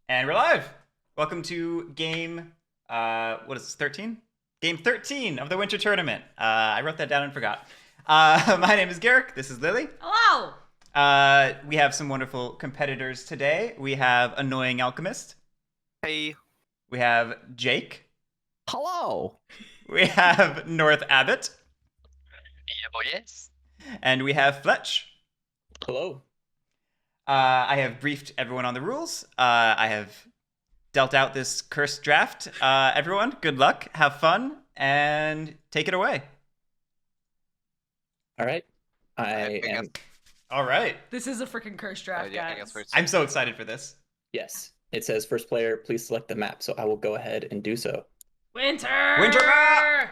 And we're live! Welcome to game, what is this, 13? Game 13 of the Winter Tournament. I wrote that down and forgot. My name is Guerric, this is Lily. Hello! We have some wonderful competitors today. We have Annoying Alchemist. Hey. We have Jaik. Hello! We have North Abbot. Yeah, boy, yes. And we have Fletch. Hello. I have briefed everyone on the rules. I have dealt out this cursed draft. Everyone, good luck, have fun, and take it away. All right. I am. All right. This is a freaking curse draft, guys. I'm so excited for this. Yes. It says first player, please select the map. So I will go ahead and do so. Winter! Winter map!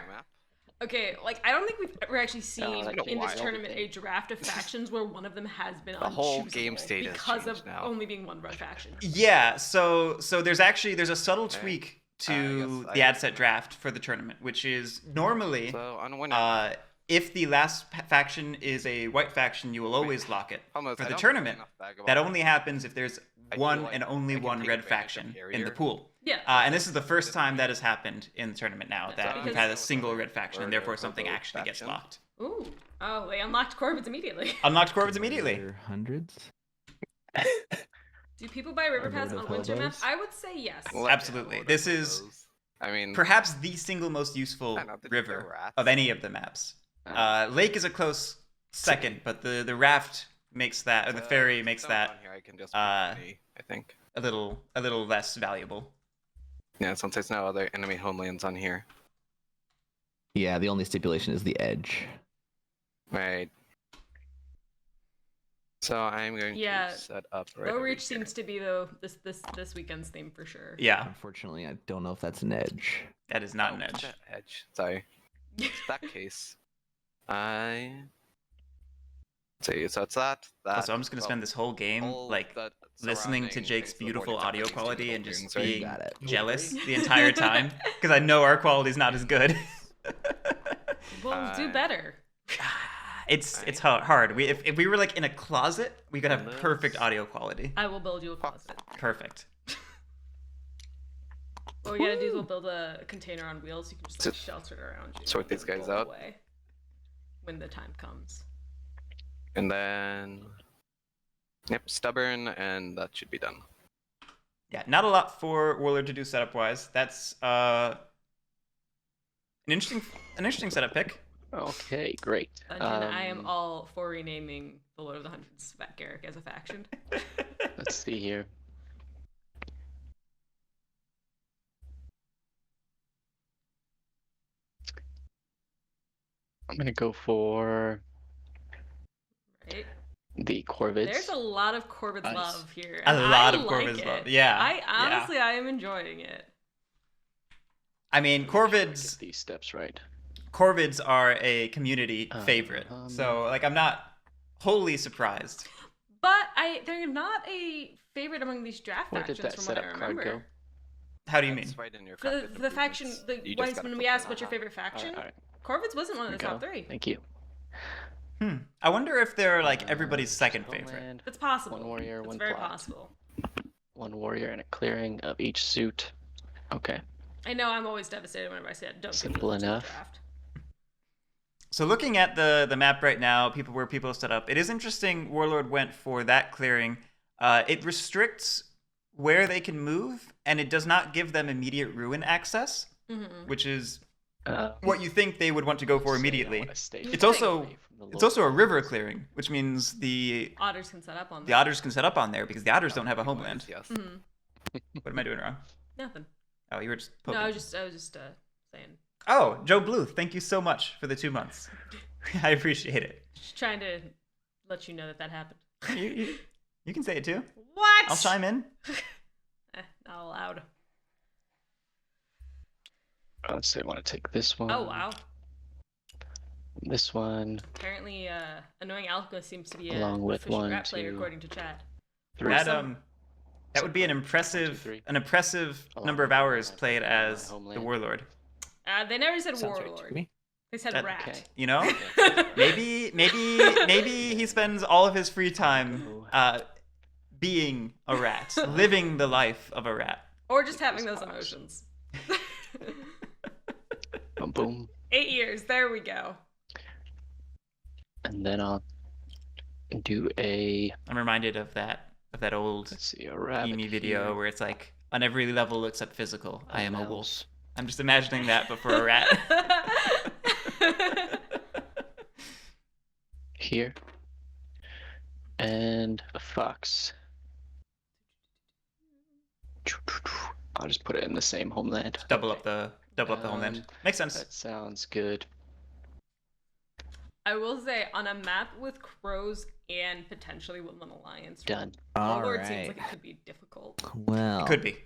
Okay, I don't think we've ever actually seen like in this tournament a draft of factions where one of them has been The whole unchoosable game state has because of changed now. only being one red faction. Yeah, so there's a subtle tweak to the ad set draft for the tournament, which is normally So on winner, if the last faction is a white faction, you will always lock it. almost, For I the don't tournament, have enough bag of that all only this. happens if there's I one feel like and only I can one take red advantage of faction in carrier. the pool. Yeah. And this is the first time that has happened in the tournament now, that because- we've had a single red faction, and therefore something Or actually gets faction. locked. Ooh. Oh, they unlocked Corvids immediately. Unlocked Corvids immediately. Hundreds. Do people buy River Pass Unloaded on Winter map? hobos? I would say yes. Well, Absolutely. yeah, This one of is those. I mean, perhaps the single most useful I know, they're river rats. of any of the maps. Lake is a close second, but the raft makes that, or the ferry makes someone that on here I can just uh, pick any, I think. a little less valuable. Yeah, since there's no other enemy homelands on here. Yeah, the only stipulation is the edge. Right. So I'm going Yeah, to set up right Low over Reach here. seems to be though this weekend's theme for sure. Yeah, Unfortunately, I don't know if that's an edge. that is not Oh, an edge. that edge. Sorry. In that case, I see. So it's that. Also, I'm just gonna spend this whole game listening to Jake's beautiful audio quality and just being Got it. jealous the entire time because I know our quality's not as good. We'll do better. It's hard. If we were like in a closet, we could have perfect audio quality. I will build you a closet. Perfect. What we gotta do is we'll build a container on wheels. You can just So- shelter it around you. sort and these guys roll out. away when the time comes. And then, yep, stubborn, and that should be done. Yeah, not a lot for Warlord to do setup wise. That's an interesting setup pick. Okay, great. I am all for renaming the Lord of the Hundreds Fat Garric as a faction. Let's see here. I'm gonna go for Right? the Corvids. There's a lot of Corvids Nice. love here. A and lot I of like Corvids it. love. Yeah. I am enjoying it. I mean, Get Corvids these steps right. are a community favorite. So like I'm not wholly surprised. But they're not a favorite among these draft Where did factions that from what I setup card remember. go? How do you mean? That's right in your For craft the faction, improvements. You just gotta when put we them asked in. what's your favorite faction, Alright, Corvids wasn't one of there the we top go. three. Thank you. I wonder if they're like everybody's second favorite. Homeland, It's possible. One warrior, it's one very plot. possible. one warrior, and a clearing of each suit. Okay. I know I'm always devastated whenever I say it. Don't Simple give me the enough. draft. So looking at the map right now, where people are set up, it is interesting. Warlord went for that clearing. It restricts where they can move, and it does not give them immediate ruin access, Mm-hmm. which is Uh, what you think they would want to go for say I immediately. wanna stay It's far also- away from the It's also a local river ones. clearing, which means the Otters can set up on otters can set up on there because the otters don't have a homeland. Yes. Mm-hmm. What am I doing wrong? Nothing. Oh, you were just No, poking. I was just saying. Oh, Joe Bluth, thank you so much for the 2 months. I appreciate it. Just trying to let you know that happened. You can say it too. What? I'll chime in. Not allowed. Let's say I want to take this one. Oh wow. This one. Apparently, Annoying Alchemist seems to be a Along with official one, rap player two, according to chat. Three. That would be an impressive three. Along number of with hours my played as the homeland. Warlord. They never said Sounds right warlord. to me. They said That- rat. Okay. You know, maybe he spends all of his free time being a rat, living the life of a rat. Or just having those emotions. Boom, boom. 8 years. There we go. And then I'll do a, I'm reminded of that old let's see, a rabbit Amy video here. where it's like on every level except physical, I am a wolf. Mouse. I'm just imagining that, but for a rat. Here. And a fox. I'll just put it in the same homeland. Double up the homeland. Makes sense. That sounds good. I will say, on a map with crows and potentially Woodland Alliance, Done. All Warlord seems right. like it could be difficult. Well, It could be.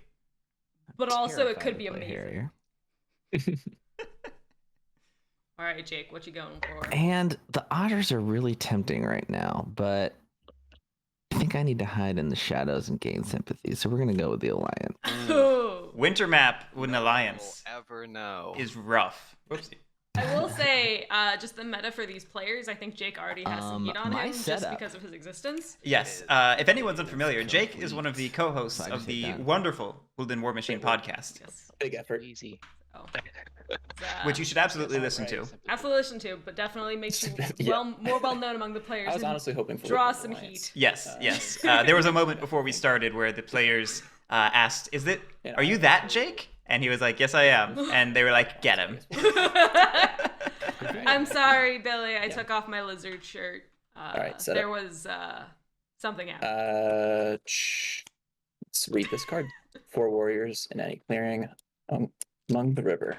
But also, it terrified could to be play amazing. Harrier. All right, Jake, what you going for? And the otters are really tempting right now, but I think I need to hide in the shadows and gain sympathy. So we're gonna go with the alliance. Ooh. Winter map with an alliance We'll ever know. is rough. Whoopsie. I will say, just the meta for these players, I think Jake already has some heat on my him just setup- because of his existence. Yes. If anyone's unfamiliar, Jake is one of the co-hosts So I of just the hit that. wonderful Woodland War Machine podcast, Yes. Big effort. Easy. Oh. which you should absolutely listen to. Absolutely listen to, but definitely makes you Yeah. more well known among the players. I was and honestly hoping for draw the some alliance. heat. Yes, yes. There was a moment before we started where the players asked, "Are you that Jake?" And he was like, "Yes, I am." And they were like, "Get him." I'm sorry, Billy. I took off my lizard shirt. right, set there up. was something out. Let's read this card. 4 warriors in any clearing among the river.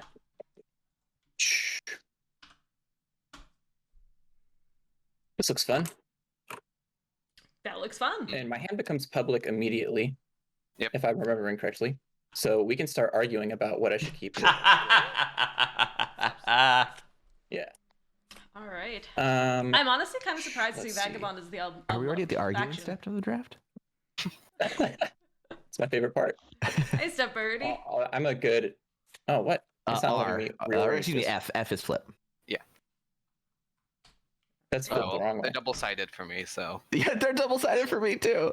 This looks fun. That looks fun. And my hand becomes public immediately. Yep. If I'm remembering correctly. So we can start arguing about what I should keep. Yeah. All right. I'm honestly kind of surprised to see let's see. Vagabond as the album. Are we already at the arguing step of the draft? It's my favorite part. Hey, Step Birdie. I'm a good. Oh, what? It's not letting R. me rearrange Excuse me, this. F. F is flip. That's flipped the wrong way. They're double-sided for me, so Yeah, they're double-sided for me too.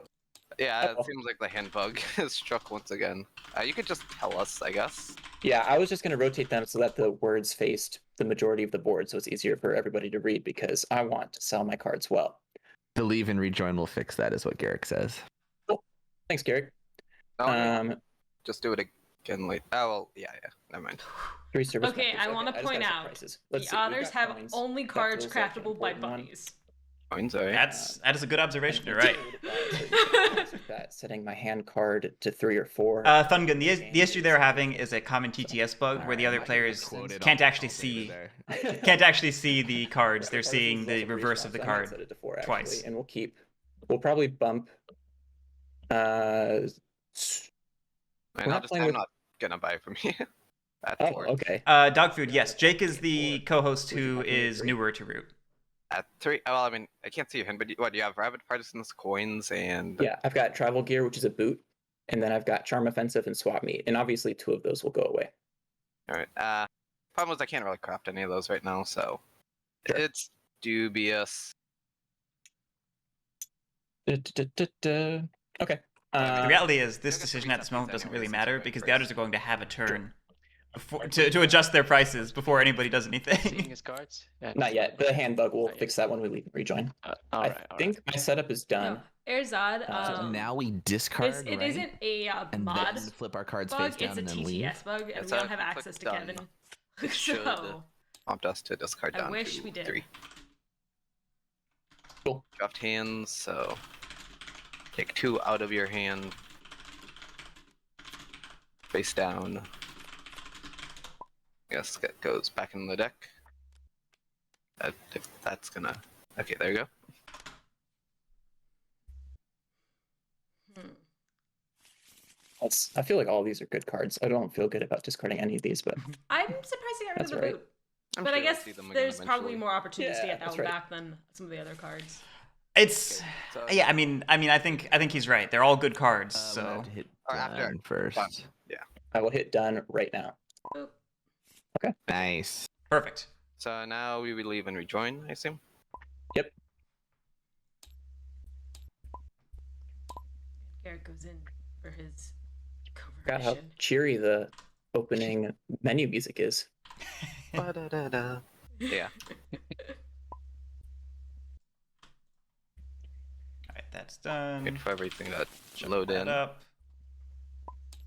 yeah, Oh. it seems like the hand bug is struck once again. You could just tell us, I guess. Yeah, I was just going to rotate them so that the words faced the majority of the board, so it's easier for everybody to read because I want to sell my cards well. The leave and rejoin will fix that, is what Guerric says. Thanks, Garrick. No, just do it again later. Oh well, yeah. Never mind. 3 service. Okay, members. I want to just point gotta set out prices. the Let's see, we've otters got have coins. only That cards feels like an craftable by important one. bunnies. Coins, alright. that is a good observation. You're right. That setting my hand card to 3 or 4. Thungun, the issue they're having is a common TTS bug where the other players can't actually see the cards. They're seeing the reverse of the card Set it to 4, twice. and we'll probably bump. And We're not playing I'm with- not gonna buy from you. At Oh, 4. okay. Dog food, yes. Jake is the co-host who is newer to Root. At 3. Well, I mean, I can't see your hand, but what do you have? Rabbit partisans, coins, and Yeah, I've got travel gear, which is a boot, and then I've got charm offensive and swap meet, and obviously 2 of those will go away. all right. Problem is I can't really craft any of those right now, so Sure. it's dubious. Okay. The reality is, this I guess decision we at this set moment these doesn't anyways really since matter we're because the price. others are going to have a turn to adjust their prices before anybody does Seeing anything. his cards? Yeah, Not yet. The hand bug will Not yet. fix that when we leave and rejoin. Alright, I alright. think my setup is done. No, Erzad. So now we discard, it right? isn't a and mod then flip our cards bug. face down It's a and then leave. TTS bug, and It's we a don't have click access to done. Kevin. It should So prompt us to discard I down wish to we did. 3. Cool. Draft hands, so take 2 out of your hand. Face down. Yes, that goes back in the deck. If that's gonna. Okay, there you go. I feel like all these are good cards. I don't feel good about discarding any of these, but I'm surprised he got rid That's of the right. boot. I'm But I sure we'll guess see them again there's probably eventually. more opportunities to Yeah, get that that's one right. back than some of the other cards. It's So, yeah. I mean, I think he's right. They're all good cards. I'm gonna So have to hit Or after done first. done. Yeah. I will hit done right now. Boop. Nice. perfect. So now we will leave and rejoin, I assume. Guerric goes in for his Forgot how conversion. cheery the opening menu music is. Ba-da-da-da. Yeah. Alright, that's done. Wait for everything that Shut load that in. up.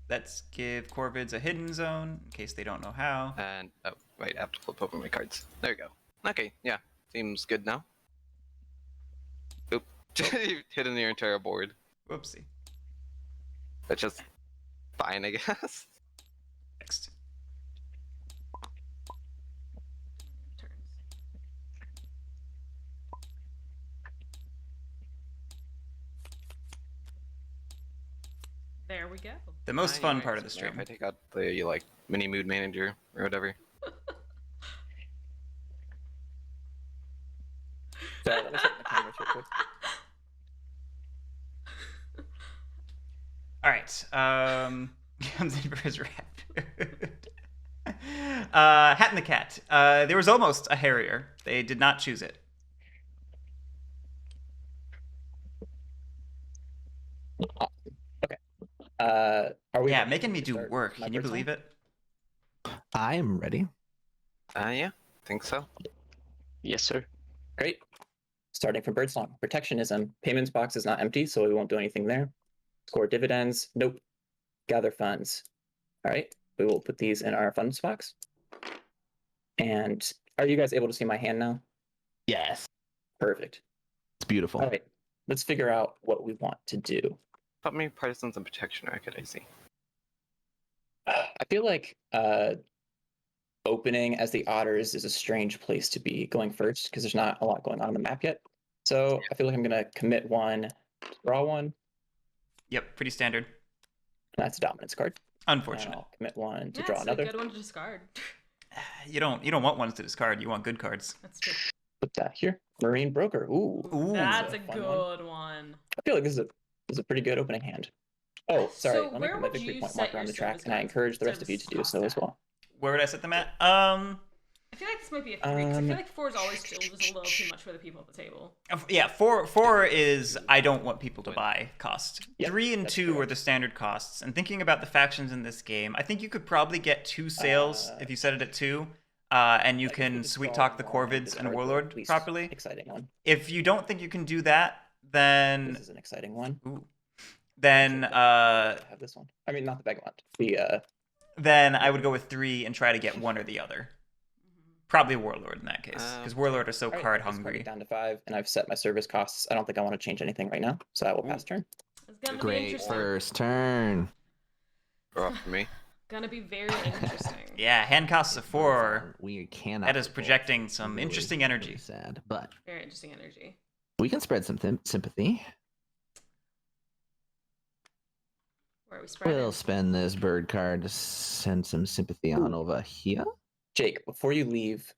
Let's give Corvids a hidden zone in case they don't know how. And oh wait, I have to flip over my cards. There we go. Okay, yeah. Seems good now. Oop. You've hidden your entire board. Whoopsie. That's just fine, I guess. Next. Turns. There we go. The most Ah, fun yeah, part of the so stream. If I take out the like mini mood manager or whatever. So let me set my cameras real quick. Alright. Comes in for his rat food. Hat and the Cat. There was almost a Harrier. They did not choose it. Are we Yeah, ready making me to do start work. my Can you bird believe song? it? I am ready. Yeah, think so. Yes, sir. Great. Starting from Birdsong. Protectionism. Payments box is not empty, so we won't do anything there. Score dividends. Nope. Gather funds. All right. We will put these in our funds box. And are you guys able to see my hand now? Yes. Perfect. It's beautiful. All right. Let's figure out what we want to do. How many partisans and protection could I see? I feel like opening as the otters is a strange place to be going first because there's not a lot going on the map yet. So I feel like I'm going to commit one, draw one. Yep, pretty standard. That's a dominance card. And Unfortunate. I'll commit one to Yeah, draw it's another. a good one to discard. You don't want ones to discard. You want good cards. That's true. Put that here. Marine Broker. Ooh. Ooh. That's a fun one. good one. I feel like this is a pretty good opening hand. Oh, sorry. So Let me where put my would victory you point set marker on your the track, service and I cost- encourage the rest of you to service do so cost as at? well. Where would I set them at? I feel like this might be a 3 'cause I feel like 4 is always still just a little too much for the people at the table. Yeah, four is I don't want people to buy cost. Yep, 3 and that's 2 are correct. the standard costs. And thinking about the factions in this game, I think you could probably get 2 sales if you set it at 2. And you Like, if we can just sweet draw talk the one, Corvids discard and the Warlord least properly. Exciting one. If you don't think you can do that, then This is an exciting one. ooh, then I have this one. I mean, not the Begamot. then I would go with 3 and try to get one or the other. Probably Warlord in that case, because Warlord are so All right, card this card hungry. is down to 5, and I've set my service costs. I don't think I want to change anything right now, so I will pass turn. It's gonna be Great interesting. first turn. Draw for me. Gonna be very interesting. Yeah, hand costs of 4. We cannot. That is revolt. projecting some Really, interesting energy. really sad, but Very interesting energy. we can spread some sympathy. Where are we spreading? We'll spend this bird card to send some sympathy on over here. Jake, before you leave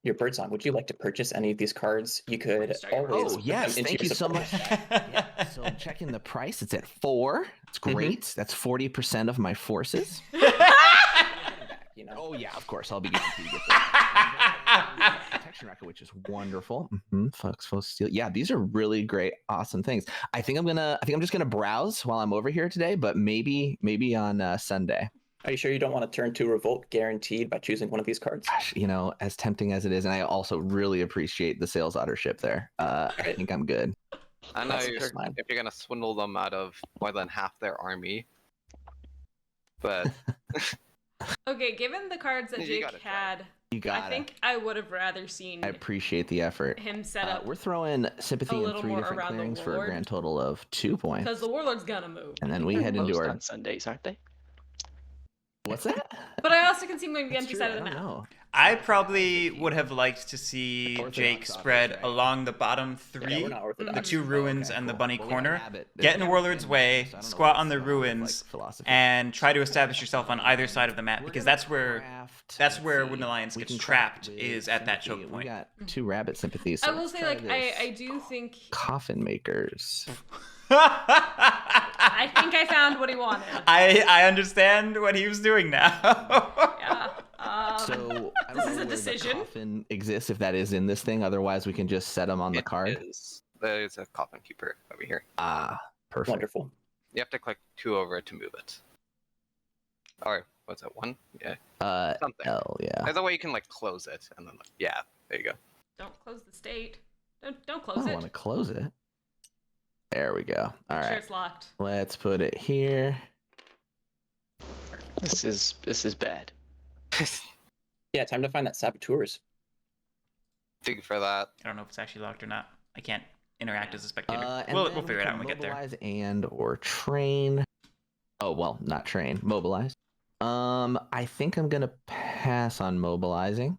your birdsong, would you like to purchase any of these cards? You could Start your always Oh, put yes, them into thank your you so support much. stack. Yeah, so checking the price, it's at 4. It's great. That's 40% of my forces. You know? Oh yeah, of course. I'll be guaranteed to get that. Protection record, which is wonderful. Folks, steel. Yeah, these are really great, awesome things. I think I'm just gonna browse while I'm over here today, but maybe on Sunday. Are you sure you don't want to turn to revolt guaranteed by choosing one of these cards? Gosh, as tempting as it is, and I also really appreciate the sales authorship there. I think I'm good. I know That's just mine. if you're gonna swindle them out of more than half their army, but Okay, given the cards that You Jake gotta try. had, You got I it. think I would have rather seen I appreciate the effort. him set up We're throwing sympathy a in little 3 more different around the clearings for a Warlord. grand total of 2 points. because the Warlord's gonna move. And then we They're head into closed our. on Sundays, aren't they? What's that? But I also can see maybe the That's empty true, side I of the don't map. know. I probably would have liked to see Orthodox Jake authors, spread right? along the bottom Yeah, 3, we're not orthodox. the 2 Mhm. ruins Okay, and the cool. bunny Well, we have corner. Abbot. Get in Yeah, Warlord's yeah, way, so I don't know squat what's on the going with, ruins, philosophy. and try to establish yourself on either side of the map, We're because gonna that's where craft- that's let's where see. Wooden Alliance We gets can trapped, craft is with at that sympathy. choke We point. got 2 rabbit sympathies. I So will let's say, try like, this. I do think Coffin makers. I think I found what he wanted. I understand what he was doing now. Yeah. So I don't This know is a where decision. the coffin exists, if that is in this thing. Otherwise, we can just set them on the it card. is. There's a coffin keeper over here. Ah, perfect. Wonderful. You have to click 2 over it to move it. Or what's it? 1? Yeah. Something. L, yeah. There's a way you can like close it, and then yeah, there you go. Don't close the state. Don't I close don't it. want to close it. There we go. All Sure, right. it's locked. Let's put it here. This is bad. Yeah, time to find that saboteurs. Dig for that. I don't know if it's actually locked or not. I can't interact as a spectator. And We'll then figure it out can when we get there. mobilize and or train. Oh well, not train. Mobilize. I think I'm gonna pass on mobilizing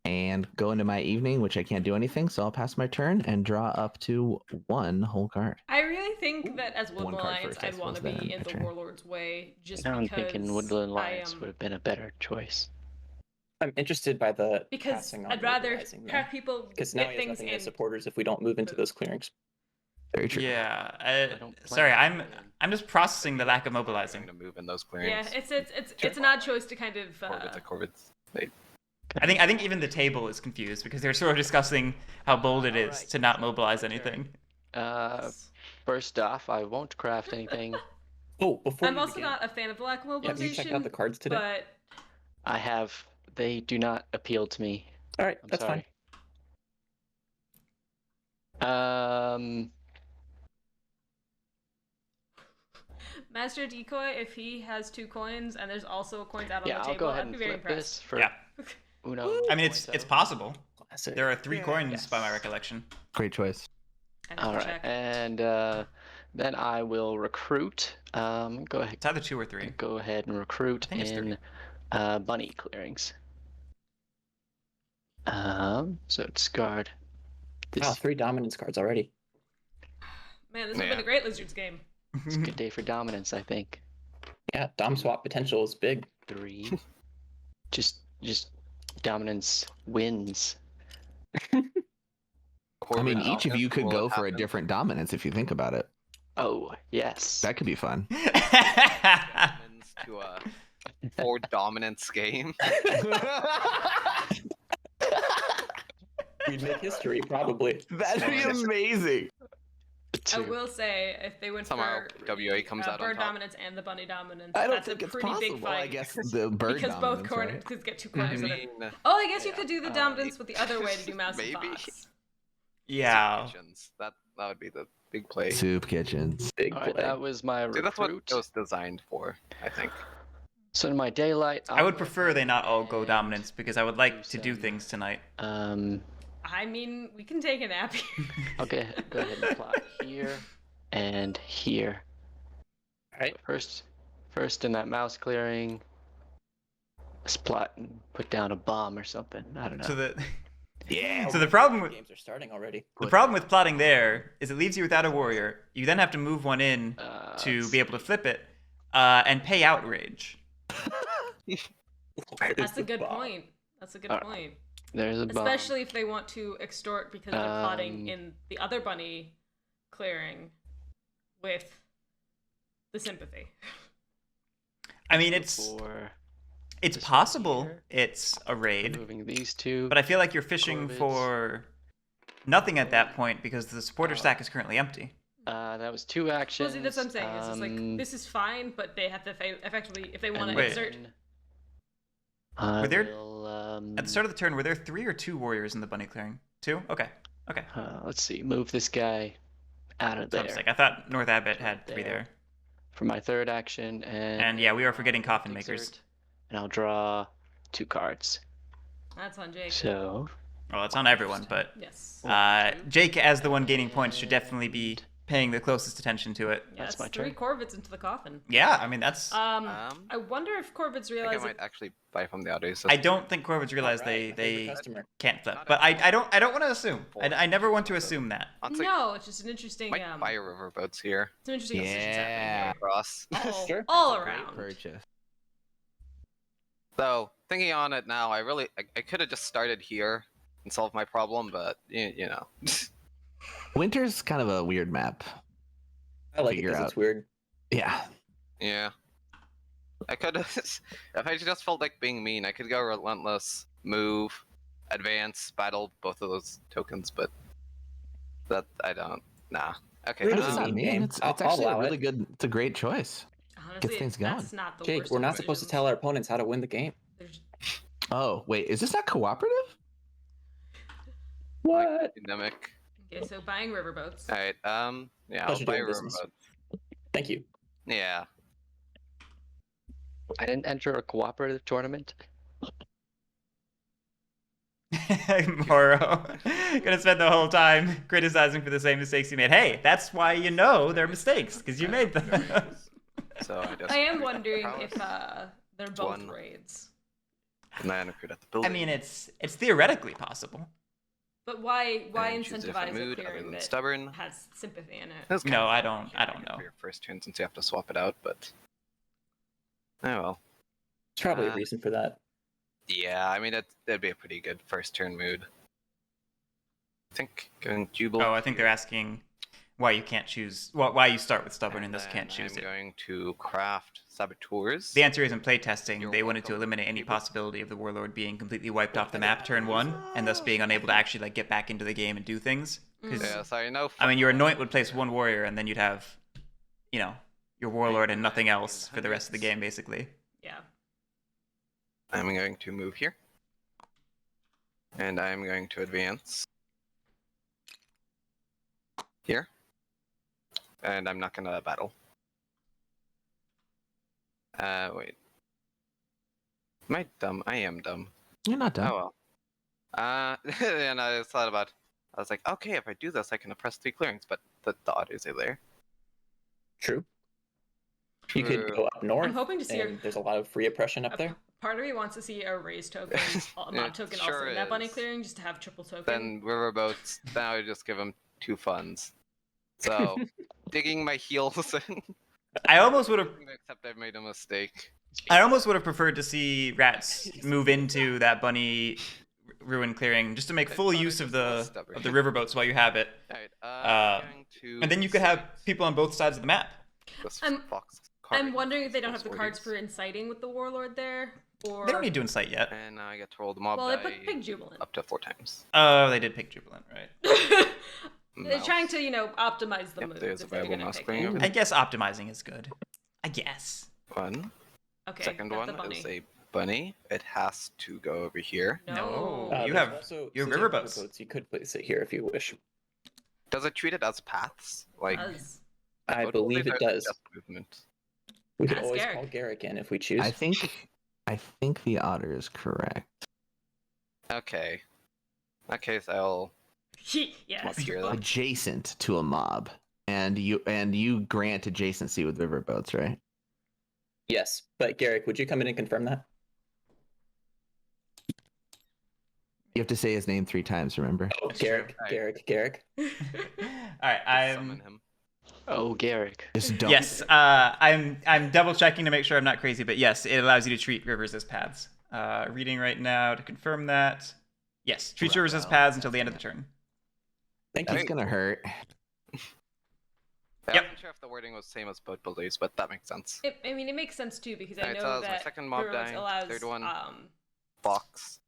and go into my evening, which I can't do anything, so I'll pass my turn and draw up to 1 whole card. I really think that as One Woodland card Alliance, first, I I'd want to suppose, be then in the my turn. Warlord's way, just Now I'm because thinking Woodland I Alliance would have been a better choice. I'm interested by the because passing on I'd rather mobilizing, though. have people Because now get he has things nothing in. as supporters if we don't move into those clearings. Very true. Yeah. I don't Sorry, plan on I'm just processing the lack of mobilizing. Trying to move in those clearings. Yeah, it's an odd choice to kind of. Corvids. Wait. I think even the table is confused because they're sort of discussing how bold it is Alright. to not mobilize anything. First off, I won't craft anything. Oh, before I'm you also begin, not a fan of lack of have mobilization. you checked out the cards today? But I have. They do not appeal to me. All right, I'm that's sorry. Master Decoy, if he has 2 coins and there's also coins out on Yeah, the I'll table, go ahead I'd and be very flip impressed. this for Yeah. Uno. I mean, it's possible. Classic. There are 3 coins Yes. by my recollection. Great choice. I'd have All to right, check. and then I will recruit. Go ahead. It's either 2 or 3. Go ahead and recruit I think it's in bunny clearings. So discard this. Wow, 3 dominance cards already. Man, this has Yeah. been a great Lizards game. It's a good day for dominance, I think. Yeah, dom swap potential is big. 3. just dominance wins. I mean, each of you could Will go it for a happen? different dominance if you think about it. Oh yes. That could be fun. Dominance to a 4 dominance game. We'd make history, probably. That'd be amazing. I 2. will say, if they went Somehow for WA comes out on bird top. dominance and the bunny dominance, I don't that's think a it's pretty possible. big fight. I guess the bird because both dominance, corners right? could get 2 corners. I in it. mean, Oh, I guess you yeah. could do the dominance with the other way to do mouse and Maybe. fox. Yeah. Kitchens. That would be the big play. Soup kitchens. Big All right, play. that was my See, that's what recruit. it was designed for, I think. So in my daylight, I would prefer they not all go dominance because I would like to do some- things tonight. I mean, we can take a nap here. I'll go ahead and plot here and here. Alright. First in that mouse clearing, let's plot and put down a bomb or something. I don't know. So the Yeah. so the problem with Games are starting already. the problem with plotting there is it leaves you without a warrior. You then have to move one in to let's be able to flip it, and pay outrage. That's a good point. That's a good Alright. point. There's a bomb. Especially if they want to extort because they're plotting Um, in the other bunny clearing with the sympathy. I mean, it's for it's this one possible here. it's a raid, moving these 2. but I feel like you're fishing Corvids. for nothing at that point because the supporter stack is currently empty. That was 2 actions. Well, see, that's what I'm saying. It's just like this is fine, but they have to effectively, if they want to Wait. exert. Were there- Will, At the start of the turn, were there 3 or 2 warriors in the bunny clearing? 2? Okay. Okay. let's see. Move this guy out of So there I'm like, I thought North Abbot had 3 There. there. for my 3rd action, And yeah, we are forgetting coffin exert, makers. And I'll draw 2 cards. That's on Jake. So Well, it's on everyone, but Yes. Jake, as the one gaining points, should definitely be paying the closest attention to it. Yeah, that's it's my 3 turn. Corvids into the coffin. Yeah, I mean, that's... I wonder if Corvids I think realize I might actually buy from the audio system. I don't think Corvids realize Alright, my favorite they customer. can't flip. But I don't want to assume. I never want to assume that. Honestly, no, it's just an interesting might buy a riverboats here. some interesting decisions Yeah. Across. happening here. Sure. All Great around. purchase. So, thinking on it now, I could have just started here and solved my problem, but, you know. Winter's kind of a weird map. I like it Figure because out. it's weird. Yeah. Yeah. I could have, if I just felt like being mean, I could go relentless, move, advance, battle both of those tokens, but that I don't. Nah. Okay. Really What does that mean mean? game. It's I'll actually a allow really it. good. It's a great choice. Honestly, things that's going. not the Jake, worst. we're not supposed to tell our opponents how to win the game. There's... Oh wait, is this not cooperative? What? Pandemic. Okay, so buying riverboats. All right. Yeah, I'll Pleasure buy doing business. riverboat. Thank you. Yeah. I didn't enter a cooperative tournament. Moro gonna spend the whole time criticizing for the same mistakes you made. Hey, that's why you know they're mistakes, because you made them. So I just. I am wondering if they're both One. raids. And then recruit at the I building. mean, it's theoretically possible. But why and choose a different incentivize a mood other clearing than that stubborn. has sympathy in it? That's kind No, of I don't know. for your first turn since you have to swap it out, but. Oh well. There's probably a reason for that. Yeah, I mean that'd be a pretty good first turn mood. I think going Jubilant. Oh, I think they're asking why you can't choose. Why you start with stubborn and thus then can't choose I'm it. going to craft saboteurs. The answer is in playtesting, You're they wanted to welcome. eliminate any possibility of the warlord being completely wiped off the map turn 1, and thus being unable to actually like get back into the game and do things. 'Cause, Yeah, sorry, no. I mean, your anoint would place 1 warrior, and then you'd have, you know, your warlord and nothing else for the rest of the game, basically. Yeah. I'm going to move here. And I'm going to advance. Here. And I'm not gonna battle. Wait. Am I dumb? I am dumb. You're not done. Oh well. And I just thought about. I was like, okay, if I do this, I can oppress 3 clearings, but the others are there. True. You could go up north. I'm hoping to see and there's a lot of free oppression up there. Part of me wants to see a raise token, a mob It token sure also in that bunny is. clearing, just to have triple token. Then riverboats. Now I just give them 2 funds. So digging my heels in. I almost would have Except I've made a mistake. preferred to see rats move into that bunny ruin clearing just to make full use of the riverboats while you have it. Alright, Uh, I'm going to And then you could have people on both sides of the map. this I'm- fox card. I'm wondering if they don't have the Fox cards orders. for inciting with the warlord there, or They don't need to incite yet. And now I get to roll the mob well, they die put Pig Jubilant. up to 4 times. Oh, they did pick Jubilant, right? They're Mouse. trying to, optimize the Yep, moves. there's a if they're viable gonna mouse pick clearing it. over I guess optimizing is good. I guess. 1. Okay, Second got one the bunny. is a bunny. It has to go over here. No. You There's have also, your since you have riverboats. You could place it here if you wish. Does it treat it as paths? Like Does. I what believe are it the does. just movement? We could Ask always Guerric. call Guerric in if we choose. I think the otter is correct. Okay. In that case, I'll Yes. up here then. Adjacent to a mob, and you grant adjacency with riverboats, right? Yes, but Guerric, would you come in and confirm that? You have to say his name 3 times. Remember? Oh, That's Guerric, true. Guerric, Guerric. All right, summon him. Oh, Guerric. Just don't. Yes, I'm double checking to make sure I'm not crazy, but yes, it allows you to treat rivers as paths. Reading right now to confirm that. Yes, treat rivers as paths until the end of the turn. Thank That's you. gonna hurt. I Yep. wasn't sure if the wording was the same as boat builders, but that makes sense. It makes sense too because I Alright, know so that was my that second mob Guerric die, allows third one. Fox.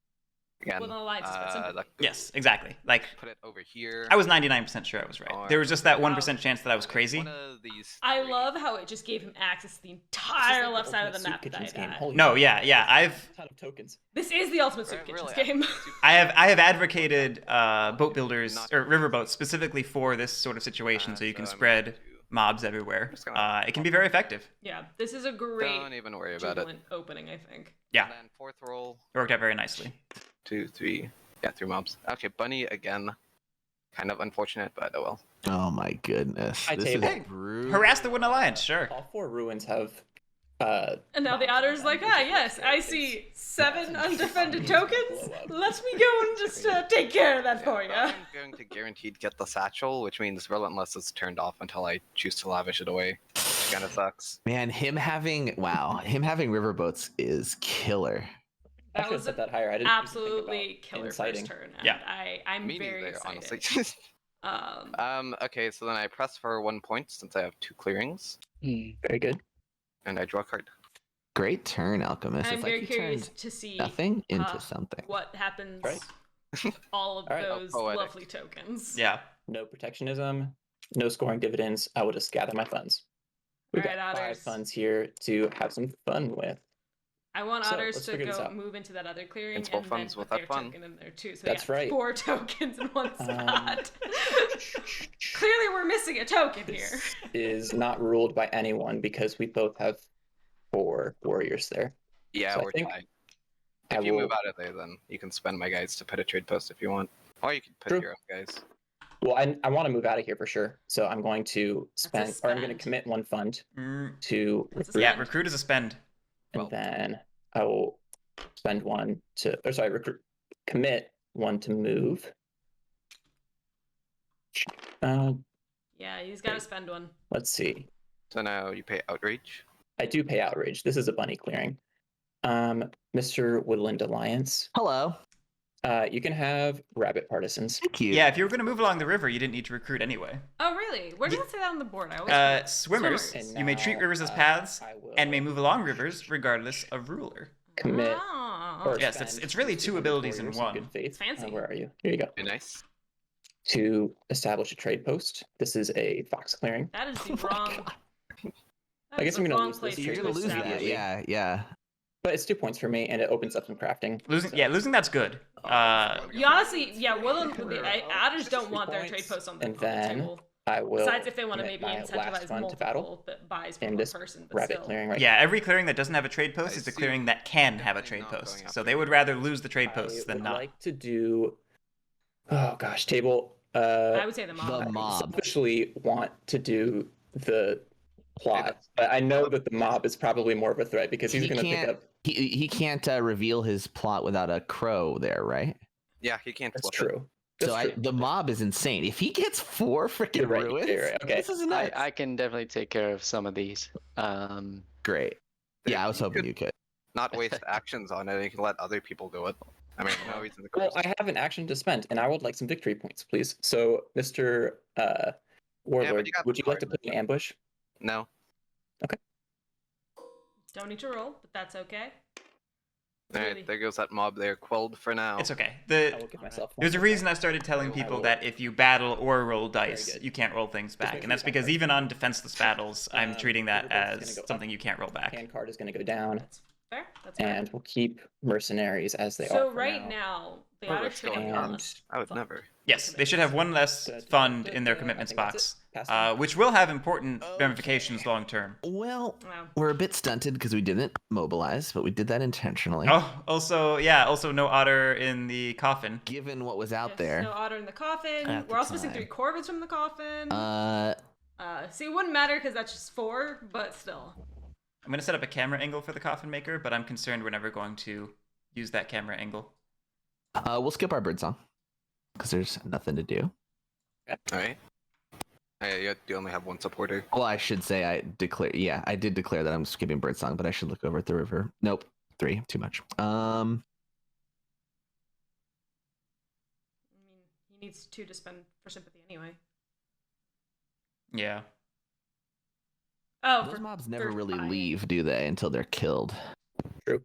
Again. Well, the alliance is about sympathy. Yes, exactly. Like Put it over here. I was 99% sure I was right. There was just that 1% chance that I was crazy. One of these I 3. love how it just gave him access to the This is entire like left side of the ultimate map soup that I kitchens game. had. Holy No, crap. yeah, A ton of tokens. This is the ultimate soup Really, kitchens game. I have advocated boat builders or riverboats specifically for this sort of situation, so you can so I'm spread going to- mobs everywhere. just gonna- It can be very effective. Yeah, this is a great Don't even worry about it. jubilant opening, I think. Yeah, And then 4th roll. it worked out very nicely. 2, 3. Yeah, 3 mobs. Okay, bunny again. Kind of unfortunate, but oh well. Oh my goodness. I This table. is Hey, brutal. Harass the Wooden Alliance, sure. All 4 ruins have. And now the otter's like, yes, I see 7 undefended tokens. Blow up. Let me go and just take care of that for you. I'm going to guaranteed get the satchel, which means Relentless is turned off until I choose to lavish it away. Which kind of sucks. Man, him having riverboats is killer. I That should have was set an that higher. I didn't absolutely killer inciting. first turn. And Yeah. I'm Me very neither, excited. honestly. Okay, so then I press for 1 point since I have 2 clearings, Very good. and I draw a card. Great turn, Alchemist. I'm It's very like you curious turned to see nothing into uh, something. what happens Right. all of All right. those Poetic. lovely tokens. Yeah. No protectionism. no scoring dividends. I will just gather my funds. We've Alright, got 5 Otters. funds here to have some fun with. I want So, Otters let's to figure this go out. move into that other clearing Inspo and then funds put without their fun. token in there too. So That's we got right. 4 tokens in one Um, spot. Clearly we're missing a token here. This is not ruled by anyone because we both have 4 warriors there. Yeah, So I we're think tied. I If you will- move out of there, then you can spend my guys to put a trade post if you want. Or you can put True. your own guys. Well, I want to move out of here for sure. So I'm going to spend, or I'm going to spend. commit 1 fund Mm, to That's a recruit, yeah, spend. recruit is a spend. and Well. then I will spend 1 to, or sorry, commit 1 to move. Yeah, he's got to spend one. Let's see. So now you pay outreach. I do pay outrage. This is a bunny clearing. Mr. Woodland Alliance, Hello. you can have rabbit partisans. Thank you. Yeah, if you were going to move along the river, you didn't need to recruit anyway. Oh, really? Where does it say that on the board? I always Swimmers, Swimmers. And you may treat now, rivers as paths I will and may move along rivers regardless of ruler. commit Oh. or Yes, spend it's really 2 200 abilities in warriors one. Good faith. It's fancy. Where are you? Here you go. Very nice. To establish a trade post. This is a fox clearing. That is the Oh my wrong. God. that I is guess the I'm gonna wrong lose place this. to You're gonna lose establish. immediately. Yeah. But it's 2 points for me, and it opens up some crafting. Losing that's good. You honestly, yeah, Otters don't want their trade posts on the, And on the then table. I will. Besides, if they want to commit maybe my last incentivize fund to battle multiple buys in per this person, but rabbit still. clearing right Yeah, every clearing that doesn't have a trade post I is a see. clearing that can have a Definitely trade not post. going So after they it. would rather lose the trade I posts than would not. like to do. Oh gosh, table. I would say the mob. The mob. Selfishly want to do the plot, that's- but I know that the mob is probably more of a threat because he's He going to pick can't- up. He can't reveal his plot without a crow there, right? Yeah, you can't That's flip it. true. That's So true. the mob is insane. If he gets 4 freaking You're right, ruins, you're right. Okay. this is nuts. I can definitely take care of some of these. Great. Yeah, I was You hoping could you could. Not waste actions on it, and you can let other people do it. I mean, no, he's in the Well, cruise. I have an action to spend, and I would like some victory points, please. So, Mr. Warlord, you got would you the like to card. put an ambush? No. Don't need to roll, but that's okay. Alright, Really? there goes that mob there, quelled for now. It's okay. I will give myself. There's a one. reason I started telling I people will- that if you battle or roll dice, good. you can't roll things make back. sure And that's you got because that. even on defenseless battles, I'm treating that Riverboat's gonna as go up. something you can't roll back. Hand card is going to go down, That's fair. That's fair. and we'll keep mercenaries as they are. So for right now. now, the Oh, Otter let's go. trade And I would never. Yes, they should have one less fund in their commitments box, which will have important ramifications long term. Well, Wow. we're a bit stunted because we didn't mobilize, but we did that intentionally. Oh, also no otter in the coffin. Given what was out Yes, there. No Otter in the coffin. At the We're also missing time. 3 corvids from the coffin. See, it wouldn't matter because that's just 4, but still. I'm gonna set up a camera angle for the coffin maker, but I'm concerned we're never going to use that camera angle. We'll skip our bird song because there's nothing to do. Alright. You only have one supporter. Well, I should say I did declare that I'm skipping bird song, but I should look over at the river. Nope, 3, too much. I mean, he needs 2 to spend for sympathy anyway. Yeah. Oh, Those for mobs never for really buying. leave, do they, until they're killed?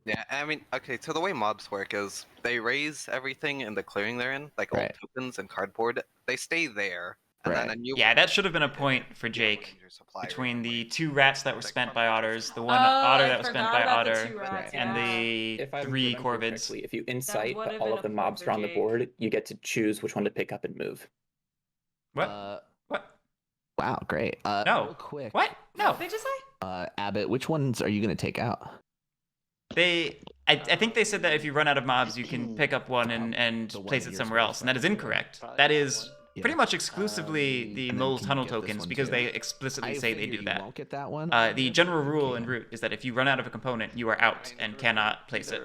Yeah, I mean, okay, so the way mobs work is they raise everything in the clearing they're in, like Right. old tokens and cardboard. They stay there, and then Right. a new Yeah, that should have been a point for new one Jake. is your supplier Between anyway. the 2 rats that were spent by otters, the one Oh, otter I that was spent forgot by about the otter, 2 rats, and yeah. the If I 3 remember corvids. correctly, if you incite would have all been of the a point mobs for are on the Jake. board, you get to choose which one to pick up and move. What? What? Wow, great. No. Real quick. What? No. What did they just say? Abbott, which ones are you going to take out? I think they said that if you run out of mobs, you can pick up one and The one place that it you're somewhere supposed else, to and that is have. incorrect. Probably That that is one. pretty much exclusively the and then Mole's can you Tunnel get this tokens one because too? they explicitly I say they figure do you that. won't get that one. The general rule in Root is that if you run out of a component, you are out and cannot place it.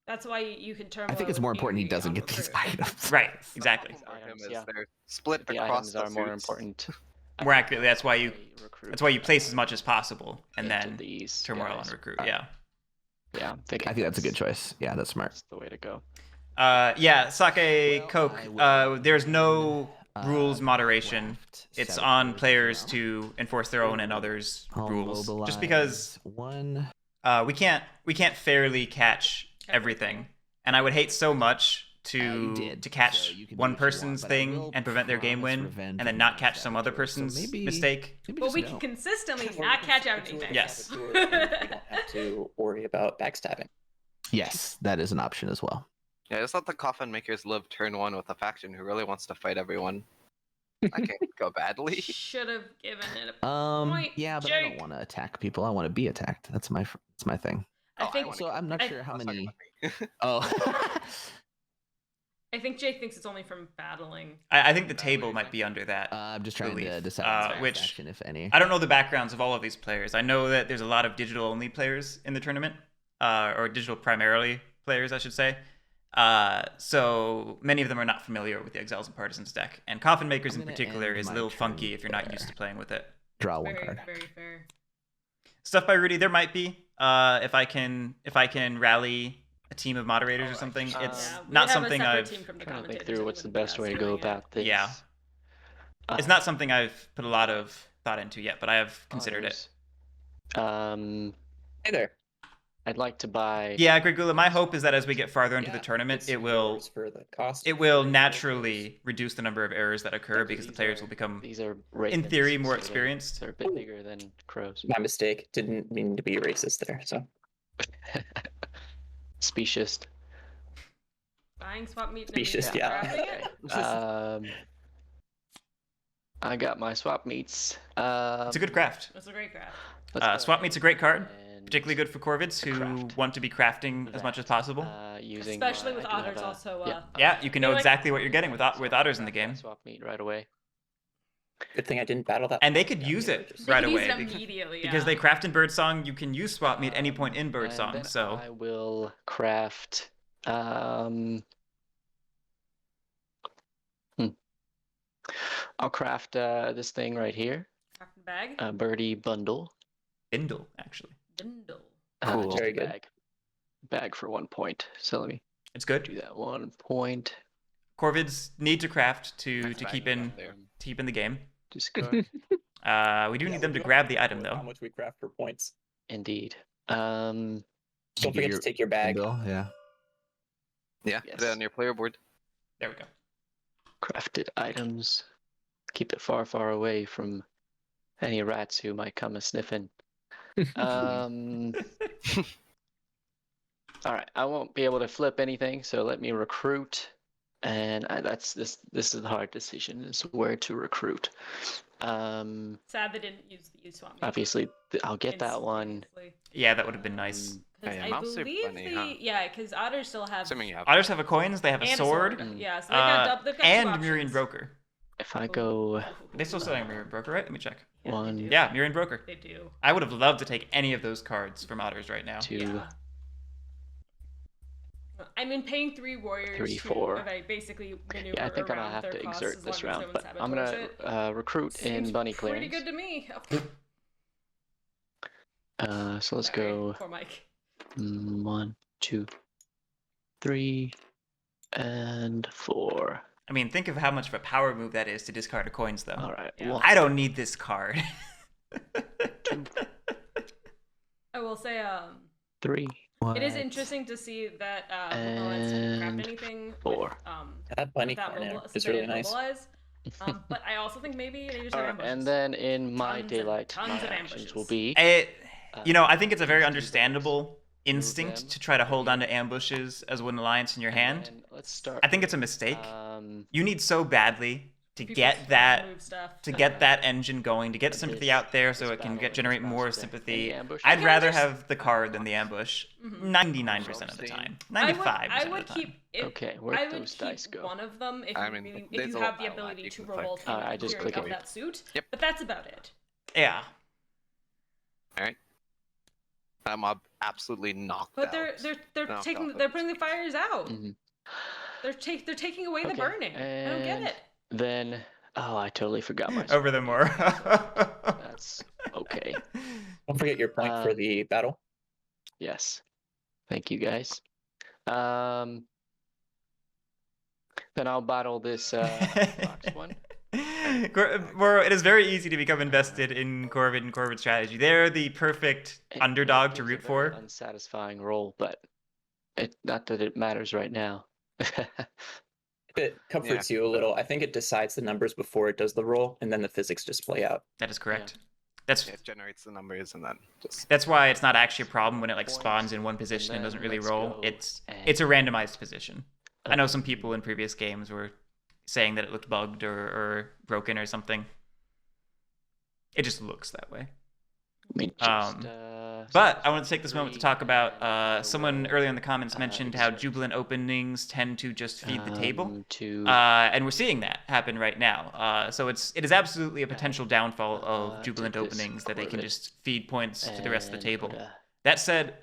That's why you can turn. I think it's more important he doesn't get these items. Right, exactly. For him Items, is yeah. they're split The across items the are more suits. important. More accurately, that's why you Recruit place as much as possible and into then these turmoil guys. and recruit. Yeah. Yeah, I think that's a good choice. Yeah, that's smart. That's the way to go. Yeah, sake, Well, coke. I will There's no rules uh, moderation. draft It's 7 on birds players now. to enforce their own and others' I'll rules. Just mobilize because 1. we can't fairly catch everything, and I would hate so much to did. catch So you can do one what you want, person's but I thing will and prevent their game promise win, revenge and then with not my catch some other saboteur. So person's maybe- mistake. Maybe But just we don't. can consistently Or we not can catch switch anything. to a Yes. saboteur and we don't have to worry about backstabbing. Yes, that is an option as well. Yeah, just let the coffin makers live turn one with a faction who really wants to fight everyone. That can't go badly. Should have given it a point. Yeah, but I don't Jaik. want to attack people. I want to be attacked. That's my thing. I think wanna So kill I'm not people. sure how Let's talk many. about me. Oh. I think Jake thinks it's only from battling. I think the What table do you might think? be under that. I'm just trying to belief, decide which faction, if any. I don't know the backgrounds of all of these players. I know that there's a lot of digital only players in the tournament, or digital primarily players, I should say. So many of them are not familiar with the Exiles and Partisans deck, and Coffin Makers I'm in gonna particular end is a my little turn funky if you're not there. used to playing with it. Draw one Very, card. very fair. Stuff by Rudy, there might be. If I can rally a team of moderators or something. It's Yeah, we not have something a separate I've team from the Trying to think commentators through that what's the wouldn't best be way to us go doing it. about this. Yeah. It's not something I've put a lot of thought into yet, but I have considered it. Hey there. I'd like to buy. Yeah, Gregula, my hope is that as we get farther into the Yeah, tournament, it's it will yours for the cost. it will naturally reduce the number of errors that occur because the These players are- will become, These are in theory, ravens, more so experienced. They're a bit bigger than crows. My mistake. Didn't mean to be racist there. So Specious. Buying swap meat. and Specious, then yeah. crafting it? Okay. I got my swap meats. It's a good craft. That's a great craft. Let's go Swap Meat's a great card, and, particularly good for Corvids who craft want to be crafting as much as possible. Using Especially my- with I do have otters a- also, yeah, Yeah, you can know You're like- exactly what you're getting with otters in the grab game. that Swap meat right away. good thing I didn't battle that. And they could Yeah, use they were it just- They right can use away it because, immediately, because they yeah. craft in Birdsong. You can use Swap Meat any point in And Birdsong. then So I will craft. I'll craft this thing right here, Crafting bag. a birdie bundle. Bindle, actually. Bindle. Cool. Just Very a good. bag for 1 point. So let me It's good. do that 1 point. Corvids need to craft to That's keep fine, in up there. to keep in the game. Discard. We do Yeah, need we them to do grab have the to item know How though. much we craft for points. Indeed. Don't forget to take your bag. Bill, yeah. Yeah, put it Yes. on your player board. There we go. Crafted items. Keep it far, far away from any rats who might come a sniffing. All right, I won't be able to flip anything, so let me recruit. And this is the hard decision: is where to recruit. Sad they didn't use the swap meat. Obviously, I'll get that one. instantaneously. Yeah, that would have been nice. 'Cause Yeah, I mouse are believe funny, huh? yeah, because otters still have Assuming you have. Otters have a coins. They have a and sword. Mm. Yeah, so they've got, they've got two And options. Murian Broker. If I go They still selling Murian Broker, right? Let me check. Yeah, one, they do. Yeah, Murian Broker. They do. I would have loved to take any of those cards from Otters right now. 2, Yeah. I mean, paying 3 warriors 3, to 4. basically maneuver yeah, I think I'm gonna around have their to costs exert as this long as round, no but one I'm sabotages gonna it. recruit Seems in bunny pretty clearings. good to me. So let's Sorry, go poor Mike. 1, 2, 3, and 4. I mean, think of how much of a power move that is to discard a coins, though. All right, Yeah. 1, I don't need this card. 2, I will say, 3, it is interesting to see that Mobilize didn't craft And anything 4. with, That bunny without corner mobile- is they really didn't nice. mobilize. But I also think maybe they just All have right, ambushes. and then in my Tons and daylight, tons my of actions will ambushes. be. I think it's a very Two understandable them, instinct to try to hold on to ambushes as an alliance in your hand. and let's start. I think it's a mistake. Um, You need so badly to People get can that move stuff. engine going, to get sympathy out there so it can generate more sympathy. ambush. I'd can rather just- have the card than the ambush. 99% of the time. 95% I of would the time. keep. If, Okay, where'd I would those keep dice go? one of them if I you, mean, really, if there's you a have the lot ability you to can click. revolt I just clearing click of it. that suit. Yep. But that's about it. Yeah. That mob absolutely knocked But out. they're No, taking no, they're putting the fires out. Mhm. They're taking away the Okay, burning. I don't get and- it. Then, oh, I totally forgot my. Over the more. That's okay. Don't forget your point for Um, the battle. Yes. Thank you, guys. Then I'll battle this box one. It is very easy to become invested in Corvid and Corvid strategy. They're the perfect It- underdog it to was a root very for. Unsatisfying role, but not that it matters right now. If it comforts you a little, I think it decides the numbers before it does the roll, and then the physics just play out. That is correct. Yeah, it generates the numbers and then just. That's why it's not actually a problem when it like spawns in one position and then doesn't really let's roll. go It's and- a randomized position. I know some people in previous games were saying that it looked bugged or broken or something. It just looks that way. Let me just, But I want to take this moment to talk about someone earlier in the comments mentioned how jubilant openings tend to just feed the table. And we're seeing that happen right now. So it is absolutely a potential downfall of jubilant openings that they can just feed points to the rest of the table. That said,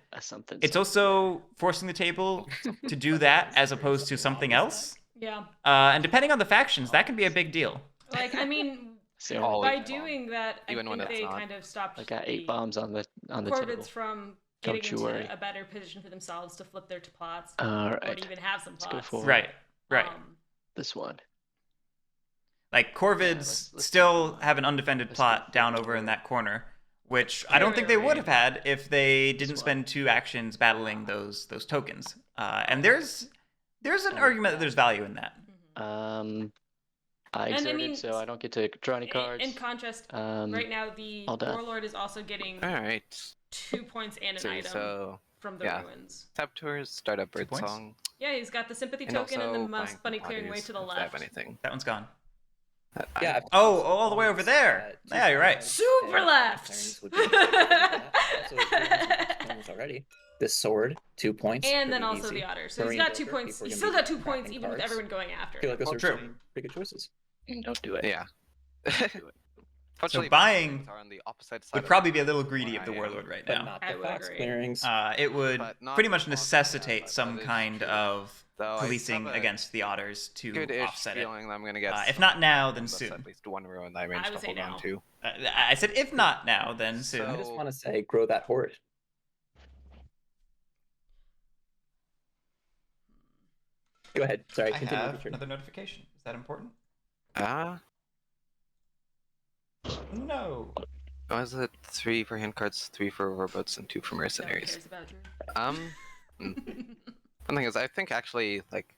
it's also forcing the table to do that as opposed to something else. Yeah. And depending on the factions, that can be a big deal. Like, I mean, All by in doing that, I Even when think it's they not. kind of stopped I got 8 the bombs on the table. Corvids from getting Don't you into worry. a better position for themselves to flip their plots, All or right. to even have some Let's go plots. forward. Right. This one. Like Corvids let's still do- have an undefended let's plot do- down over in that corner, which I don't think they would have had if they didn't one. spend 2 actions battling those tokens. And there's an argument that there's value in that. I And I exerted, mean, so I don't get to draw any cards. In contrast, Um, right now the all done. Warlord is also getting All right. 2 points and an item So from the yeah. ruins. Saboteurs, start up points? Birdsong, Yeah, he's got the sympathy and token and also the mouse buying bunny clearing way bodies to the if they have left. anything. That one's gone. Yeah. Oh, all the way over there. Yeah, you're right. Super left! Already. This sword, 2 points. And then pretty also easy. the otter. So Marine he's got 2 Joker, points. people are He's gonna still be got 2 points cracking even with cards. everyone going after I feel him. like those Oh, are true. some pretty good choices. Don't do it. Yeah. So Fortunately, buying things are on the opposite side would of probably the be a little map greedy where of the I am. Warlord right But now. not I the would fox agree. clearings. It would But not pretty much the necessitate but some that is kind true. of So I policing have a against the otters to Good-ish offset it. feeling that I'm gonna get. If not now, then that's soon. At least one ruin that I I managed would to say hold now. on to. I said if not now, then soon. I just So- want to say, grow that horde. Go ahead. Sorry, I continue. have Richard. another notification. Is that important? No. Was it 3 for hand cards, 3 for overboats, and 2 for No one mercenaries? cares about Drew. One thing is, I think actually, like,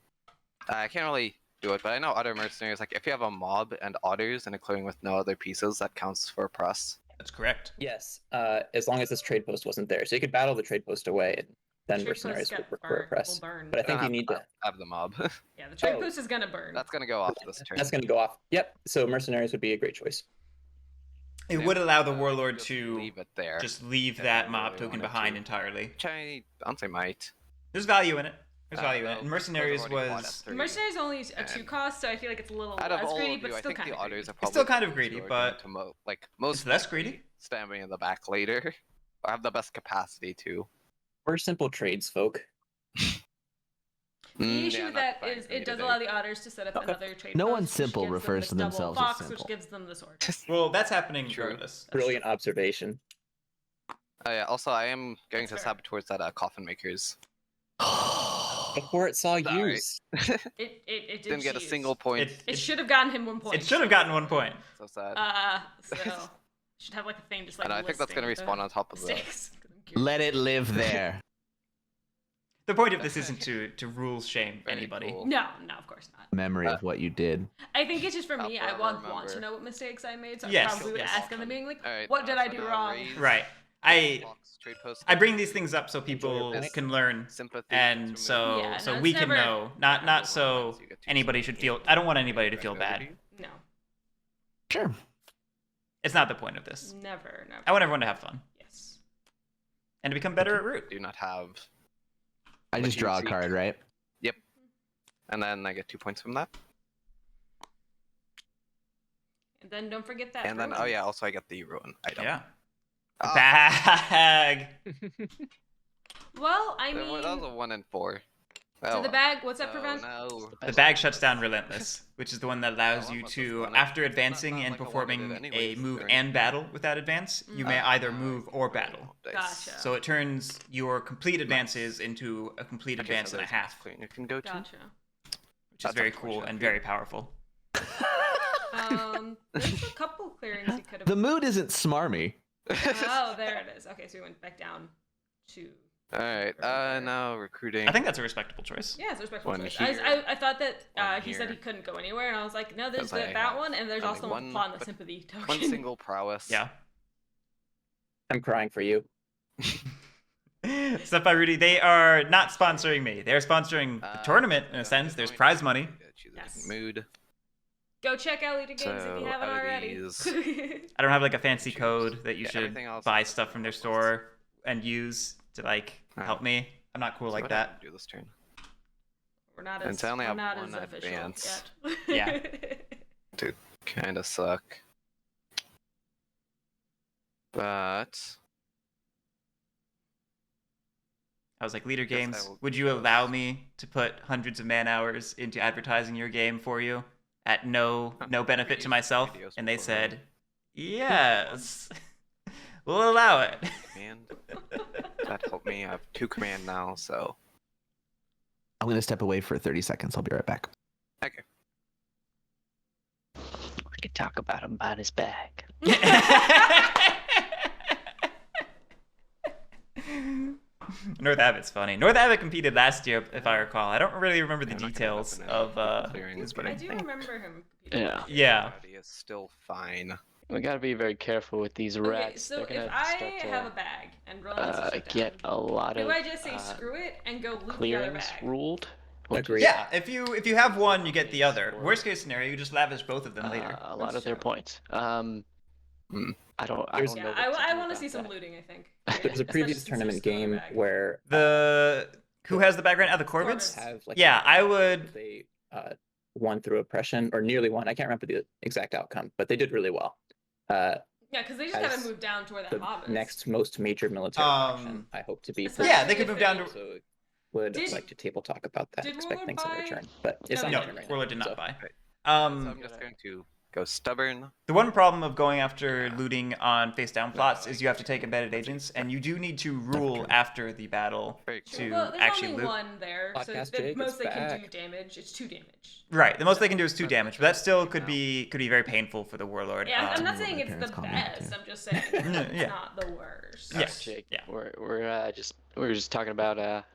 I can't really do it, but I know other mercenaries, like, if you have a mob and otters and a clearing with no other pieces, that counts for press. That's correct. Yes, as long as this trade post wasn't there. So you could battle the trade post away, and then Trade posts mercenaries get would require burn- press. will burn. But I think don't you need to. have the mob. Yeah, the trade Oh. post is gonna burn. That's gonna go off this turn. That's going to go off. Yep. So mercenaries would be a great choice. It Yeah, would allow the you Warlord just to leave it there. just leave if that they mob really token wanted behind to. entirely. Which I don't say might. There's value in it. There's Uh, value in though, it. And because Mercenaries I've already bought was... S3. Mercenaries only a and 2 cost, so I feel like it's a little Out of less all greedy, of but you, I still think kind the of otters greedy. are probably still kind of the ones greedy, who are going but to most less likely greedy. Stabbing in the back later. Or have the best capacity to. We're simple trades folk. The issue with that fine is for me it does today. allow the otters to set up Okay. another trade No post, one which simple gives them refers this to double themselves as fox, simple. which gives them the sword. Well, that's happening True. regardless. Brilliant observation. Oh yeah, also I am going That's to fair. saboteurs that coffin makers. Before it saw Sorry. use. It Didn't get a cheese. single point. It should have gotten him 1 point. It should have gotten 1 point. So sad. So should have like a thing just like. and I think that's gonna listing respawn the on top of the. mistakes. 'Cause I'm curious. Let it live there. The point of this isn't to rules shame Very anybody. cool. No, of course not. Memory of what you did. I think it's just for me. I'll I forever want to remember. know what mistakes I made, so Yes, I probably would yes. ask them, being like, Alright, "What did I so do now wrong?" raise Right. I trade post bring these things up so people Enjoy your can learn, sympathy. and to so Yeah, so no, we it's can never- know. Not so once you get to anybody should feel. I don't want anybody to feel bad. No, Sure. It's not the point of this. never. I want everyone to have fun Yes. and to become better at root. Do not have. I What just you draw a seek. card, right? And then I get 2 points from that. And then don't forget that. And then ruin. oh yeah, also I get the ruin item. Yeah. Ah, Bag. Well, I that mean, was a 1 and 4. so Oh, the well. bag. What's that Oh, prevent? no. The bag shuts down Relentless, which is the one that allows Oh, you what's to, this one? after It's not advancing and like the one I did performing a anyways, move right? and battle with that advance, you may either Ah, move or battle. dice. Gotcha. So it turns your complete advances into a complete Okay, advance so and a there's half, clearing you can go to. Gotcha. which is That's very cool unfortunate. and very powerful. There's a couple clearings you could have. The mood isn't smarmy. Oh, there it is. Okay, so we went back down to All right. Now recruiting. I think that's a respectable choice. Yeah, it's a respectful One choice. here, I thought that one he said he here. couldn't go anywhere, and I was like, no, there's Because I that have one, and there's only also one, plot on the but sympathy token. one single prowess. Yeah. I'm crying for you. Stuff by Rudy. They are not sponsoring me. They're sponsoring the tournament in a sense. There's prize money. Choose a Yes. different mood. Go check out Leader Games if So, you haven't out of already. these- I don't have like a fancy Choose. code that you Yeah, should everything else buy is stuff from their list. store and use to like Alright. help me. I'm not cool So like what do I that. do this turn? We're not And as, I only we're have not one as official advance. yet. Yeah. Kind of suck. But I was like, Leader Guess I Games, will would you choose. allow me to put hundreds of man hours into advertising your game for you at no benefit to Videos- myself? videos And they before said, yes, we'll allow it. command. That helped me. I have 2 command now, so I'm gonna step away for 30 seconds. I'll be right back. okay. We could talk about him behind his back. North Abbot's funny. North Abbot competed last year, if I recall. I don't really remember the Yeah, I'm not gonna details open any of. clearings, but I I do think remember him. competing. Yeah. Yeah. everybody is still fine. We gotta be very careful with these Okay, rats. so They're if gonna I start to have a bag and Roland needs to shut get down, a lot do of I just say screw it and go loot the other clearings bag? ruled. which Agreed. is, Yeah, if you have one, you get the other. Worst case scenario, you just lavish both of them later. a lot That's of their true. points. I don't There's- know. Yeah, what I do want to about see some that. looting. I think. There was a Especially previous since tournament there's still a game bag. where Who has the background? The Corvids? have like Yeah, I would. they won through oppression or nearly won. I can't remember the exact outcome, but they did really well. Yeah, because they just as gotta move down to where that The mob is. next most major military faction, I hope to be. Especially Yeah, they could move down to. So would Did- like to table talk about that. did Expect Warlord things in buy- return, but it's No, not No, happening right Warlord now, did not so- buy. So I'm Um, just going to go stubborn. the one problem of going after Yeah. looting on face down plots is you have to take embedded agents, and you do need to rule after the battle Very Sure, to well, there's actually only loot. one there, so Podcast the Jake is most they can do back. damage. It's 2 damage. Right, the most they can do is 2 damage, but that still could be very painful for the warlord. Yeah, I'm not Warlord saying it's parents the call me, best. too. I'm just saying it's Yeah. not the worst. Yeah. Jake, Yeah. we're just talking about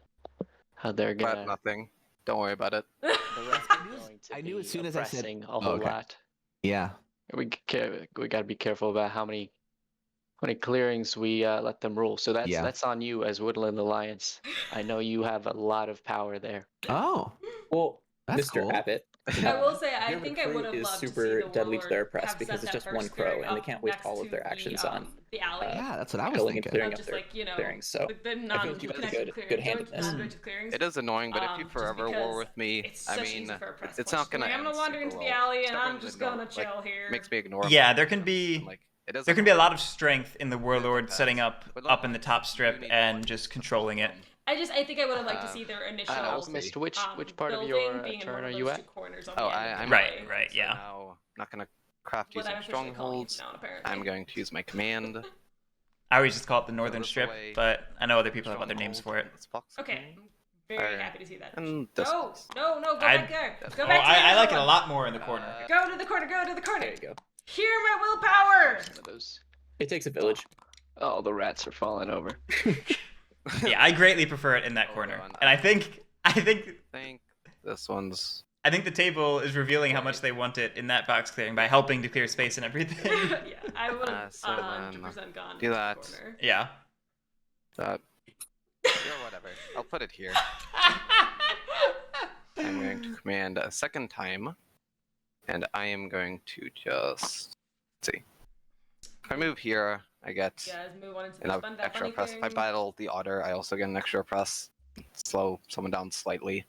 how they're But gonna. nothing. Don't worry about it. The rats are going to I knew be as soon as I said- oppressing a whole okay. lot. Yeah. We gotta be careful about how many clearings we let them rule. So that's on you as Woodland Alliance. I know you have a lot of power there. Oh, Well, that's Mr. cool. Abbott. I will say, I your think I recruit would have is loved to see super the deadly to Warlord their press have because set it's that just one first crow clearing and they up can't waste next all of to their actions the, on the alley. Yeah, that's what I was killing and thinking. clearing Not up just their like, you know, clearings. So the I feel like non-connected you'd be clearings. good-handedness. Non-connected clearings. It is annoying, but if you just forever war because with me, It's I such mean, easy for a press it's push. not gonna Like, I'm end gonna wander super into the well. alley and I'm Stubborn's just annoying, gonna chill here. Makes me ignore. Yeah, my there can attempts, be- and, like, it is There can be a lot of annoying. strength in the warlord setting up in the top strip and just controlling it. I think I would have liked to see their initial Alchemist, which part of building your being in turn one are of you those at? 2 corners on Oh, the end of I'm the Right, alley. right, So yeah. now, I'm not gonna craft What using I'm officially calling it strongholds. now, apparently. I'm going to use my command. I always just call it the northern this strip, away. but I know other people have other names Stronghold for it. in this box Okay, again. I'm very Alright. happy to see that. And this No, box. go I- back there. That's- Go Oh, back to the I other like it a one. lot more in the corner. Go to the corner, go to the corner. there you go. Hear my willpower! One of those. It takes a village. Oh, the rats are falling over. Yeah, I greatly prefer it in that corner, on. and I think I think this one's the table is revealing how much they want it in that box clearing by helping to clear space and everything. Yeah, I would have So then, 100% gone do to that. the corner. Yeah. that. Or whatever. I'll put it here. I'm going to command a second time, and I am going to just see. If I move here, I get Yeah, let's move on into an the fun, that extra funny press. If I thing. battle the otter, I also get an extra press. Slow someone down slightly.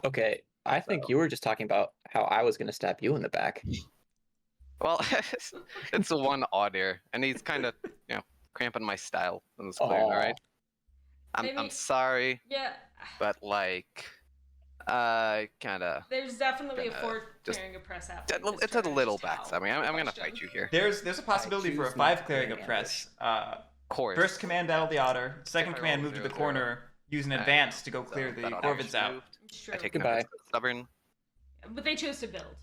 Okay, I think you were just talking about how I was going to stab you in the back. Well, it's one otter, and he's kind of, cramping my style in this clearing. All right. I'm Maybe- sorry, Yeah, but like, kind of. there's definitely a Gonna fort just- clearing a press happening. It's a little backstab. I'm gonna fight you here. There's a possibility for a choose not 5 clearing of clearing press. Course. First command battle the otter. Second If I command roll move to the 0-0, corner. Use an advance to go So clear the that otter's Corvids out. moved. Sure. I take Goodbye. notice. Stubborn. But they chose to build.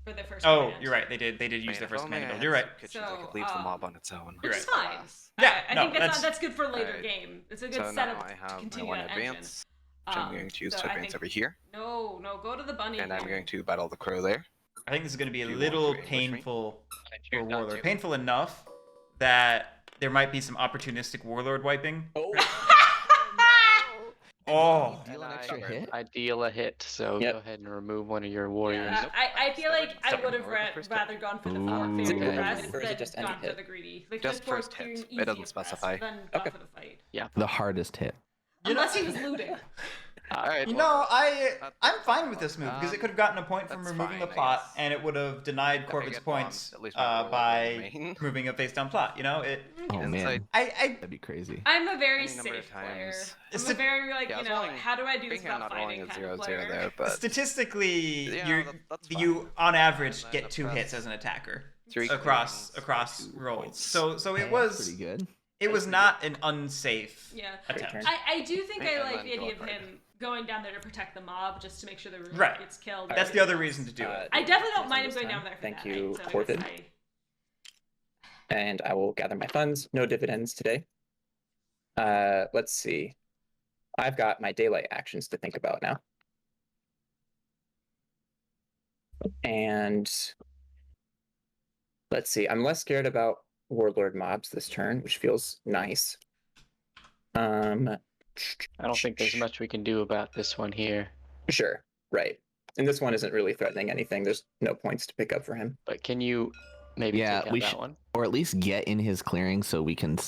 for the first. Oh, command. you're right. They did use Man, their if first only I command build. had You're right. some kitchens, I So, could leave the mob on its own. Which is You're fine. Yeah, I no, think that's good for later Alright. game. It's a good So setup now I to have my continue one that engine. advance, which I'm going to use so to I advance think- over here, No, go to the bunny. and I'm here. going to battle the crow there. I think this is going to be a Do you want little to ambush me? painful I for choose not Warlord. to. Painful enough that there might be some opportunistic Warlord wiping. Oh, Oh, Deal an And extra hit. I deal a hit, so Yep. go ahead and remove one of your warriors. Yeah, I feel like I Stubborn would have Warlord, the first rather gone for the Ooh. very Okay. rest Or is it than just any gone for hit? the greedy. Like Just for first hit. clearing It easy doesn't oppressed, specify. Then gone Okay. for the fight. The hardest hit. Unless he was looting. Alright, you well, know, I'm fine with this move because it could have gotten a point from that's removing the fine, I plot, guess. and it would have denied I Corbett's get bombed, points at least my Warlord by will remain. moving a face down plot. You know, Oh Inside- man, I that'd be crazy. I'm a very Any number of safe player. times. It's I'm a a- very like Yeah, I was you know rolling- how do I do this being here without not rolling fighting a kind of 0-0 player. there, but statistically, Yeah, that's you fine. on average And get then 2 plus hits as an attacker 3 across clearings, 2 rolls. points. So it That's was pretty good. it was not an unsafe Yeah. attempt. turn. I do think Right, I and like then the go idea of for it. him going down there to protect the mob just to make sure the room Right. gets killed. That's the other reason to do Uh, it. I definitely don't This mind him time. going down there for Thank that. you, so I guess Corbin. And I will gather my funds. No dividends today. Let's see. I've got my daylight actions to think about now. And let's see. I'm less scared about Warlord mobs this turn, which feels nice. I don't think there's much we can do about this one here. Sure, right. And this one isn't really threatening anything. There's no points to pick up for him. But can you maybe Yeah, take out we that should- one? Or at least get in his clearing so we can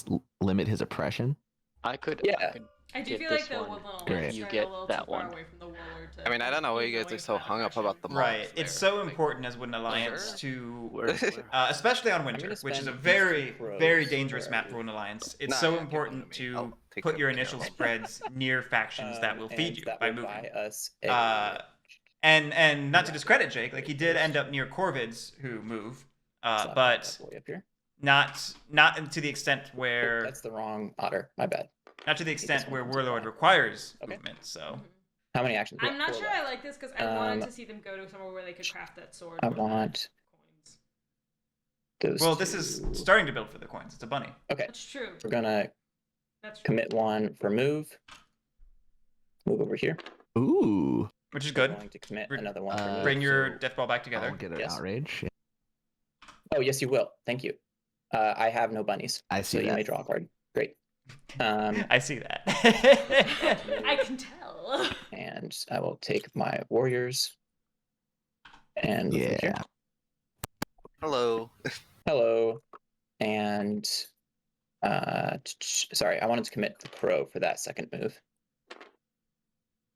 limit his oppression. I could. Yeah. I could I do get feel this like the one. Woodland Great. Alliance You is get a little that too far one. away from the Warlord to I mean, I don't know why you guys avoid are so that hung up oppression. about the mobs Right. there. It's so Like, important as Wooden Alliance Sure. to Where- especially on Winter, gonna which is a spend very, these two very crows. dangerous Where map are for you? Wooden Alliance. It's Nah, so yeah, give important one to me. I'll to take put good your care initial of it. spreads near factions that will feed And you that by will moving. buy us a- And not to discredit Jake, like he did end up near Corvids who move, Slap that but boy up here. not to the extent Oh, where that's the wrong otter. My bad. not to the this extent one where comes Warlord apart. requires Okay. movement. So How many actions? I'm not Four sure left. I like this because I wanted Um, to see them go to somewhere where they could craft that sword. I with the want coins. those well, this is two. starting to build for the coins. It's a bunny. Okay, That's true. we're gonna That's true. commit one for move. Move over here. Ooh. Which is We're good. going to commit Br- another one for Uh, move. Bring your so death ball back together. I'll get an Yes. outrage. Oh, yes, you will. Thank you. I have no bunnies, I so see you may that. draw a card. Great. I see that. I can tell. And I will take my warriors and move them here. Yeah. Hello. Hello. And sorry, I wanted to commit the crow for that second move.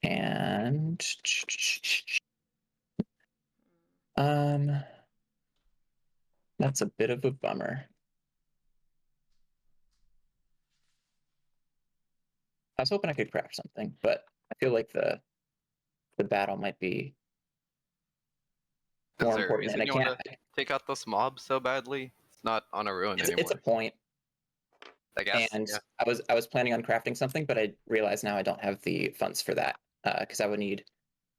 And that's a bit of a bummer. I was hoping I could craft something, but I feel like the battle might be Is more there a important, reason and I you can't. want to take out those mobs so badly? It's not on a ruin It's anymore. a point, I guess. and Yeah. I was planning on crafting something, but I realize now I don't have the funds for that because I would need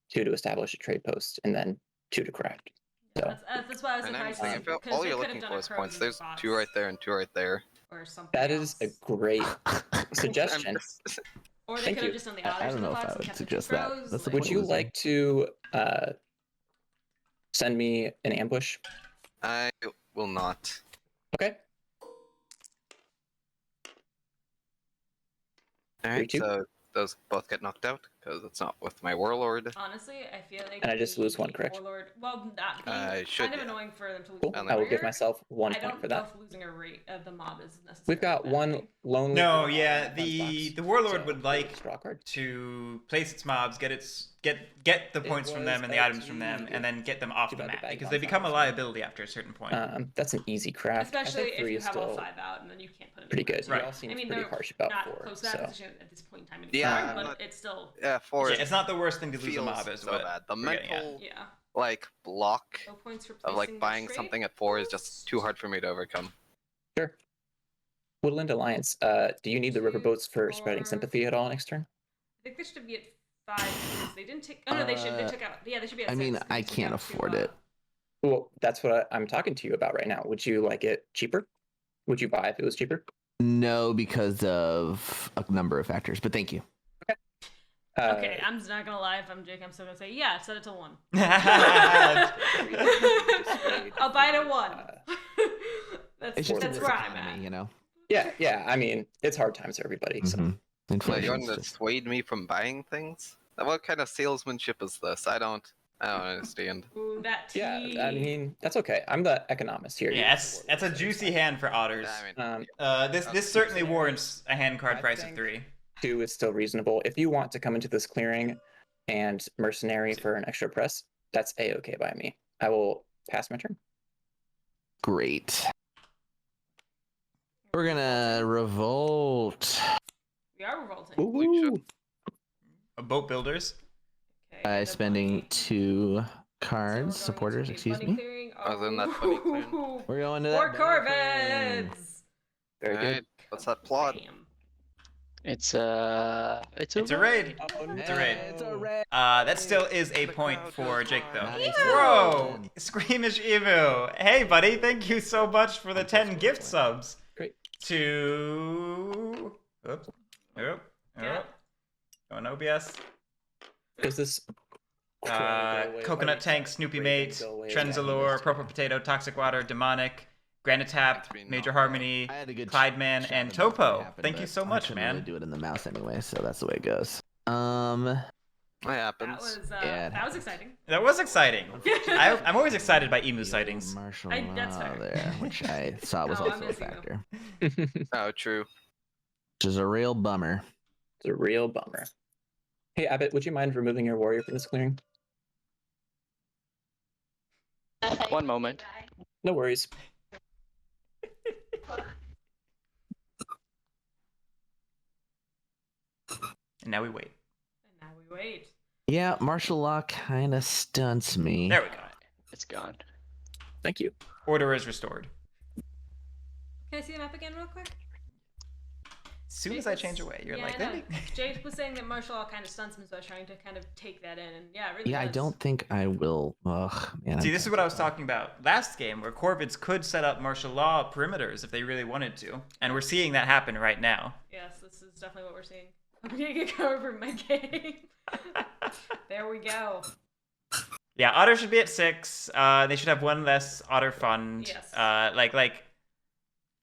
2 to establish a trade post and then 2 to craft. So That's why I was And I'm surprised. saying, to see, if 'cause all they you're could have looking done for a is crows points, in there's spots 2 right there and 2 right there. Or something. that is a else. great I'm suggestion. just- Or they Thank could you. have just done the I others don't in the know if box I and would kept the suggest two that. crows, That's the like- Would point. you losing. like to send me an ambush? I will not. Okay. Alright, 3-2. so those both get knocked out because it's not with my warlord. Honestly, I feel like. And I just the lose one, correct? Warlord, well, not being I should, kind of yeah. annoying for them to lose. Cool. one I will give warrior. myself 1 I point don't for know that. if losing a rate of the mob is necessarily. We've a got bad one thing. lonely. No, little yeah, funds box, the warlord so would like draw a card. to place its mobs, get the points from them and the was items from them, LT. and then get them off Too the bad the map bag because they bounce become a off. liability after a certain point. That's an easy craft. I Especially think if 3 you is have all still 5 out and then you can't put it. pretty good. Right. You all seem I mean, pretty they're harsh about not 4. close to that So position at this point in time. Yeah, but but- it's still. Yeah, 4 Yeah, it's not the worst thing to lose a feels mob, is so what bad. The we're getting at. mental Yeah. like block No points for of like placing the buying trade something at 4 is just post. too hard for me to overcome. sure. Woodland Alliance. Do you need the 2, riverboats for spreading 4. sympathy at all next turn? I think they should be at 5 because they didn't take. Oh no, they should. They took out. Yeah, they should be at I 6. mean, They I took can't out 2, afford it. Well, that's what I'm talking to you about right now. Would you like it cheaper? Would you buy if it was cheaper? No, because of a number of factors. But thank you. Okay, I'm just not gonna lie. If I'm Jake, I'm still gonna say yeah. Set it to 1. I'll buy it at 1. It's just that's in where this I'm economy, at. you know. Yeah. I mean, it's hard times for everybody. So Mhm. Well, you Inflation's want to just- dissuade me from buying things? What kind of salesmanship is this? I don't understand. Ooh, that tea. yeah, I mean, that's okay. I'm the economist here. Yeah, that's a juicy hand for otters. I mean, This certainly warrants a hand card I price of think- 3. 2 is still reasonable. If you want to come into this clearing and mercenary for an extra press, that's a-okay by me. I will pass my turn. Great. We're gonna revolt. We are revolting. Ooh. Boat builders. Okay, By the spending bunny. 2 So we're cards, going supporters, to excuse bunny me. clearing. I was in that bunny clearing. Oh, We're going to more that bunny clearing. corvids. Very good. Alright, what's that plot? Bam. It's a It's a raid. Oh, no. It's a raid. It's a raid. That still is a The point crowd for goes Jake, though. wild. Nice. Whoa! Squeamish Evu. Hey, buddy, thank you so much for the 10 gift subs. Great. To... Oops. Oop. Yeah. Going OBS. Does this Coconut Tank, Snoopy Mate, Trenzalore, Purple Potato, Toxic Water, Demonic, Granitap, Major Harmony, I had a good Clyde Man, shot and of it when it Topo. happened, Thank you but so I much, couldn't man. really do it in the mouse anyway, so that's the way it goes. What That happens? was Yeah, it that was exciting. That was exciting. I'm always excited by emu sightings. Martial That's law fair. there, which I thought was Oh, I also a miss emu. factor, Oh, true. which is a real bummer. It's a real bummer. Hey, Abbot, would you mind removing your warrior from this clearing? one moment. No worries. And now we wait. And now we wait. Yeah, martial law kind of stunts me. There we go. It's gone. Thank you. Order is restored. Can I see the map again real quick? As soon as I change away, you're yeah, like, I know. "Let me-" Jake was saying that martial law kind of stunts him, so I was trying to kind of take that in, and yeah, it really Yeah, I does. don't think I will. Ugh, man. See, I'm this is what I was talking about last game, where Corvids could set up martial law perimeters if they really wanted to, and we're seeing that happen right now. Yes, this is definitely what we're seeing. I'm gonna get covered my game. There we go. Yeah, Otter should be at 6. They should have one less Otter fund. Yes. Like,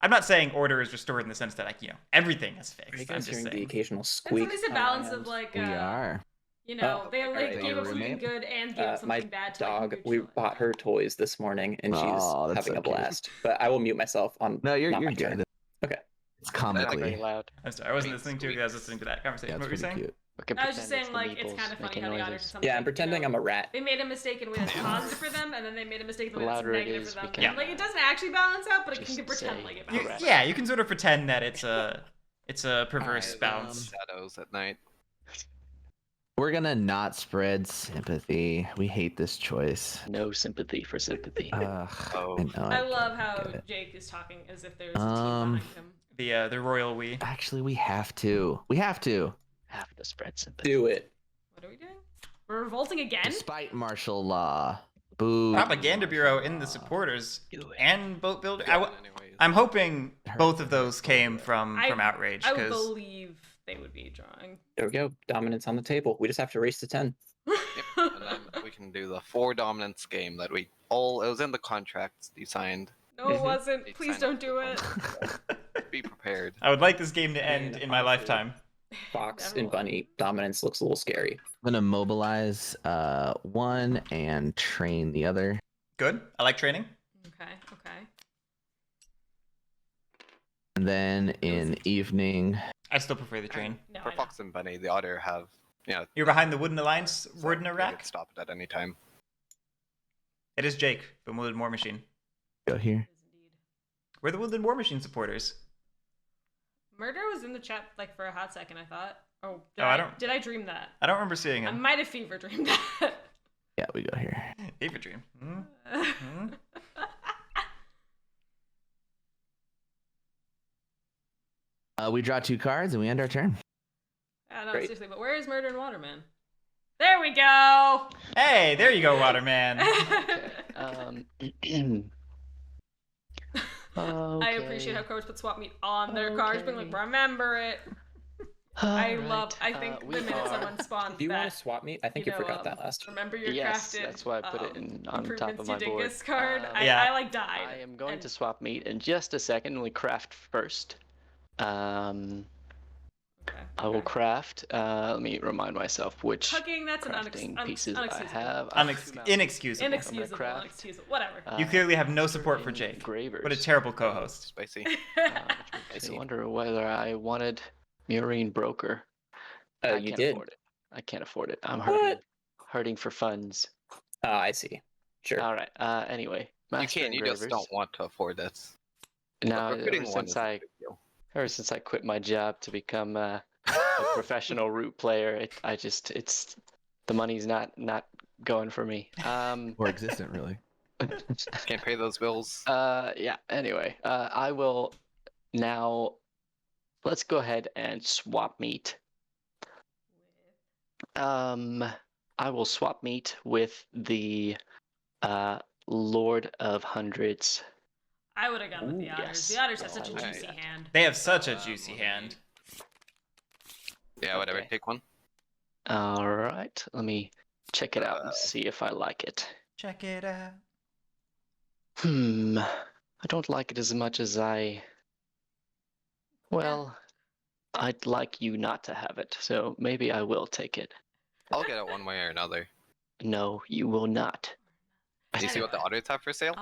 I'm not saying order is restored in the sense that, like, everything is Are you fixed. I'm guys just hearing the saying. occasional It's squeak? at least a on my balance end? of like, we are. you know, Oh, they alright, like so gave your us something roommate? good and gave us My something bad. To dog, like, we neutral it. bought her toys this morning and she's Oh, that's having a okay. blast. But I will mute myself on No, you're not my good. turn. Okay. It's Very comically. loud. I'm sorry, I wasn't listening to you because I was listening to that Yeah, conversation. it's What were you pretty saying? cute. We can I was just pretend saying, like, it's the kind of meeples funny making how the otters noises. sometimes, Yeah, I'm pretending I'm a rat. They made a mistake in the way that's positive for them, and then they made a mistake in the way The that's louder it negative is, for we them. can, And, like, it doesn't actually balance out, but it can just pretend say like it You- balances. yeah, you can sort of pretend that it's a perverse Alright, balance. Shadows at night. We're gonna not spread sympathy. We hate this choice. No sympathy for sympathy. Ugh, Oh. I know. I love how get it. Jake is talking as if there's a team behind him. The royal we. Actually, we have to. We have to. Have to spread sympathy. Do it. What are we doing? We're revolting again? Despite martial law. Boo. Propaganda Bureau in the Law. supporters Do it. and boat builder. Anyways. I'm hoping both of those came from I- outrage I would because believe they would be drawing. There we go. Dominance on the table. We just have to race to 10. And then we can do the 4 dominance game that it was in the contracts you signed. No, it wasn't. They Please signed don't up do for it. Be prepared. I would like this game to Man, end in my honestly. lifetime. Fox Never and will. Bunny dominance looks a little scary. I'm gonna mobilize one and train the other. Good. I like training. Okay, okay. And then in evening, I still prefer the train. No, For I know. Fox and Bunny, the Otter have, You're behind the Wooden Alliance word in they rack. could stop it at any time. It is Jake from Wounded War Machine. go here. It is indeed. We're the Wounded War Machine supporters. Murder was in the chat like for a hot second, I thought. Oh, did I dream that? I don't remember seeing I him. might have fever dreamed that. Yeah, we go here. Fever Dream. Hmm? We draw 2 cards and we end our turn. I don't know, Great. seriously, but where is Murder and Waterman? There we go. Hey, there you go, Waterman. I appreciate how crows put swap meet on their cards, being like, remember it. I think the minute someone spawns Do you that, want to swap meet? I think you forgot that last. remember your Yes, crafted. that's why I put it on top of my board. Dingus card. Yeah. I like died. I am going to swap meat in just a second. We craft first. Okay. I will craft. Let me remind myself which Cooking, that's crafting pieces I have. Inexcusable. Inexcusable. craft. Inexcusable. Whatever. You clearly have no support for Jake. Engravers. What a terrible co-host. Spicy. I wonder whether I wanted Murine Broker. I You can't did. afford it. I can't afford it. I'm What? hurting for funds. Oh, I see. Sure. All right. Anyway, You Master can't. You just Engravers. don't want to afford this. No, But recruiting ever one is since a I big deal. ever since I quit my job to become a professional root player, it's the money's not going for me. Or existent, really. Can't pay those bills. Yeah. Anyway, I will now. Let's go ahead and swap meat. I will swap meat with the Lord of Hundreds. I would have gone with the Ooh, otters. yes. The otters have such a Alright. juicy hand. They have such a juicy hand. Yeah, whatever. Okay. Take one. All right. Let me check it out and see if I like it. Check it out. I don't like it as much as I. Well, I'd like you not to have it, so maybe I will take it. I'll get it one way or another. No, you will not. Do you see what the otters have for sale?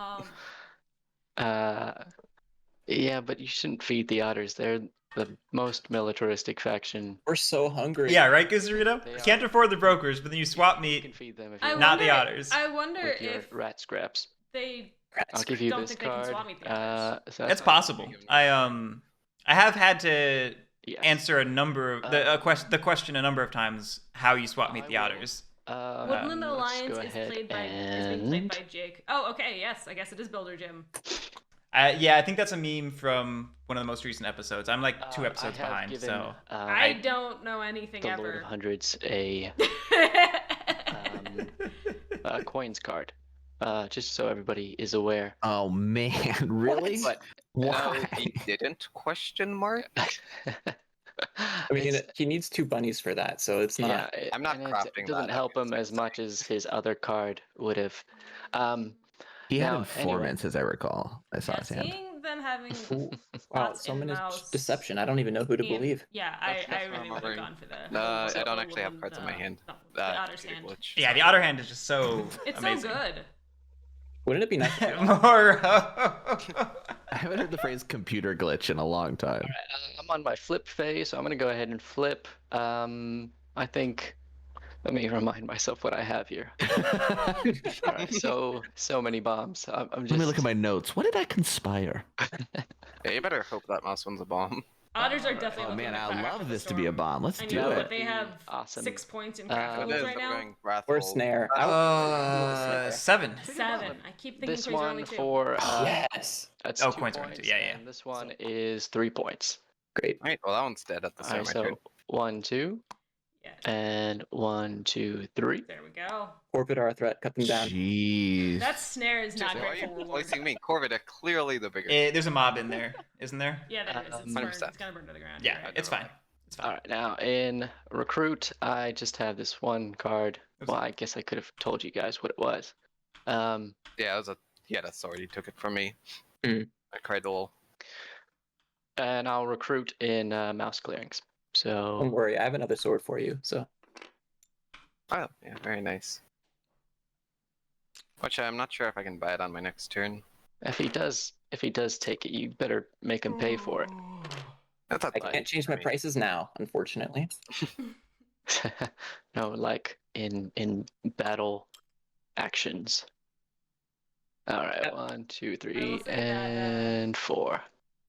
Yeah, but you shouldn't feed the otters. They're the most militaristic faction. We're so hungry. Yeah, right, Gazarito? They You are. can't afford the brokers, but then you swap You can meat. feed them if you I want. Not the wonder- otters. I wonder With your if rat scraps. they I'll give you don't this think they can card. swap meet the otters. So That's possible. I have had to yes. answer a number of the question a number of times how you swap meet I the will. otters. Woodland Let's Alliance go is ahead being played and- by Jake. Oh, okay, yes. I guess it is Builder Jim. Yeah, I think that's a meme from one of the most recent episodes. I'm like 2 episodes I have behind, given, so I don't know anything the ever. Lord of Hundreds a coins card, just so everybody is aware. Oh man, really? But Why? No, he didn't? Question mark. I mean, he needs 2 bunnies for that, so it's not. Yeah, I'm not and crafting it doesn't that, help I'm him as much as his other card would have. He had Now, informants, as I recall. I saw Yeah, his hand. seeing them having Ooh, wow, Pots so and many mouse deception. I don't even know who to and- believe. Yeah, That's I what really I'm would have wondering. gone for the. I the don't actually have Woodland, cards in my hand. no, the That otter's could be a hand. glitch. yeah, the otter hand is just so It's amazing. so good. Wouldn't it be nice? If we More. I haven't heard the phrase computer glitch in a long time. I'm on my flip phase, so I'm gonna go ahead and flip. I think. Let me remind myself what I have here. All right, so many bombs. I'm just. Let me look at my notes. What did I conspire? Yeah, you better hope that mouse one's a bomb. Otters are definitely. Oh looking man, at I fire love for this the to be a storm. bomb. Let's I do know, it. but they have Awesome. 6 points in It craftables is, right we're now. going wrathful. Or snare. I 7. 7. I keep thinking This points are only one 2. for yes. that's Oh, 2 coins points, are 2, yeah. and this one is 3 points. Great. Alright, well that one's dead at the All start right, of my turn. so 1, 2, Yeah. and 1, 2, 3. There we go. Corvid our threat. Cut them down. Jeez. That snare is not Why are great you for reward. placing me? Corvid, clearly the bigger. There's a mob in there, isn't there? Yeah, there is. It's, 100%. burned. It's gonna burn to the ground. Yeah, You're right. it's fine. It's All fine. right, now in recruit, I just have this one card. Oops. Well, I guess I could have told you guys what it was. Yeah, it was he had a sword, he took it from me. Mm. I cried a little. And I'll recruit in mouse clearings. Don't So worry, I have another sword for you. So Oh, yeah, very nice. Which I'm not sure if I can buy it on my next turn. if he does take it, you better make him pay for it. I thought I can't change my prices now, unfortunately. No, like in battle actions. All right, 1, 2, 3, will say that, and 4.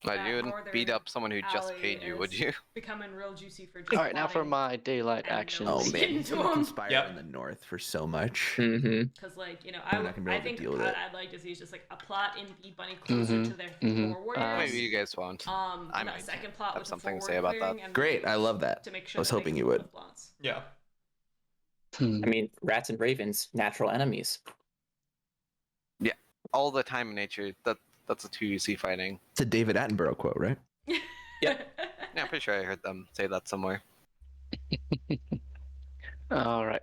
Like, that you wouldn't beat northern up someone who just alley paid you, would is you? Becoming real juicy for just All right, now for plotting. my daylight and actions. no Oh man, Getting he's to gonna him. conspire Yep. in the north for so much. Mm-hmm. Because, like, you know, We're not gonna be I able to think deal with what it. I'd like to see is just like a plot in Beat Bunny closer Mhm, to their mhm. four warriors. Maybe you guys won't. I I a might second plot have with something the to say about that. clearing and Great, I love that. to make sure I was that they hoping can you do would. the plots. Yeah. I mean, rats and ravens, natural enemies. All the time in nature. That's a 2 you see fighting. It's a David Attenborough quote, right? Yep. Yeah, I'm pretty sure I heard them say that somewhere. All right.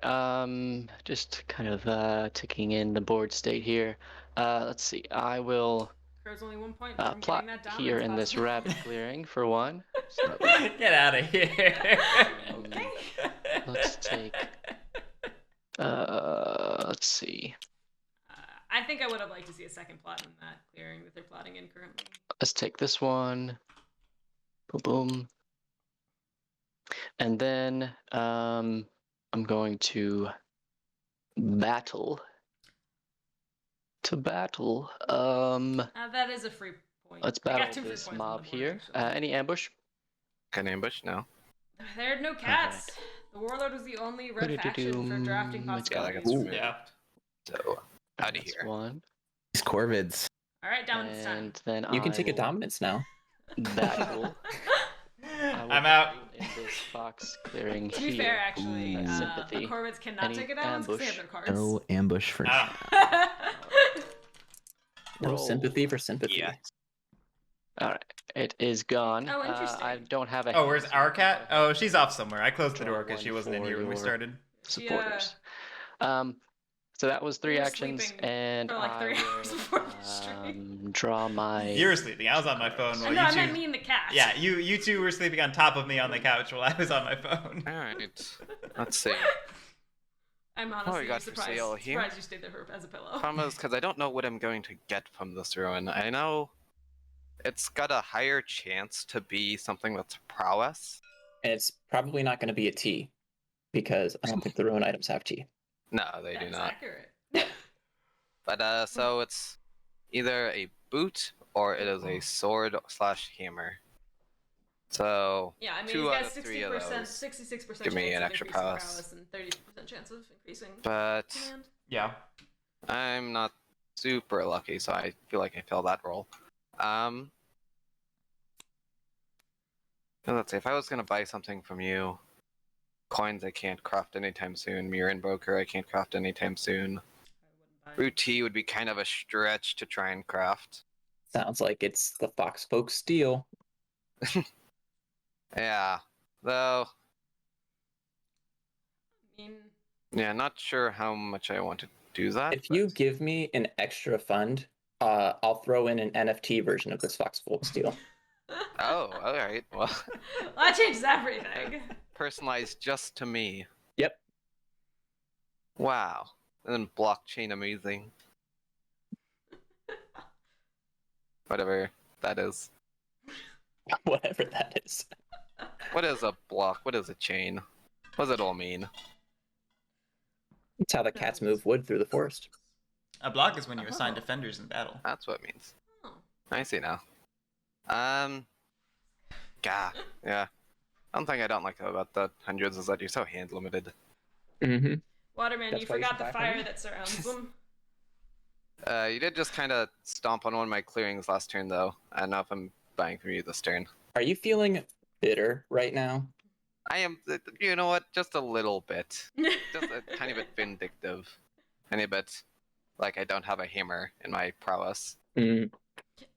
Just kind of ticking in the board state here. Let's see. I will Crow's only 1 point from plot getting that here dominance in this possible. rabbit clearing for one. So Get out of here. Okay. let's take. Let's see. I think I would have liked to see a second plot in that clearing that they're plotting in currently. Let's take this one. Boom, boom. And then I'm going to battle. That is a free point. Let's I got battle 2 free this points on mob the board, here. actually. Any ambush? Can ambush? No. There are no cats. The warlord was the only red faction for drafting It's got like a possibilities. Yeah. So out of That's here. one. These Corvids. All right, dominance time. And then You can I take a will dominance now. battle. I will I'm out. battle in this fox clearing To be here. fair, actually, Ooh. Sympathy. the Corvids cannot Any take it down because they have their cards. No ambush for Ah. No Roll. sympathy for sympathy. Yeah. All right, it is gone. Oh, interesting. I don't have a. Oh, where's hand, our so cat? Oh, she's off somewhere. I closed the Draw door because she one wasn't in for here when we your- started. supporters. So that was 3 You were actions, sleeping and for like 3 I hours will, before the stream. draw my. You were sleeping. I was on my phone while No, you I two. meant me and the cat. Yeah, you two were sleeping on top of me on the couch while I was on my phone. All right. Let's see. I'm honestly we got for surprised. sale here? Surprised you stayed there as a pillow. Problem is, because I don't know what I'm going to get from this ruin. I know it's got a higher chance to be something that's prowess. And it's probably not going to be a T, because I don't think the ruin items have T. No, they do That's not. accurate. But so it's either a boot or it is a sword / hammer. So Yeah, I mean, 2 he's out got of 3 of 60%, those 66% give me chance an of extra increasing prowess. and 30% chance of increasing But command. Yeah. I'm not super lucky, so I feel like I failed that roll. Let's see, if I was gonna buy something from you, coins I can't craft anytime soon. Mirren Broker I can't craft anytime soon. Root tea would be kind of a stretch to try and craft. Sounds like it's the Fox Folks steal. Yeah, though. I mean, Yeah, not sure how much I want to do that. If you give me an extra fund, I'll throw in an NFT version of this Fox Folks steal. Oh, all right. Well, that changes everything. personalized just to me. Yep. Wow. And then blockchain amazing. Whatever that is. Whatever that is. What is a block? What is a chain? What does it all mean? It's how the cats move wood through the forest. A block is when you assign defenders in battle. That's what it means. Oh. I see now. Yeah. One thing I don't like about the hundreds is that you're so hand limited. Mm-hmm. Waterman, That's you why you forgot should the buy from fire me. that surrounds them. You did just kind of stomp on one of my clearings last turn, though. I don't know if I'm buying from you this turn. Are you feeling bitter right now? I am, you know what, just a little bit. Just a tiny bit vindictive. Tiny bit like I don't have a hammer in my prowess. Mm.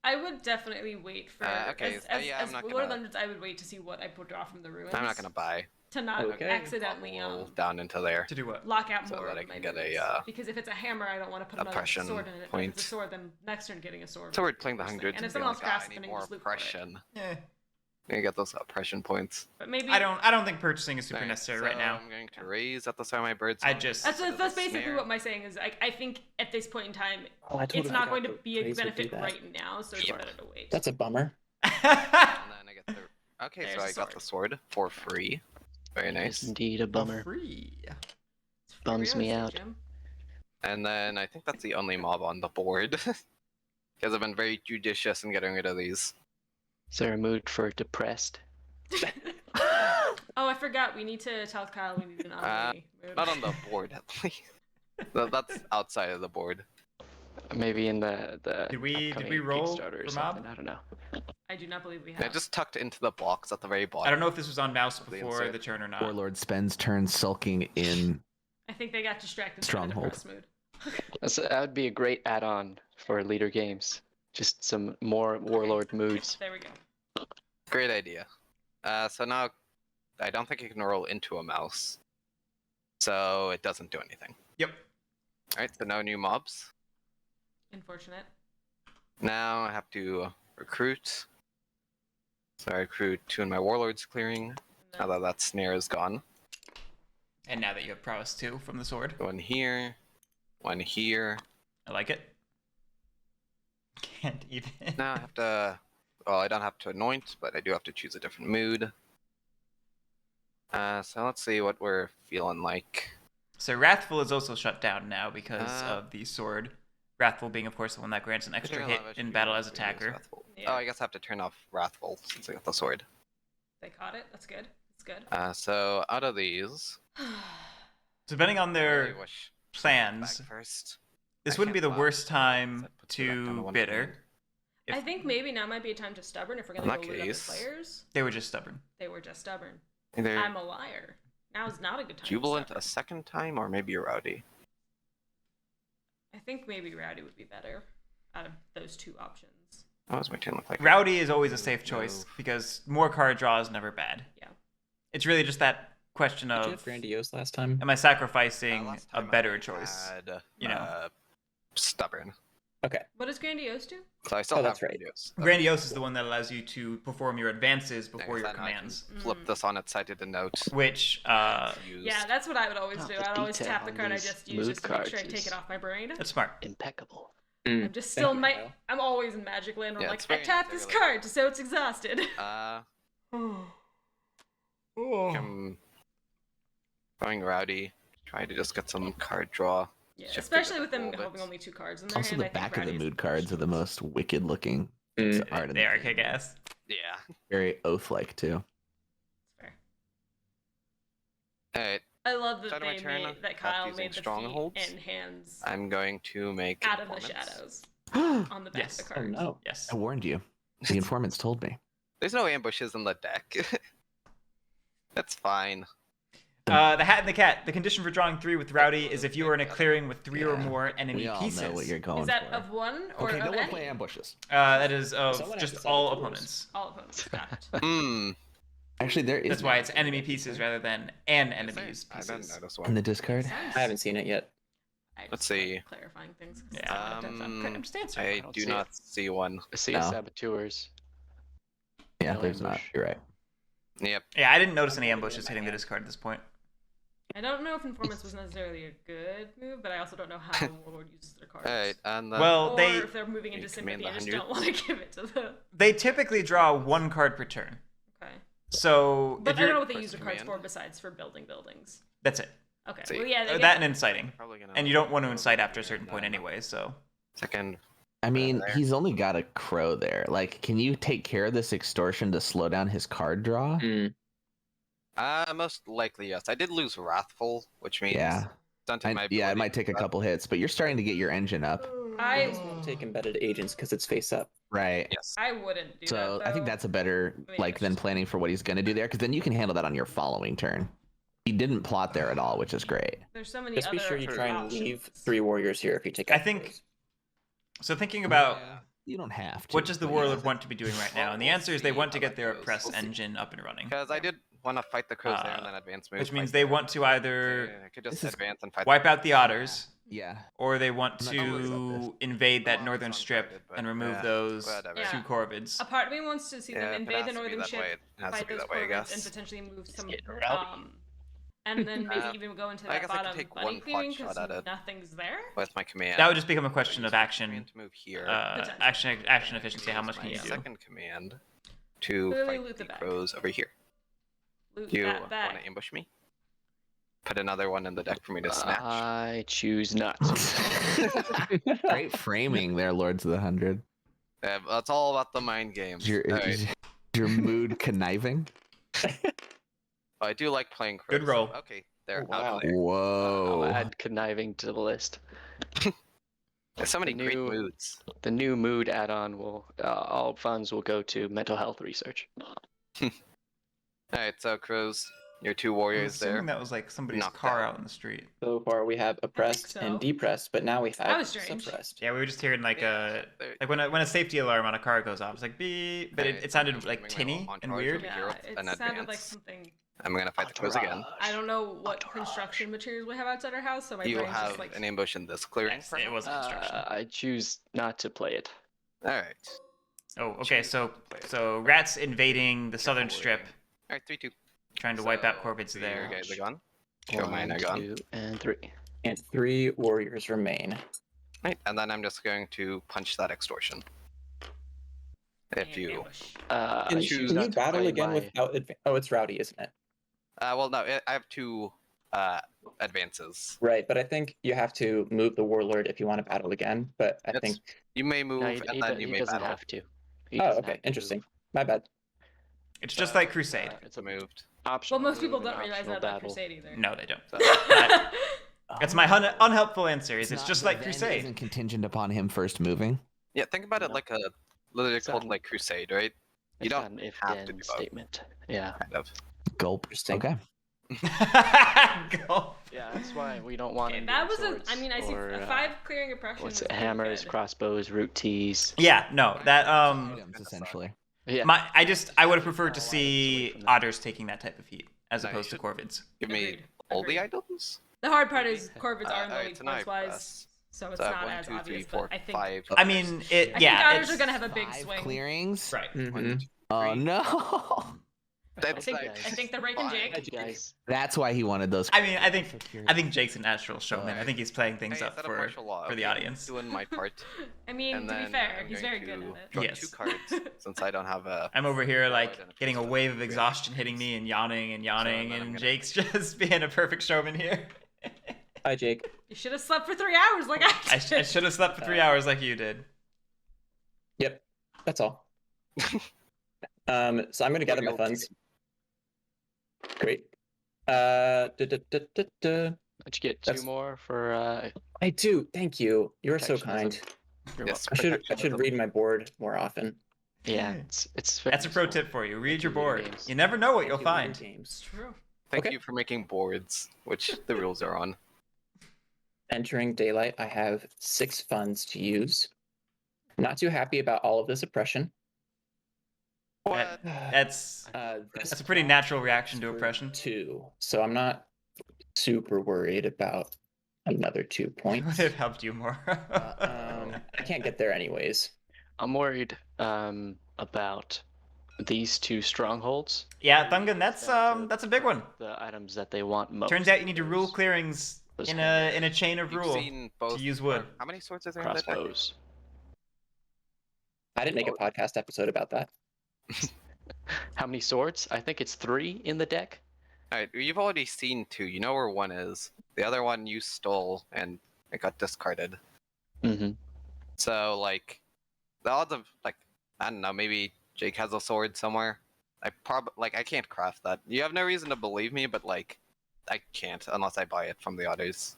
I would definitely wait for. Okay, yeah, I'm not Lord gonna- of the Hundreds, I would wait to see what I put draw from the ruins. I'm not going to buy. To not Okay. accidentally Roll down into there. To do what? lock out So more that of I can my get a, moves. uh, Because if it's a hammer, I don't want to put another oppression sword in it. If point. it's a sword, then next turn getting a sword. So would we're be playing the worse thing. hundreds And if being someone else like, crafts I it, need then you more just loop for it. oppression. Eh. You get those oppression points. But maybe I don't think purchasing is super Alright, necessary so right now. I'm going to raise at the start of my birds. I just- That's basically what my saying is. I think at this point in time, Oh, I totally it's not forgot going to that be a Raze would do benefit that. right now, so it's Yep. better to wait. That's a bummer. And then I get the. Okay, There's so a I got sword. the sword for free. Very It's nice. indeed a bummer. Free. It's free Bums real me estate, out. Jim. And then I think that's the only mob on the board. Because I've been very judicious in getting rid of these. Is there a mood for depressed? Oh, I forgot. We need to tell Kyle we need an honorary mood. Not on the board, at least. That's outside of the board. Maybe in the Did we upcoming roll Kickstarter or for mob? something. I don't know. I do not believe we Yeah, have. just tucked into the box at the very bottom. I don't know if this was on mouse The before insert. the turn or not. Warlord spends turn sulking in I think they got distracted by the Stronghold. depressed mood. That would be a great add-on for leader games. Just some more warlord moods. There we go. Great idea. So now, I don't think you can roll into a mouse. So it doesn't do anything. Yep. Alright, so no new mobs. Unfortunate. Now I have to recruit. So I recruit 2 in my warlord's clearing. Now that that snare is gone. And now that you have prowess 2 from the sword. One here. One here. I like it. Can't even. Now I have to... Well, I don't have to anoint, but I do have to choose a different mood. So let's see what we're feeling like. So Wrathful is also shut down now because of the sword. Wrathful being, of course, the one that grants an extra hit in battle as attacker. Yeah. Oh, I guess I have to turn off Wrathful since I got the sword. They caught it. That's good. That's good. So out of these, Depending on I their really wish plans, back first. this I wouldn't be can't the bother, worst so time that puts it back down to to one bitter. command. I think maybe now might be a time to stubborn if we're gonna In go that loot up the case- players. They were just stubborn. They were just stubborn. Either I'm a liar. Now is not a good time. Jubilant to a second time, or maybe a Rowdy. I think maybe Rowdy would be better out of those 2 options. What does my turn look like? Rowdy is always a safe choice because more card draw is never bad. Yeah. It's really just that question Did you of, have Grandiose last time? am I sacrificing Last a time better I choice? had, you know? Stubborn. Okay. What does Grandiose do? So I still Oh, have that's right. Grandiose. Grandiose is the one that allows you to perform your advances before your Because then I can commands, Flip this on its side to denote. which Used. Yeah, that's what I would always Oh, do. the I'd always detail tap the on card I these just used mood just to make sure I cards take is- it off my brain. that's smart. Impeccable. I'm just still Thank you, my. Kyle. I'm always in Magic Land. Where Yeah, I'm it's like, I very tap nice, I this really card to so it's exhausted. I'm going Rowdy. Trying to just get some card draw. Yeah, Shift especially it with them a little having bit. only 2 cards in their Also, hand. the I think back of the Rowdy's mood cards are the most wicked looking Mm. art in They the are game. kick ass. Yeah. Very oath-like too. Fair. Alright, I love that Start of my they turn, made that after Kyle using made the strongholds. feet and hands I'm going to make out of the informants. shadows I on the back Yes. of the Oh cards. no. Yes. warned you. The informants told me. There's no ambushes in the deck. That's fine. The Hat and the Cat. The condition for drawing 3 with Rowdy is if you are in a clearing with 3 or Yeah. more enemy We all pieces. know what you're going Is that for. of one or Okay, of no one any? play ambushes. That is of Someone has just to all set the rules. opponents. All of them. Got it. Hmm. Actually, there is. That's why it's enemy pieces rather than an Is there? enemy's I didn't pieces. notice in one. the discard. Sense. I haven't seen it yet. I Let's just like see. clarifying things. 'cause Yeah. it's not that fun. I'm just answering. I don't do see not see one. I see No. a saboteurs. Yeah, No there's not. ambush. You're right. Yep. Yeah, I didn't notice any ambushes hitting the discard at this point. I don't know if Informants was necessarily a good move, but I also don't know how Warlord uses their cards. Alright, and then Well, Or they if they're moving into command Sympathy and just the don't want to give it to the... they typically draw 1 card per turn. Okay. So But if I don't know you're, what they First use the cards command. for besides for building buildings. that's it. Okay. See. Well, yeah, they That get... and inciting. probably gonna And you don't want to go incite over after a here certain and point then anyway, so. Second. I mean, there. he's only got a crow there. Like, can you take care of this extortion to slow down his card draw? Mm. Most likely yes. I did lose Wrathful, which means Yeah. stunted my Yeah, it ability might take a to- couple hits, but you're starting to get your engine up. I This won't take embedded agents because it's face up. Right. Yes. I wouldn't do So that, I think though. that's a better mean, like it's than just- planning for what he's gonna do there, because then you can handle that on your following turn. He didn't plot there at all, which is great. There's so many Just other be sure you try and options. leave 3 warriors here if you take I out think- those. So thinking about You don't have to. what does the but Warlord want to be doing right now, and the We'll answer is they see want to how get that their goes. press We'll see. engine up and running, Because I did want to fight the crows there and then advance move. which means fight they there. want to either I could just This is- advance and fight. wipe out the otters, Yeah. or they want I'm not sure about to invade that Well, northern it's strip uncharted, but and remove yeah, those whatever. Yeah. 2 corvids. A part of me wants to see Yeah, them it invade has the to be northern that ship, way. It has to fight be those that way, I corvids, and guess. potentially move some, get rowdy. and then maybe Uh, even go into I that guess I could bottom take bunny one pot clearing shot because at it. nothing's there. With my command. That would just become a question Use of my action, command to move here. action efficiency. How Use much can my you do? Second command to Clearly fight loot the the back. crows over here. Loot You that want back. to ambush me? Put another one in the deck for me to snatch. I choose not to. Great framing there, Lords of the Hundred. That's all about the mind games. Is your, Alright. is your mood conniving? I do like playing crows. Good roll. Okay, they're Oh, out wow. of there. I'll Whoa. add conniving to the list. There's so many The great new- moods. The new mood add-on will all funds will go to mental health research. Alright, so crows, Your 2 I'm warriors there. assuming that was like somebody's Knocked car out. out in the street. So far, we have oppressed so. and depressed, but now we That have was strange. suppressed. Yeah, we were just hearing like Yeah, like when a safety alarm on a car goes off, it's like beep, but it sounded like Moving my tinny little and entourage weird. over here Yeah, with it an sounded like advance. something. I'm gonna fight the crows again. I don't know what construction materials we have outside our house, so my You brain's have just like. an ambush in this clearing. Yes, it was construction. I choose not to play it. All right. Oh, okay. So rats invading the southern strip, All right, 3-2. trying to wipe out Corvids Your there. guys are gone. Show mine are 1, gone. 2, and 3. And 3 warriors remain. Right, and then I'm just going to punch that extortion. If you, Can choose you not to battle play again my- without Oh, it's Rowdy, isn't it? well, no, I have 2 advances. Right, but I think you have to move the warlord if you want to battle again. But I That's- think. You may move, No, and then you he may doesn't battle. have to. He Oh, doesn't okay, have to interesting. move. My bad. It's just like Crusade. It's a Moved. optional. Well, most people move and don't realize optional that about battle. Crusade either. No, they don't. So, That's my unhelpful answer. Is it's not- just the like event Crusade. Isn't contingent upon him first moving. yeah, think about it No. like a literally It's called not- like Crusade, right? You It's don't not an if have to then do both. statement. Yeah. Kind of. Gulp. Interesting. Okay. Go. Yeah, that's why we don't want Okay, him that doing was a. swords I mean, I see or, a 5 clearing oppression. What's is it? pretty Hammers, good. crossbows, root tees. Yeah, no, that Items essentially. Yeah. I would have preferred to All items see away from that. otters taking that type of heat as No, you opposed to should- corvids. Give me Agreed. all the Agreed. items. The hard part is Corvids are in the alright, league so now I points wise, press. so it's So I have not 1, as 2, 3, obvious. 4, But I think 5. I mean, it. I Yeah, think otters it's are gonna have a big 5 swing. clearings. right. Mhm. Oh Three. no. That's think- like I think the Rake and fine. Jake- guys. That's why he wanted those. I mean, I think So curious. I think Jake's a natural showman. I think he's playing things Hey, up instead of for martial law, the okay, audience. Doing my part. I mean, And to be then fair, I'm he's going very good to at it. draw Yes. 2 cards since I don't have a. I'm over here like identification. getting a wave of exhaustion hitting me and yawning, then I'm and gonna- Jake's just being a perfect showman here. Hi, Jake. You should have slept for 3 hours like I I did. should have slept for 3 hours like you did. Yep, that's all. So I'm gonna gather my funds. Great. Did you get 2 That's- more for? I do. Thank you. You're so Protectionism. kind. Your Yes. welcome. I should read my board more often. Yeah, it's. very That's a pro useful. tip for you. Read Thank your you, video board. games. You never know what Thank you'll you, video find. It's games. true. Thank Okay. you for making boards, which the rules are on. Entering daylight, I have 6 funds to use. Not too happy about all of this oppression. That- That's This that's a pretty natural reaction to for oppression. 2, so I'm not super worried about another 2 Would points. have helped you more. I can't get there anyways. I'm worried about these 2 strongholds. Yeah, Thungan, that's a big one. The items that they want most. Turns out you need to rule Those clearings those in a chain of You've rule. seen both. use wood. How many swords are there in that deck? crossbows. I didn't make a podcast episode about that. How many swords? I think it's 3 in the deck. Alright, you've already seen 2. You know where one is. The other one you stole and it got discarded. Mm-hmm. So, like, the odds of, like, I don't know, maybe Jake has a sword somewhere. I can't craft that. You have no reason to believe me, but, like, I can't unless I buy it from the others.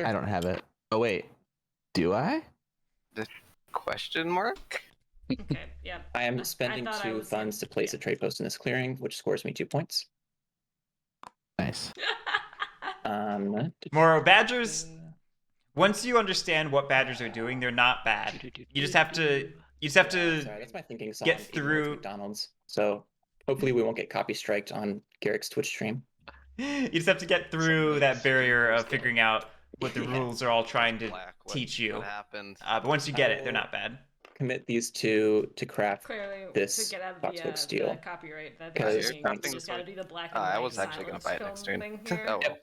I don't have it. Oh wait, do I? Question mark? Okay, yeah. I I am spending thought I 2 was funds to place a trade post in this clearing, which scores me 2 points. Nice. Moro, badgers. Once you understand what badgers are doing, they're not bad. You just have to. Sorry, that's my thinking song. get Eating through- McDonald's. So hopefully we won't get copy striked on Guerric's Twitch stream. You just have to get through that barrier of figuring out what the Yeah. rules are all trying to Black, teach you. What happened? But once you get it, they're not bad. Commit these 2 to craft. Clearly, This to get out of boxwood the steel. copyright, that Because you just gotta do the black and I white was actually gonna silence buy it next film turn. thing here. Oh, well.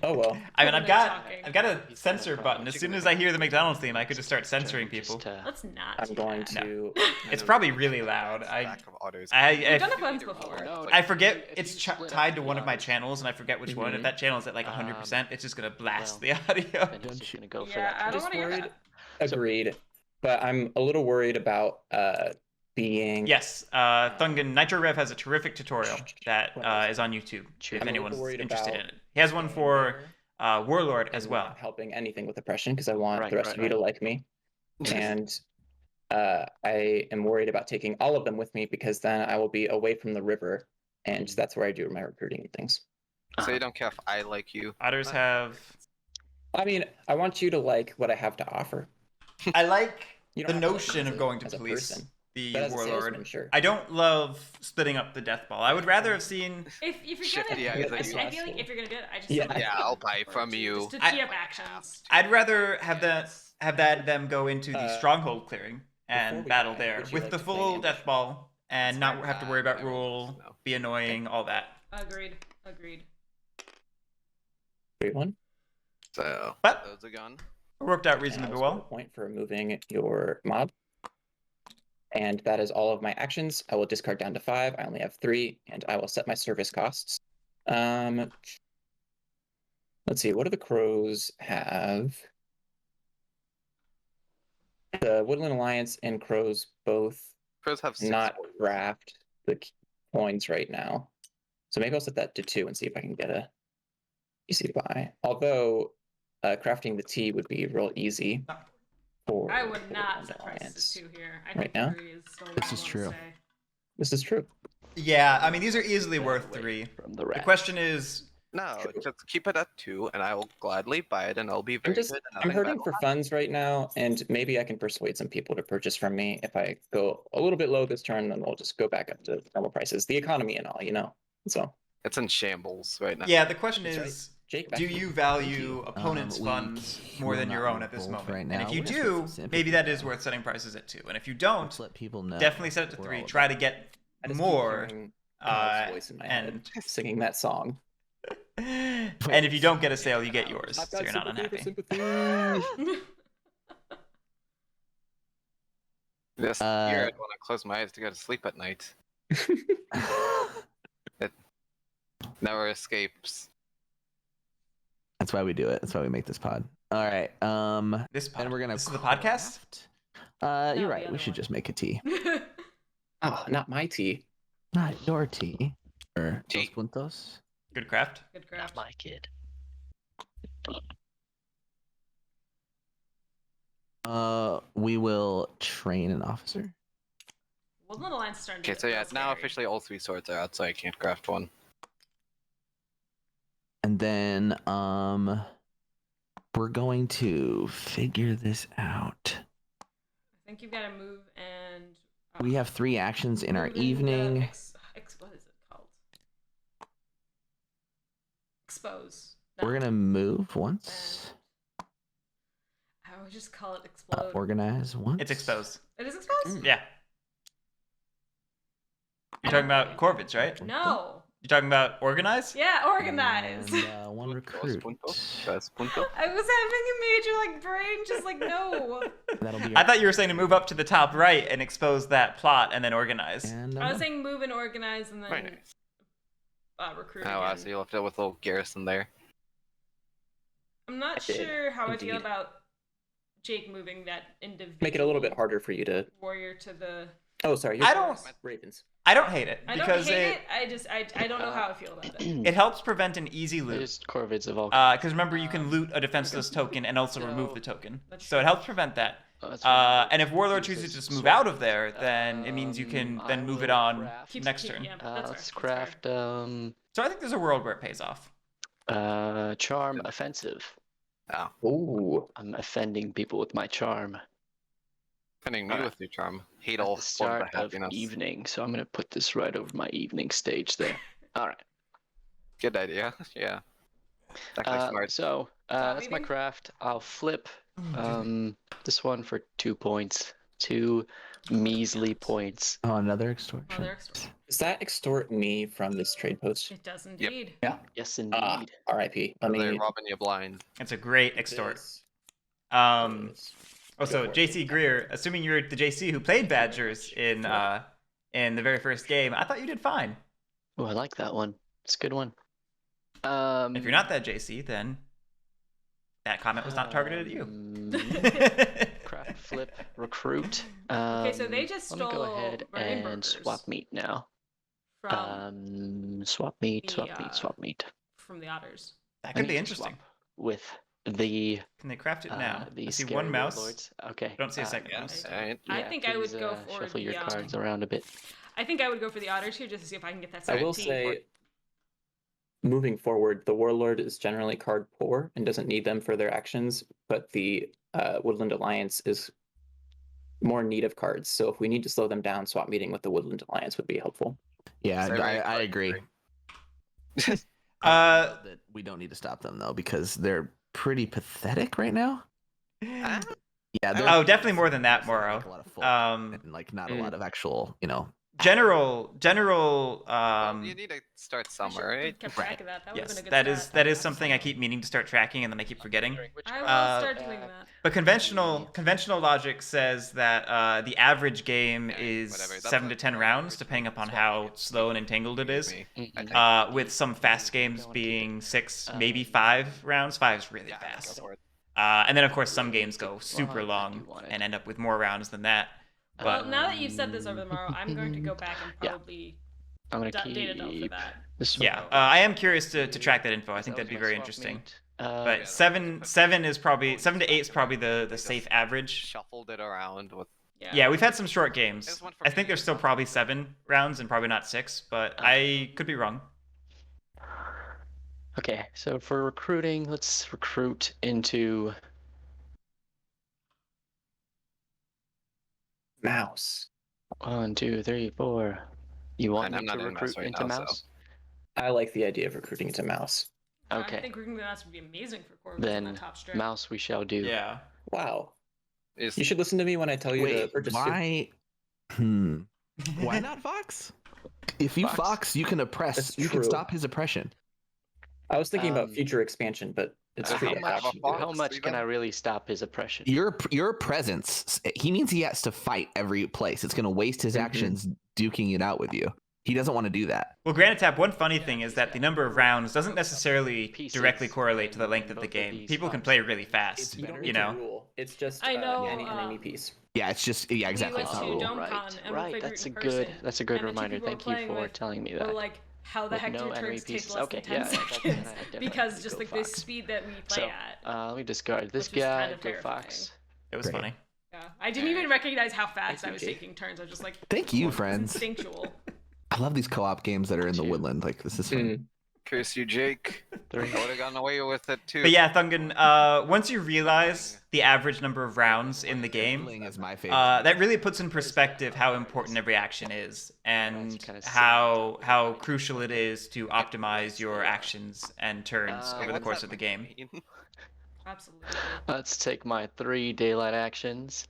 Oh well. I mean, When I've they're got talking. I've got a censor button. As soon as I hear the McDonald's theme, I could just start censoring Just, people. Let's not. I'm do going that. to. It's probably really loud. Stack of otters. We've done it once Either before. or. No, I if forget you- if it's you split up tied to the one of my otters, channels, and I forget which one. If Mhm. that channel is at like 100%, it's just gonna blast well, the audio. then he's just gonna go for Yeah, that. I don't Just want to hear worried. that. Agreed. But I'm a little worried about being. Yes, Thungan Nitro Rev has a terrific tutorial that is on YouTube if I'm a anyone's little worried interested about in it. He has one staying for there Warlord and as well. not helping anything with oppression because I want Right, the rest right, of you to right. like me. And I am worried about taking all of them with me because then I will be away from the river, and that's where I do my recruiting and things. So you don't care if I like you. Otters have. I mean, I want you to like what I have to offer. I like You the don't have to notion as of a- going to as a police person. the But as a warlord. salesman, sure. I don't love splitting up the death ball. I would rather have seen. If you're Shit, gonna, yeah, I, it's like- I feel like if you're gonna do it, I just Yeah. like, Yeah, I'll buy or from two, you. just to I- tee up actions. I'd rather have that them go into the stronghold clearing and before we battle die, there would you with like the to play full an death ambush? ball and That's not have to worry about rule, No. be annoying, all that. Agreed. Great one. So But- those are gone. It worked out And I'll reasonably score a well. point for removing your mob. And that is all of my actions. I will discard down to 5. I only have 3, and I will set my service costs. Let's see, what do the crows have? The Woodland Alliance and crows both Crows have 6 not points. craft the coins right now. So maybe I'll set that to 2 and see if I can get a easy buy. Although crafting the tea would be real easy. For I would the not Woodland set prices Alliance. to here. I Right think now? 3 is still where This I is wanna true. stay. This is true. Yeah, I mean these are easily worth Away 3. from the The rat. question is, No, True. just keep it at 2, and I will gladly buy it, and I'll be very good. at I'm nothing hurting bad for will funds right now, and maybe I can persuade some people to purchase from me. If I go a little bit low this turn, then we'll just go back up to normal prices. The economy and all, So happen. It's in shambles right now. yeah, the question That's right. is, Jake, back do to you Thank value you. opponents' We funds more will than your not own move at this both moment? right And now. if you We'll just do, put some maybe sympathy that is down. worth setting prices at 2. And if you don't, Let's let people know. definitely set it to what we're 3. all Try about. to get I just keep more. hearing Kyle's voice in my head And singing that song. and if you don't get a sale, you get yours, I've so got you're not sympathy for unhappy. sympathy. This year, I'd want to close my eyes to go to sleep at night. It never escapes. That's why we do it. That's why we make this pod. All right. This And we're gonna. This is the podcast. You're the right. other We should one. just make a tea. Oh, not my tea. Not your tea. Or Tea. dos puntos. Good craft. Good Not craft. my kid. We will train an officer. Woodland Alliance is starting to Okay, get so yeah, real now scary. officially all 3 swords are out, so I can't craft one. And then we're going to figure this out. I think you've got to move and. We have 3 actions in our move the evening. what is it called? Expose. We're gonna move once. I would just call it explode. Organize once. It's exposed. It is exposed? Yeah. You're talking about Corvids, right? No. You're talking about organize? Yeah, organize. And, one recruit. Dos puntos. I was having a major like brain just like no. That'll be. I thought you were saying to move up to the top right and expose that plot and then organize. And, I was saying move and organize and then Very nice. recruit Oh, wow, again. so you left it with a little garrison there. I'm not I did, sure how I feel indeed. about Jake moving that individual Make it a little bit harder for you to. warrior to the. Oh, sorry. I don't- Ravens. I don't hate it I don't because hate it. I don't know how I feel about it. it helps prevent an easy loot. There's corvids of all. Because remember, you can loot a defenseless token and also remove the token. So it helps prevent that. And if Warlord chooses to just move out of there, then it means you can then move it on next turn. Yeah, that's Let's fair, that's craft So I think there's a world where it pays off. charm offensive. Oh, Ooh. I'm offending people with my charm. finding me with your charm. Hate At all the forms start of of happiness. evening, so I'm gonna put this right over my evening stage there. All right. Good idea. Yeah. Actually smart. So that's my evening? craft. I'll flip this one for 2 points. 2 measly points. Oh, another extortion. Another extortion. Does that extort me from this trade post? It does indeed. Yes, indeed. Ah, R.I.P. Let They're me. robbing you blind. It's a great extort. this. Also, Go for it. JC Greer, assuming you're the JC who played Badgers in the very first game, I thought you did fine. Oh, I like that one. It's a good one. If you're not that JC, then that comment was not targeted at you. Craft, flip, recruit. Okay, so they just Let me go stole ahead Marine and Burgers swap meat now. from Swap meat, the, swap meat, swap meat. from the otters. That I could need be to interesting. swap with the Can they craft it now? I the see scary one mouse. warlords. Okay. Don't see a second Yeah. mouse. Alright. I think I would please, go for shuffle your the, cards around a bit. I think I would go for the otters here just to see if I can get that I 17. will say, moving forward, the Warlord is generally card poor and doesn't need them for their actions, but the Woodland Alliance is more in need of cards. So if we need to slow them down, swap meeting with the Woodland Alliance would be helpful. Yeah, Very I agree. Uh, That we don't need to stop them though because they're pretty pathetic right now. Ah, Yeah. Oh, definitely more than that, mostly have, Moro. like, a lot of folk and like not a lot of actual, General. well, you need to start somewhere, right? Kept track of that. That would have Yes, been a good that is stat. that is something I keep meaning to start tracking, and then I keep forgetting. I will start doing that. But conventional logic says that the average game Yeah, is whatever. That's 7 to a- 10 rounds, depending upon how slow and entangled it is. Me, I think. With some fast games being 6, maybe 5 rounds. 5 is really Yeah, fast. go for it. And then of course some games go super I do long want it. and end up with more rounds than that. Well, But now that you've said this over tomorrow, I'm going to go back and Yeah. probably I'm gonna data dump for keep that. this yeah, one. I am curious to track that info. I think That that'd be was my very swap interesting. meet. But Yeah, seven is probably 7 to 8 is probably the just safe average. Shuffled it around with. Yeah, we've had some short games. There's one for I think me. there's still probably 7 rounds and probably not 6, but I could be wrong. Okay, so for recruiting, let's recruit into Mouse. 1, 2, 3, 4. You want And me I'm not to in mouse recruit right into now, so- mouse? I like the idea of recruiting into Mouse. I Okay, think recruiting the mouse would be amazing for Corvus in then that top strip. mouse we shall do. Yeah. Wow. Is You should listen to me when I tell you to Wait, purchase. why? Why not Fox? If you Fox? Fox, you can oppress. That's You can true. stop his oppression. I was thinking about Um, future expansion, but it's how true. much- I should do it. How much See can that? I really stop his oppression? Your presence. He means he has to fight every place. It's going to waste his Mhm. actions duking it out with you. He doesn't want to do that. Well, Granite Tap, one funny thing is that the number of rounds doesn't necessarily Pieces directly correlate to the in length of both the of game. these People can spots. play really fast, You don't you need to know. rule. It's just I know, any piece. Yeah, it's just exactly. We It's went not to rule. Dome- right, Con and we right. played That's a in good. person, That's a good and the two reminder. people we're Thank you playing for with telling me We're that. like, how the With heck do no your enemy turns take pieces. less Okay, than 10 yeah, that's- seconds? I definitely Because have to just go like the Fox. speed that we play So, at. let me discard this Which is guy. kind of Go terrifying. Fox. It was Great. funny. Yeah, I didn't even recognize how fast Thank you, I was Jake. taking turns. I was just like, Thank you, it's friends. instinctual. I love these co-op games that are in the Two. woodland. Like this is fun. Mm. curse you, Jake. I 3. would have gotten away with it too. But yeah, Thungan, once you realize the average number of rounds in the game, Woodling is my favorite. that really puts in perspective how important every action is and That's kinda how crucial it is to optimize your actions and turns Hey, over the what's course that of the game. mean? Absolutely. Let's take my 3 daylight actions.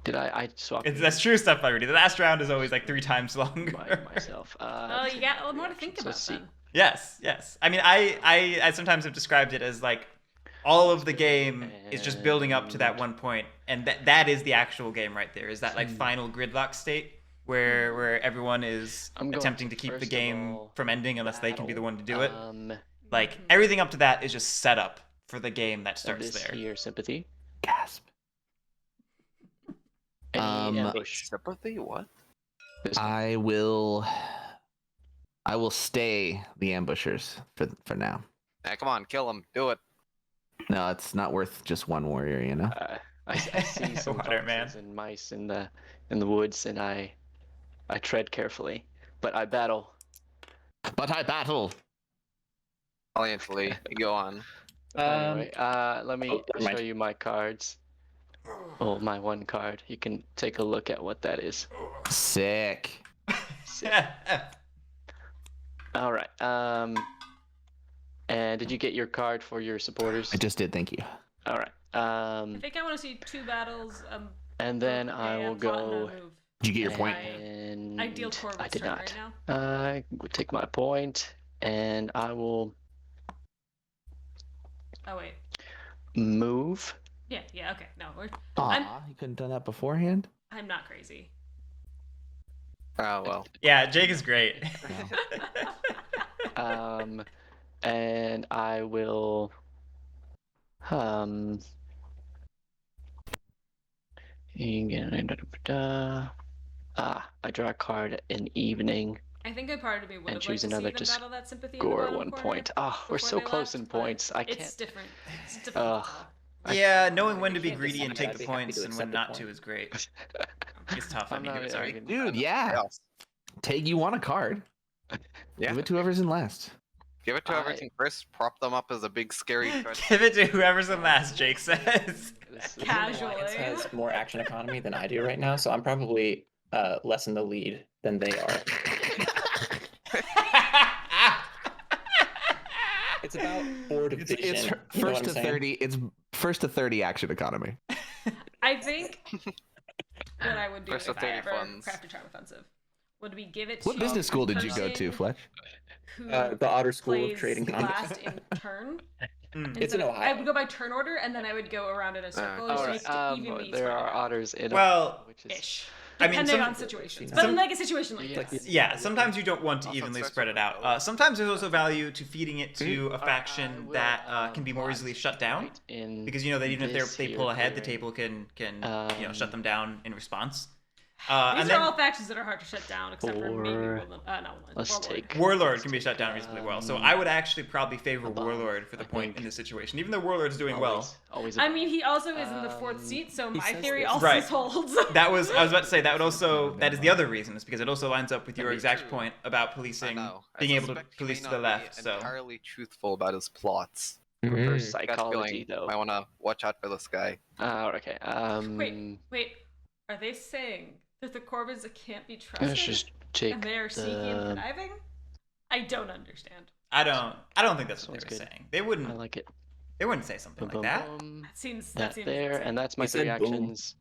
Did I swapped That's true stuff already. The last round is always like 3 times longer. myself? Oh, you got more to think about Let's see. then. Yes. I mean, I sometimes have described it as like all of the game is just building up to that one point, and that is the actual game right there. Is that like final gridlock state where everyone is I'm going attempting to keep the first of game all, from ending unless they can be the one to do it. Like Mhm. everything up to that is just set up for the game that starts this there. here sympathy. Gasp. Any ambush. Sympathy? What? This one. I will stay the ambushers for now. Hey, come on, kill him. Do it. No, it's not worth just one warrior, you know. I see some Water, man. foxes and mice in the woods, and I tread carefully, but I battle. But I battle. Valiantly. Go on. Anyway, let me never mind. show you my cards. Oh, my one card. You can take a look at what that is. Sick. All right. And did you get your card for your supporters? I just did. Thank you. All right. I think I want to see 2 battles. And then I will go. Did you get your point? And I deal Corvus I did turn not. right now. I will take my point, and I will Oh wait. move. Yeah. Okay. No, Aw, you couldn't done that beforehand. I'm not crazy. Oh well. Yeah, Jake is great. And I will I draw a card in evening, I think a part of me would And have choose liked to another see them to battle that sympathy in the score bottom 1 corner point. Ah, we're before so they close left, in but points. I It's can't. different. It's different. Ugh. Yeah, knowing when to be can't greedy and decide. take the I'd be happy points to and when accept the not point. to is great. It's tough. I I'm mean, not sorry. even- Dude, yeah. Chaos. You want a card? Yeah. Give it to whoever's in last. Give it to whoever's in first. Prop them up as a big scary threat. Give it to whoever's in last, Jake says. Casually. Alliance has more action economy than I do right now, so I'm probably less in the lead than they are. It's about 4 division. It's you know first what to I'm saying? 30. It's first to 30 action economy. I think what I would do First if of I 30 ever funds. crafted Charm Offensive would we give it What to business school the did you go to, person Fletch? who The Otter School of plays Trading Combat. last in turn. It's in Ohio. I would go by turn order, and then I would go around in a circle. All just right. to evenly There spread are it out. otters in Well, which is Ish. I mean, Depending some- on situations, some- but like a situation like Yeah. this. Yeah, sometimes you don't want to Also, evenly it starts spread with it a out. O. Sometimes there's also value to feeding it to a Alright, faction I will, that can be more plot easily shut down. right in Because you know that even if this they here pull ahead, the clearing. table can shut Um, them down in response. These And are then all factions that are hard to shut down, except for maybe Or- Woodland. No, Woodland. Let's Warlord. take. Warlord can be shut down reasonably well. So I would actually probably favor a bomb, Warlord for the I point think. in this situation, even though Warlord's doing well. Always. I mean, he also is in the 4th seat, so my says theory this. also Right. holds. I was about to say that is the other reason, is because it also lines up with your That'd be exact true. point about I policing, know. I being able to suspect he may police to not the be left. So entirely truthful about his plots. reverse Mhm. Gut psychology, feeling, though. I want to watch out for this guy. Okay. Wait. Are they saying that the Corvids can't be Let's trusted just take and they are sneaky and the. conniving? I don't understand. I don't think that's what Sounds they were good. saying. They I wouldn't like it. say something Boom, like that. boom, boom. That seems That there, insane. and that's my He 3 said boom. actions.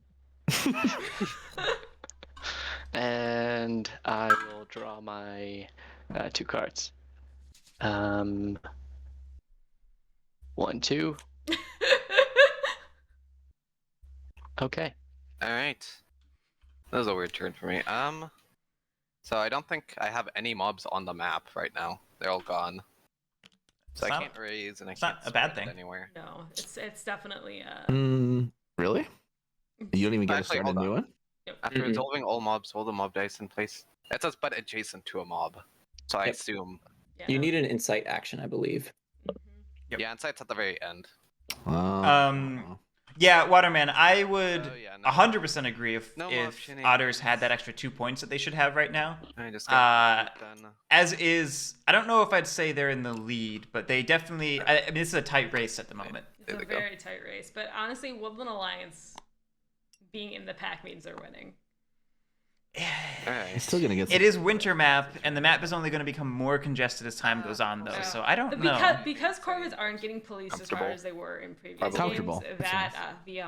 And I will draw my 2 cards. 1, 2. Okay. All right. That was a weird turn for me. So I don't think I have any mobs on the map right now. They're all gone. So It's I not- can't raise and I it's can't not a bad spread it thing. anywhere. No, it's definitely Really? You don't even get to Actually, start a hold new on. one? After Mhm. resolving all mobs, hold the mob dice in place. It says but adjacent to a mob. So I Yep. assume. yeah. You need an insight action, I believe. Mhm. Yep. Yeah, insight's at the very end. Yeah, Waterman, I would Oh, yeah, no. 100% agree if No mob Otters had shenanigans. that extra 2 points that they should have right now. I just Uh, got done. As is, I don't know if I'd say they're in the lead, but they definitely. I mean, this is a tight race at the moment. It's There a we go. very tight race, but honestly, Woodland Alliance being in the pack means they're winning. Alright. It's still gonna get. It is winter map, and the map is only going to become more congested as time goes on, though. Yeah. So I don't know. Because Corvids aren't getting policed as hard Comfortable. as they were in previous Probably. Comfortable. games, That's that nice.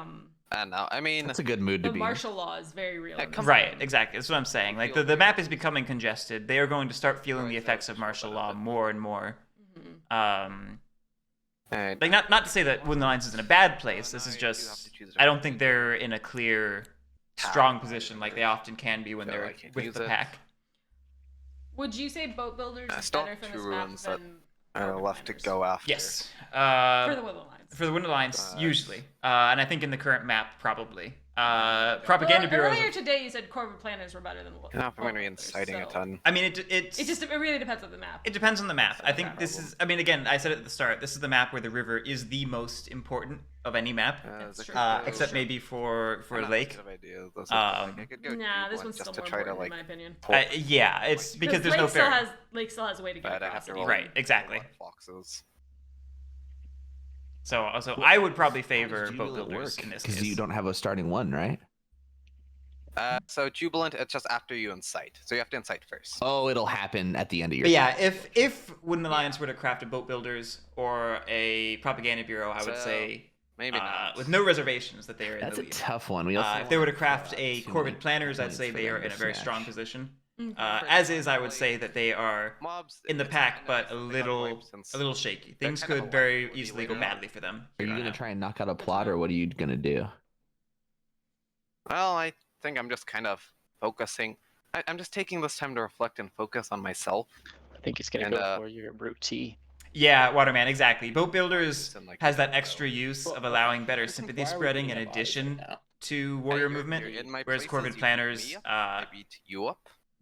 I don't know. I mean, That's a good mood to the be in. martial law is very real. Yeah, in this come- Right, game. exactly. That's what I'm saying. Like Feel the map very- is becoming congested. They are going to start feeling Right, the so effects of it's martial better law than- more and more. Mhm. alright. Like not to say that Woodland Alliance is in a bad place. This no, is you do have just to choose I don't a think weapon. they're in a clear, strong position like they often can be when So they're I can't with use the it. pack. Would you say boat builders I is still better have for two this map ruins that than are Corvid left to Miners? go after. Yes. For the Woodland Alliance. For the Woodland Alliance, But- usually, and I think in the current map, probably. Propaganda bureaus. Earlier today, you said Corvid planners were better than Woodland. You know, if I'm going to be Builders, inciting a so ton. I mean, it really depends on the map. It depends on the map. I think Okay. this is. I mean, again, I said it at the start. This is the map where the river is the most important of any map, That's true. except maybe for Lake. Ideas. This is, Um, I could go Nah, this Jubilant one's just still to more try to important like. in my opinion. Yeah, it's because there's no fair. Lake still has a way to get But I across have to it. roll Right, exactly. Foxes. So I would probably How favor does boat Jubilant builders work? in this Because case. you don't have a starting one, right? So Jubilant, it's just after you incite. So you have to incite first. Oh, it'll happen at the end of your. But yeah, if Woodland Alliance were to craft a boat builders or a propaganda bureau, I would So, say Maybe not. with no reservations that they are in That's the a lead. tough one. We also If they were to want, craft a too Corvid many planners, I'd points say for they them are to in a very strong snatch. position. Mhm. As is, I would say that they are Mobs in the it's pack, kind but of- a they have little wipes since- shaky. they're Things kind of could a very liability easily go later. badly for them. Are you gonna try and knock out a plot, or what are you gonna do? Well, I think I'm just kind of focusing. I'm just taking this time to reflect and focus on myself. I think it's gonna And, go for your brute T. Yeah, Waterman, exactly. Boat builders And, like, has that so- extra use of Well, allowing better I think sympathy why are we spreading in putting up odds right addition now? to warrior you're movement, in my whereas places, Corvid you beat planners me up, I beat you up.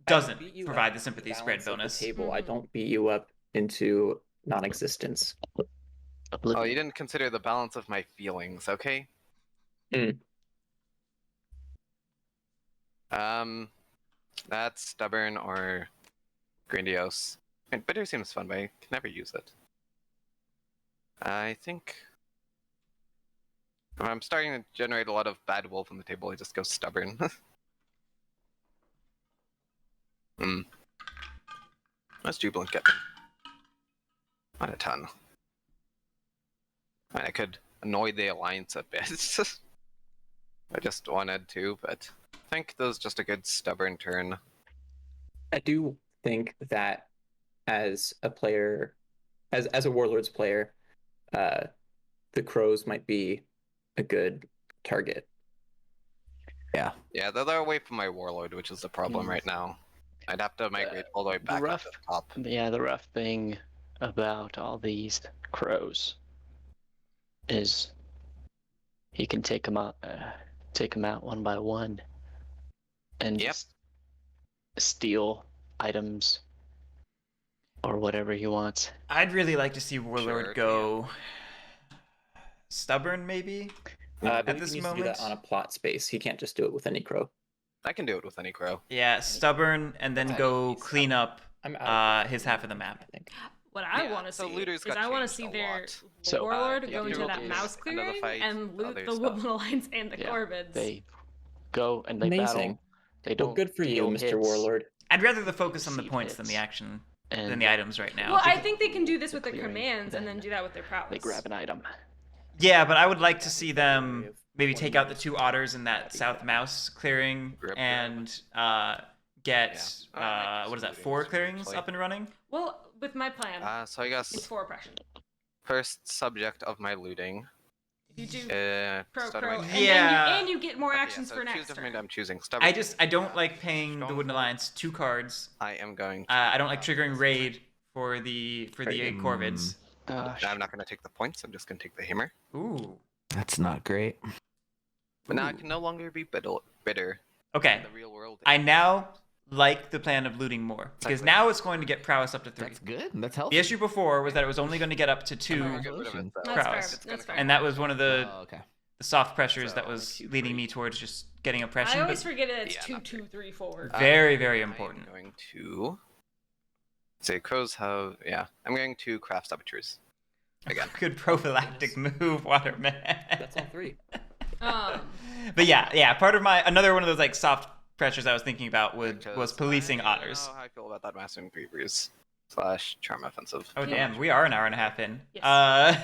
I doesn't beat you provide up the in sympathy balance spread of the bonus. Table. I Mhm. don't beat you up into non-existence. Oh, you didn't consider the balance of my feelings, okay? Hmm. That's stubborn or grandiose. And bitter seems fun, but I can never use it. I think if I'm starting to generate a lot of bad wolf on the table, I just go stubborn. Let's jubilant get me. Not a ton. I could annoy the alliance a bit. I just wanted to, but I think that was just a good stubborn turn. I do think that as a player, as a Warlords player, the crows might be a good target. Yeah, they're away from my warlord, which is the problem right now. I'd have to migrate all the way back up to the top. Yeah, the rough thing about all these crows is he can take them out one by one, and just steal items or whatever he wants. I'd really like to see Warlord go stubborn, maybe. At this moment, to do that on a plot space. He can't just do it with any crow. I can do it with any crow. Yeah, stubborn, and then go clean up his half of the map. I think. What I want to see is I want to see their warlord go into that mouse clearing and loot the Woodland Alliance and the Corvids. They go and they battle. They don't. Well, good for you, Mr. Warlord. I'd rather the focus on the points than the action, than the items right now. Well, I think they can do this with their commands and then do that with their prowess. They grab an item. Yeah, but I would like to see them maybe take out the 2 otters in that south mouse clearing and get what is that, 4 clearings up and running? Well, with my plan, so I guess it's 4 oppression. First subject of my looting. You do pro, and you get more actions for next turn. I'm choosing stubborn. I don't like paying the Wooden Alliance 2 cards. I am going. I don't like triggering raid for the Corvids. I'm not going to take the points. I'm just going to take the hammer. Ooh, that's not great. But now I can no longer be bitter. Okay. In the real world. I now like the plan of looting more because now it's going to get prowess up to 3. That's good. That's healthy. The issue before was that it was only going to get up to 2 prowess, and that was one of the soft pressures that was leading me towards just getting oppression. I always forget it. It's 2, 2, 3, 4. Very, very important. I'm going to say crows have I'm going to craft saboteurs again. Good prophylactic move, Waterman. That's all 3. But yeah, part of another one of those like soft pressures I was thinking about was policing otters. I don't know how I feel about that Mastering Reapers / Charm Offensive. Oh damn, we are an hour and a half in. Yes.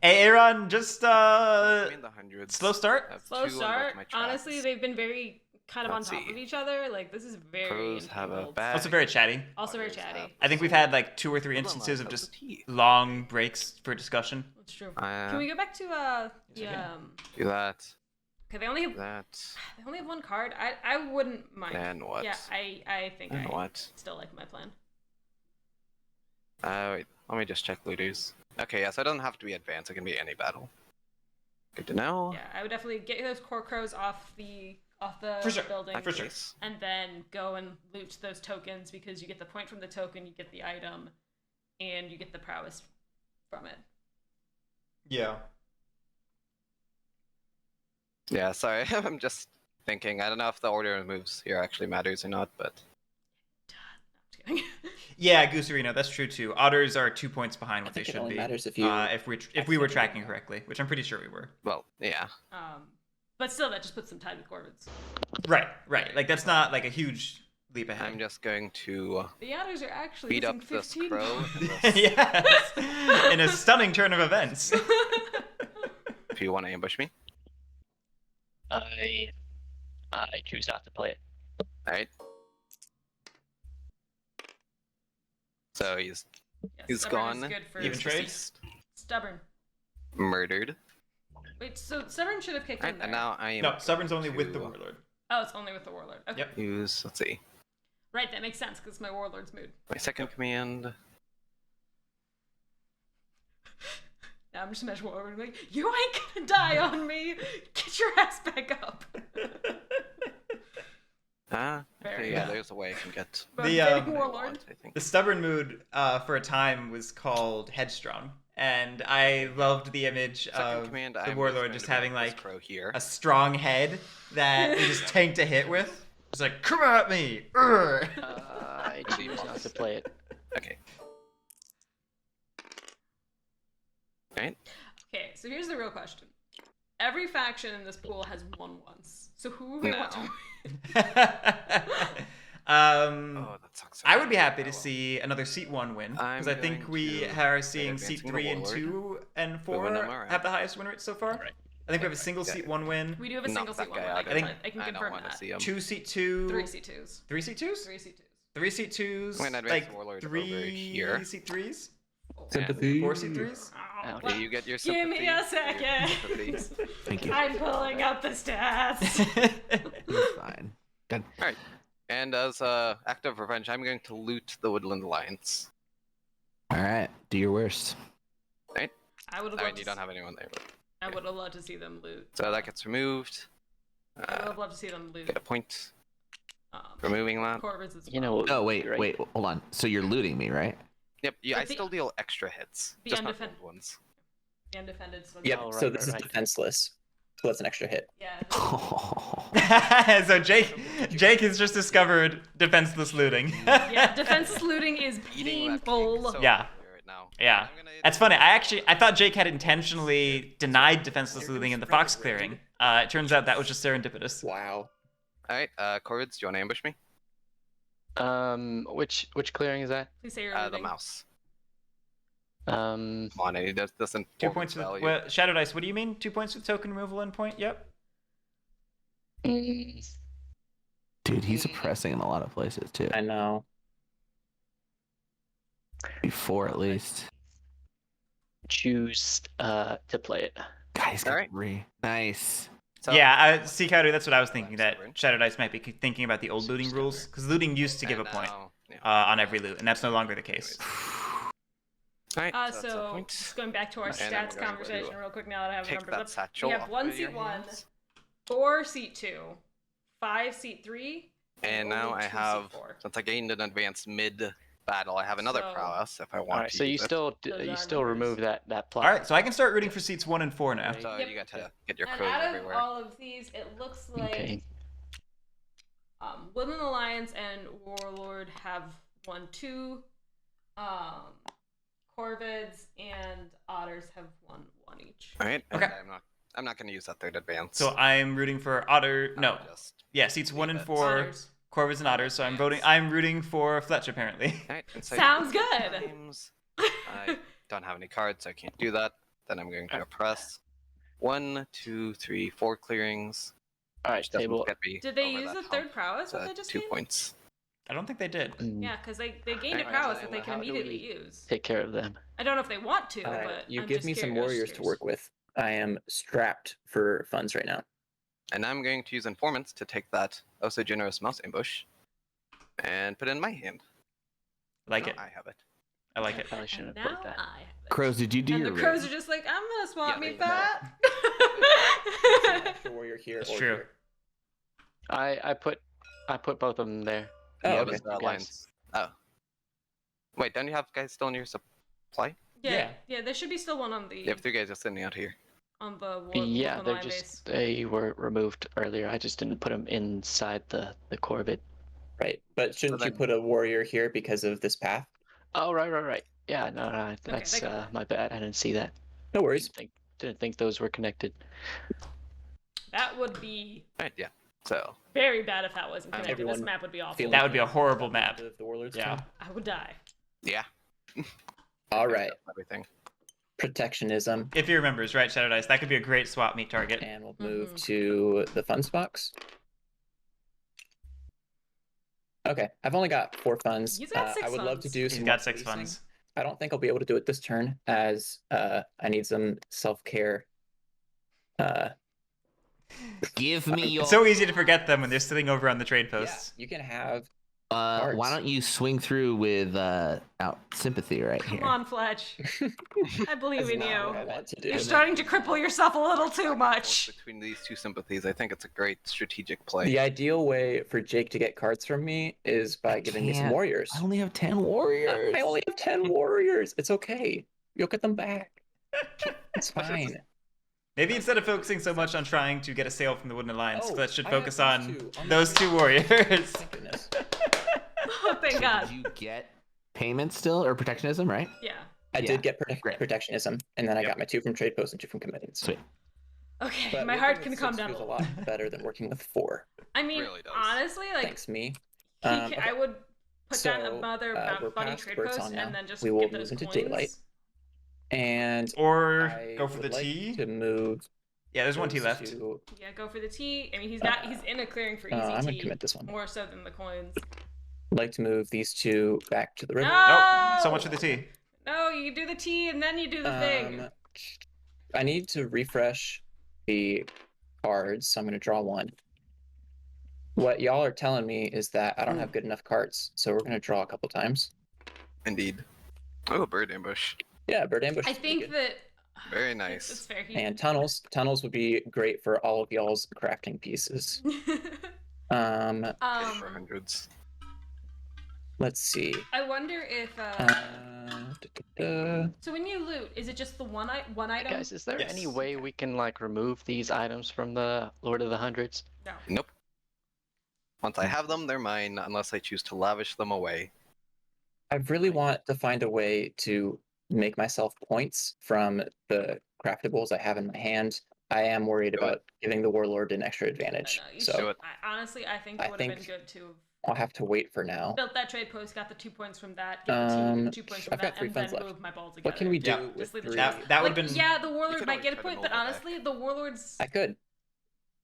Hey Aaron, just slow start. Slow start. Honestly, they've been very kind of on top of each other. Like this is very. Crows have a bad. Also very chatty. Also very chatty. I think we've had like 2 or 3 instances of just long breaks for discussion. That's true. Can we go back to do that. Okay, they only have 1 card. I wouldn't mind. Then what? Yeah, I think I still like my plan. Wait, let me just check looters. Okay, yeah, so it doesn't have to be advanced. It can be any battle. Good to know. Yeah, I would definitely get those core crows off the building. For sure. And then go and loot those tokens because you get the point from the token, you get the item, and you get the prowess from it. Yeah. Yeah, sorry. I'm just thinking. I don't know if the order of moves here actually matters or not, but. Yeah, Gooserino, that's true too. Otters are 2 points behind what they should be. It matters if we were tracking correctly, which I'm pretty sure we were. Well, yeah. But still, that just puts them tied with Corvids. Right. Like that's not like a huge leap ahead. I'm just going to. The otters are actually beat up this crow. Yes. In a stunning turn of events. If you want to ambush me. I choose not to play it. Alright. So he's gone. Even trade? Stubborn. Murdered. Wait, so Stubborn should have kicked in there. And now I am. No, Stubborn's only with the Warlord. Oh, it's only with the Warlord. Okay. Yep. Let's see. Right, that makes sense because it's my Warlord's mood. My second command. Now I'm just imagining Warlord like, you ain't gonna die on me. Get your ass back up. Okay, yeah, there's a way I can get the Stubborn mood for a time was called Headstrong, and I loved the image of the Warlord just having like a strong head that he just tanked a hit with. It's like, come at me! I choose not to play it. Okay. Right. Okay, so here's the real question. Every faction in this pool has won once. So who would want to win? Oh, that sucks. I would be happy to see another seat 1 win, because I I'm think going we to are seeing advancing seat the 3 and warlord. 2 and Moving 4 them around. have the highest win rate so far. Right. I think we have a single seat 1 win, We do have a Knock single that seat one. guy Win. out. I I think- can I don't confirm want to that. see him. 2 seat 2, 3 C2s. 3 seat 2s, 3 C2s. 3 seat 2s, I'm gonna advance like the warlord 3 over here. seat 3s, Sympathy. 4 seat 3s. Oh, Okay, you get your Give sympathy. me a your second. sympathies. Thank you. I'm pulling up the stats. It's fine. Good. Alright. And as act of revenge, I'm going to loot the Woodland Alliance. All right. Do your worst. I would have I loved mean, you to don't have anyone there, but I would have loved to see them loot. so that gets removed. I would have loved to see them loot. Get a point Um, for moving that. Corvus as well. You know. No, wait, right? wait, hold on. So you're looting me, right? Yep, yeah, But I still deal extra hits, the just not undefen- gold ones. The undefended. So Yep. Oh, So right, this right, is right. defenseless. So that's an extra hit. Yeah. So Jake has just discovered defenseless looting. Yeah. Defenseless looting is Eating that cake painful. so Yeah. early right now. Yeah. I'm gonna- That's funny. I thought Jake had intentionally denied defenseless looting in the fox clearing. It turns out that was just serendipitous. Wow. Alright, Corvids, do you want to ambush me? Which clearing is that? Please say you're The looting. mouse. Um, Come on, it doesn't. 2 points with value. well, Shadow Dice. What do you mean? 2 points with token removal and point? Yep. mm, Dude, he's oppressing in a lot of places too. I know. Before at least. choose to play it. Guys, got Alright. 3. Nice. So, Yeah, Seikaru, that's what I was thinking. That Sovereign. Shadow Dice might be thinking about the old looting rules, because looting used to give a and point now- yeah. on every loot, and that's no longer the case. Alright, that's a So point. just going back to our And then stats we're going conversation to real quick now that I have the Take numbers that up. satchel We have off 1 of your seat 1, hands. 4 seat 2, 5 seat 3, And only now I 2 seat have, 4. since I gained an advance mid-battle, I have another So- prowess if I want All right, to so you use it. still Those you are still numbers. remove that plot. All right, so I can start rooting for seats 1 and 4 now. So Yep. you got to get your And crows out of everywhere. all of these, it looks like Okay. Woodland Alliance and Warlord have won 2. Corvids and Otters have won 1 each. Alright, and Okay. I'm not going to use that third advance. So I'm rooting for Otter. I'll No, just- yeah, seats 1 and Leave it. 4, Otters. Corvus and Otters. So I'm rooting for Fletch apparently. Alright, and so Sounds good. times, I don't have any cards, so I can't do that. Then I'm going to oppress. 1, 2, 3, 4 clearings. All right, Which doesn't table. get me Did they over use that the third hump. prowess? What So they just 2 gained? points. I don't think they did. Yeah, because they gained a Alright, prowess so that they can how do immediately we- use. Take care of them. I don't know if they want to, but You I'm give just me some curious. warriors to work with. I am strapped for funds right now. And I'm going to use informants to take that oh so generous mouse ambush and put it in my hand. Like No, it. I have it. I like I it. probably shouldn't And have now put that. I have it. Crows, did you do And your the crows raid? are just like, I'm gonna swap Yeah, meet they know. that. Extra warrior here. That's or true. here. I put both of them there. Oh, Yeah, okay. but the Guys. alliance. Oh. Wait, don't you have guys still in your supply? Yeah, there should be still one on the You have 3 guys just sitting out here. on the Yeah, Woodland they're Line just base. they were removed earlier. I just didn't put them inside the Corvid. Right. But shouldn't you then- put a warrior here because of this path? Oh right. Yeah, no, that's they got my bad. I didn't see that. No worries. Didn't think those were connected. That would be Right, yeah. So, very bad if that wasn't connected. This Everyone map would be awful. feeling That would be a horrible map. The warlords Yeah. turn? I would die. yeah. All right. Everything. Protectionism. If he remembers, right, Shadow Dice, that could be a great swap meet target. And we'll move Mhm. to the funds box. Okay, I've only got 4 funds. He's got 6 I would love to funds. do He's some got more 6 policing. funds. I don't think I'll be able to do it this turn, as I need some self-care. Give me your. It's so easy to forget them when they're sitting over on the trade Yeah, posts. you can have. why cards. don't you swing through with out sympathy right Come here? on, Fletch. I believe That's in not what I you. want to do. You're starting to cripple yourself a little too Force much. Between these 2 sympathies, I think it's a great strategic play. The ideal way for Jake to get cards from me is by giving me some can't. warriors. I only have 10 warriors. I only have 10 warriors. It's okay. You'll get them back. It's fine. Maybe instead of focusing so much on trying to get a sale from the Wooden Alliance, Oh, Fletch should I have focus those on two on the those screen. 2 warriors. Thank goodness. Oh, thank Thank God. Did you get payment still or protectionism, right? Yeah. I Yeah, did get great. protectionism, and then I Yep. got my 2 from trade post and 2 from committees. Sweet. Okay, But my working heart with can calm 6 down a feels a little. lot better than working with 4. I mean, Really does. honestly, like Thanks, me. I Okay. would put down So, another we're buddy past trade Birdsong post now. and then just We will get move those into coins. daylight. And Or I go for the would like T. to move. Yeah, there's one T those left. to- Yeah, go for the T. I mean, he's in a clearing for easy I'm gonna T. commit this one. More so than the coins. I'd like to move these 2 back to the river. No! So much for the T. No, you do the T and then you do the thing. I need to refresh the cards, so I'm going to draw 1. What y'all are telling me is that I don't have good enough cards, so we're going to draw a couple times. Indeed. Oh, bird ambush. Yeah, bird ambush. I is pretty think good. that Very it's nice. fair. And tunnels would be great for all of y'all's crafting pieces. For hundreds. Let's see. I wonder if so when you loot, is it just the one item? Guys, is there any Yes. way we can like remove these items from the Lord of the Hundreds? No. Nope. Once I have them, they're mine, unless I choose to lavish them away. I really want to find a way to make myself points from the craftables I have in my hand. I am worried Do it. about giving the warlord an extra advantage. No, you So should. Do it. Honestly, I think I it would have been think- good to I'll have to wait for now. have built that trade post, got the 2 points from that, get the 2 points from I've got that, 3 and then funds left. move my ball together. What can we do Yeah. with Just leave the 3? chance. That would Like, have been. yeah, the warlord can might always get a try to point, roll but it back. honestly, the warlord's I could.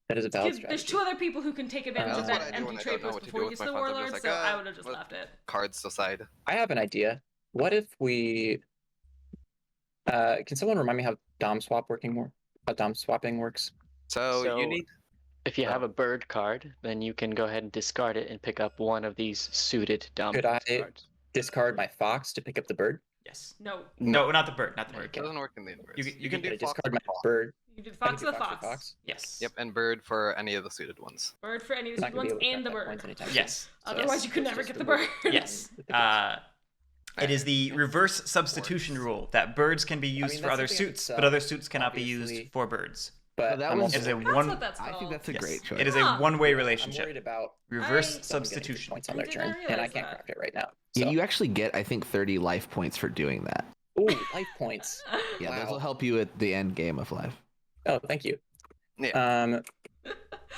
That is a valid there's strategy. 2 other people who can take advantage of That's what that I do empty when I trade don't know post what to do before he with gets my to the funds. I'm warlord, just so like, I would have just let- left it. Cards aside. I have an idea. What if we can someone remind me how Dom swapping works? So, So- you need. If you have a bird card, then you can go ahead and discard it and pick up one of these suited dominance I- cards. Discard my fox to pick up the bird. Yes. No, No, not the bird. Not the It bird. doesn't work in the universe. You can Can do I fox. discard my bird? you did I can fox do the fox fox. or fox. Yes. Yep, and bird for any of the suited ones. Bird for any of I'm the not gonna ones be able to and the craft that bird. points anytime soon. Yes. Otherwise, you could It's never just get the bird. bird. Yes. With the pieces. It is the reverse substitution rule that birds can be used mean, for that's other something I could suits, sell, but other suits cannot be obviously. used for birds. But So that I'm was- It is a That's one. what that's called. I think that's a Yes. great choice. It is a Huh. one-way I'm relationship. worried about Reverse I- someone getting 2 substitution. points on I their did not turn, and I realize can't that. craft it right now. Yeah, So. you actually get, I think, 30 life points for doing that. Ooh, life points. Yeah, those Wow. will help you at the end game of life. Oh, thank you. Yeah.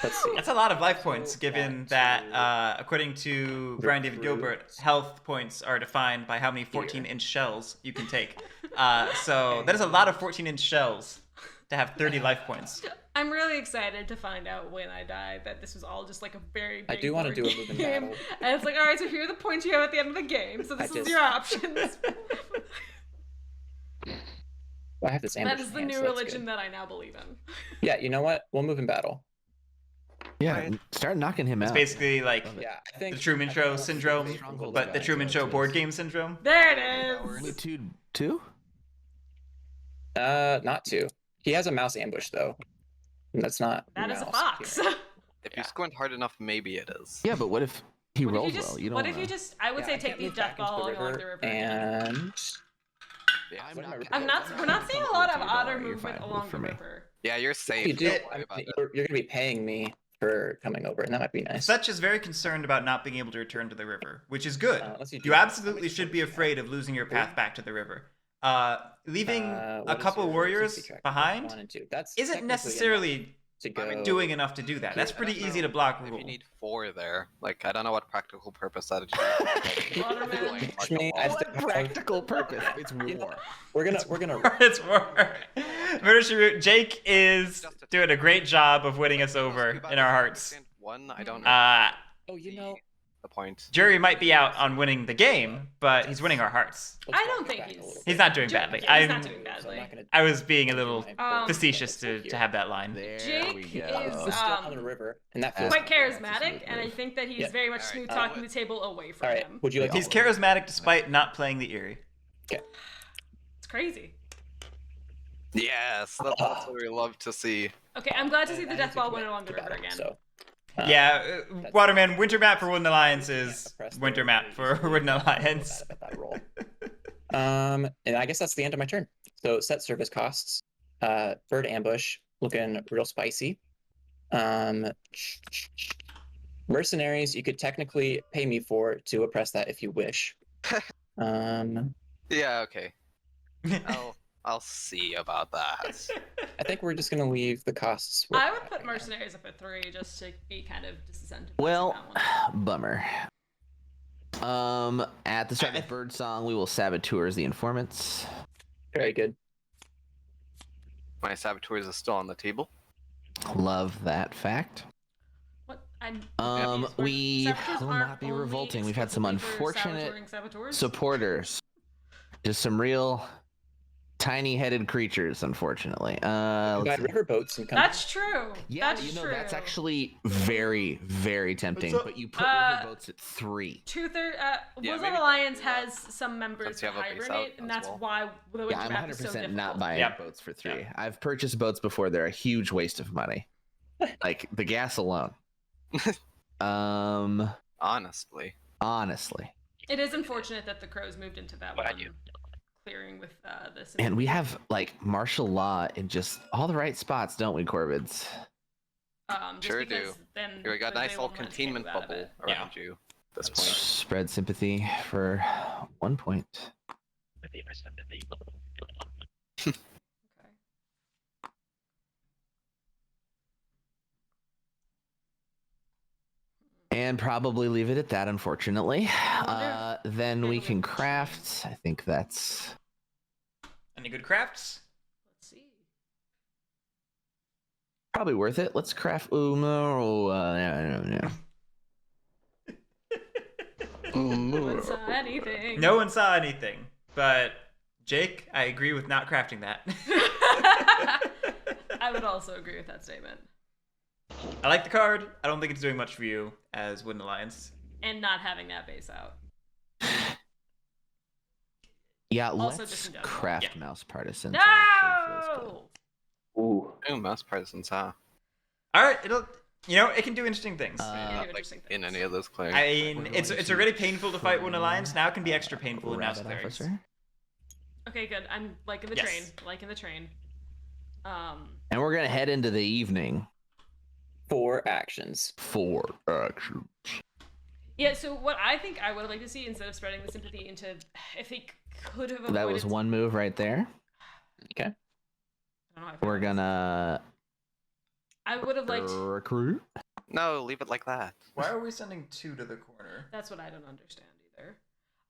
Let's see. That's a lot of life points, So given want that, to according to Brian David Gilbert, recruit health points are defined by how many here. 14-inch shells you can take. So that is a lot of 14-inch shells to have 30 life points. I'm really excited to find out when I die that this was all just like a very big I do want to board do a move in game. battle. And it's like, all right, so here are the points you have at the end of the game. So this is your options. Well, I have this ambush That is the in hand, new so that's religion good. that I now believe in. Yeah, you know what? We'll move in battle. Yeah, Right. start knocking him It's out. basically like Yeah, I think the Truman I Show think all syndrome, three strongholds but the guys Truman are Show twos. board game syndrome. There it is. Amplitude 2? Not 2. He has a mouse ambush though. And that's not. That is a mouse fox. here. If you squint hard enough, maybe it is. Yeah, but what if he What if rolls you just? well? You don't What if know. you just? I would Yeah, say I take can't these move death back into ball the along the river, river. and Yeah. what am I I'm not. We're not seeing a lot of otter You're movement fine along for the me. river. Yeah, you're safe. you do. Don't worry about it. You're gonna be paying me for coming over, and that might be nice. Fletch is very concerned about not being able to return to the river, which is good. Unless do You that. absolutely should be afraid of losing your path back to the river. Leaving What a is couple your warriors safety track? behind 1 and 2. That's isn't technically necessarily enough to go. I mean, doing enough to do that. That's I pretty don't easy know to block If rule. you need 4 there, like I don't know what practical purpose that Waterman. Push me, I still What have- practical purpose? It's You know, war. We're gonna It's war. Murder She Wrote. Jake is doing a great job of winning us over in our hearts. One, I don't know Oh, you know, the point. Jury might be out on winning the game, but he's winning our hearts. let's I don't walk think back a he's- little He's bit. not doing Jake- badly. yeah, he's not I'm- doing So I'm badly. not gonna I was being a little do my facetious here. to have that line. There Jake we is, go. We're still on the river, and that feels Quite like a charismatic, smooth and I move. think that he's Yep. very much Alright, smooth I'll talking wait. the table away from All right, him. would you like? He's to- charismatic despite not playing the Eerie. It's crazy. Yes, that's what we love to see. Okay, I'm glad to see And the I death need to ball commit win along the to river battle, again. So, Yeah, Waterman, winter map for Wooden Alliance yeah, is oppressed winter there. map for Wooden Alliance. Bad about that roll. And I guess that's the end of my turn. So set service costs. Bird ambush looking real spicy. Mercenaries, you could technically pay me for to oppress that if you wish. Yeah, okay. I'll see about that. I think we're just gonna leave the costs. I would put mercenaries up at 3 just to be kind of disincentivizing Well, that one. bummer. At the start of Birdsong, we will saboteurs the informants. Very good. My saboteurs are still on the table. Love that fact. What? We saboteurs will aren't not be only revolting. We've had some exclusively for unfortunate saboteuring saboteurs? supporters. Just some real tiny-headed creatures, unfortunately. Buy Let's see. riverboats and come. That's true. Yeah, that's you know, true. that's actually very, very tempting. What's up? But you put riverboats at 3. Two-third. Yeah, Wolves maybe of Alliance don't do that. has some members Since you that have a base hibernate, out and as that's well. why the Yeah, witch I'm map is so 100% difficult. not buying Yep. boats for 3. Yep. I've purchased boats before. They're a huge waste of money. Like the gas alone. Honestly. Honestly. It is unfortunate that the crows moved into that What I one do. clearing with this. And we have like martial law in just all the right spots, don't we, Corvids? just Sure because do. Then Here we got a they nice little won't let us containment get you out of bubble it. around you at this point. Spread sympathy for 1 point. Okay. And probably leave it at that, unfortunately. wonder Then maybe we we can can craft. I think that's Any good crafts? Let's see. probably worth it. Let's craft. Oh, no. No. No one saw anything. No one saw anything, but Jake, I agree with not crafting that. I would also agree with that statement. I like the card. I don't think it's doing much for you as Wooden Alliance. And not having that base out. Yeah, Also let's just in general. craft Yeah. Mouse Partisans. Actually feels good. No! Ooh. Ooh, mouse partisans, huh? All right, it can do interesting things. Maybe Not, like, interesting in things. any of those clearings. I mean, We're it's going already to painful to fight Wooden Alliance. Now it can be extra painful in Mouse Rabbit Clerics. Officer. Okay, good. I'm liking the Yes. train. Liking the train. And we're gonna head into the evening 4 actions. for action. Yeah, so what I think I would like to see, instead of spreading the sympathy into, if they could have avoided... That was one move right there. Okay. I don't know how I feel We're about this. gonna I would have liked... recruit. No, leave it like that. Why are we sending 2 to the corner? That's what I don't understand either.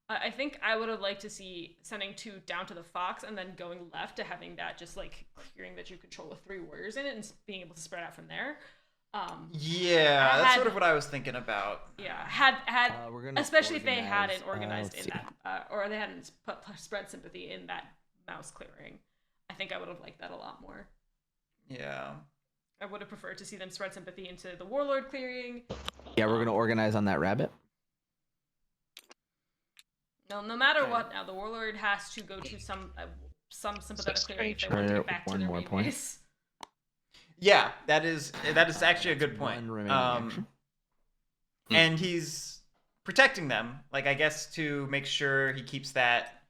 I think I would have liked to see sending 2 down to the fox and then going left to having that just like clearing that you control with 3 warriors in it and being able to spread out from there. Yeah, I that's had- sort of what I was thinking about. Yeah, had We're gonna especially if they organize- hadn't organized let's in see. that, or they hadn't spread sympathy in that mouse clearing. I think I would have liked that a lot more. Yeah. I would have preferred to see them spread sympathy into the warlord clearing. Yeah, we're gonna organize on that rabbit. No matter what, now the warlord has to go to some sympathetic clearing if they want to get back to One their more main point. base. Yeah, that is actually a good point. One remaining action. And he's protecting them, like I guess to make sure he keeps that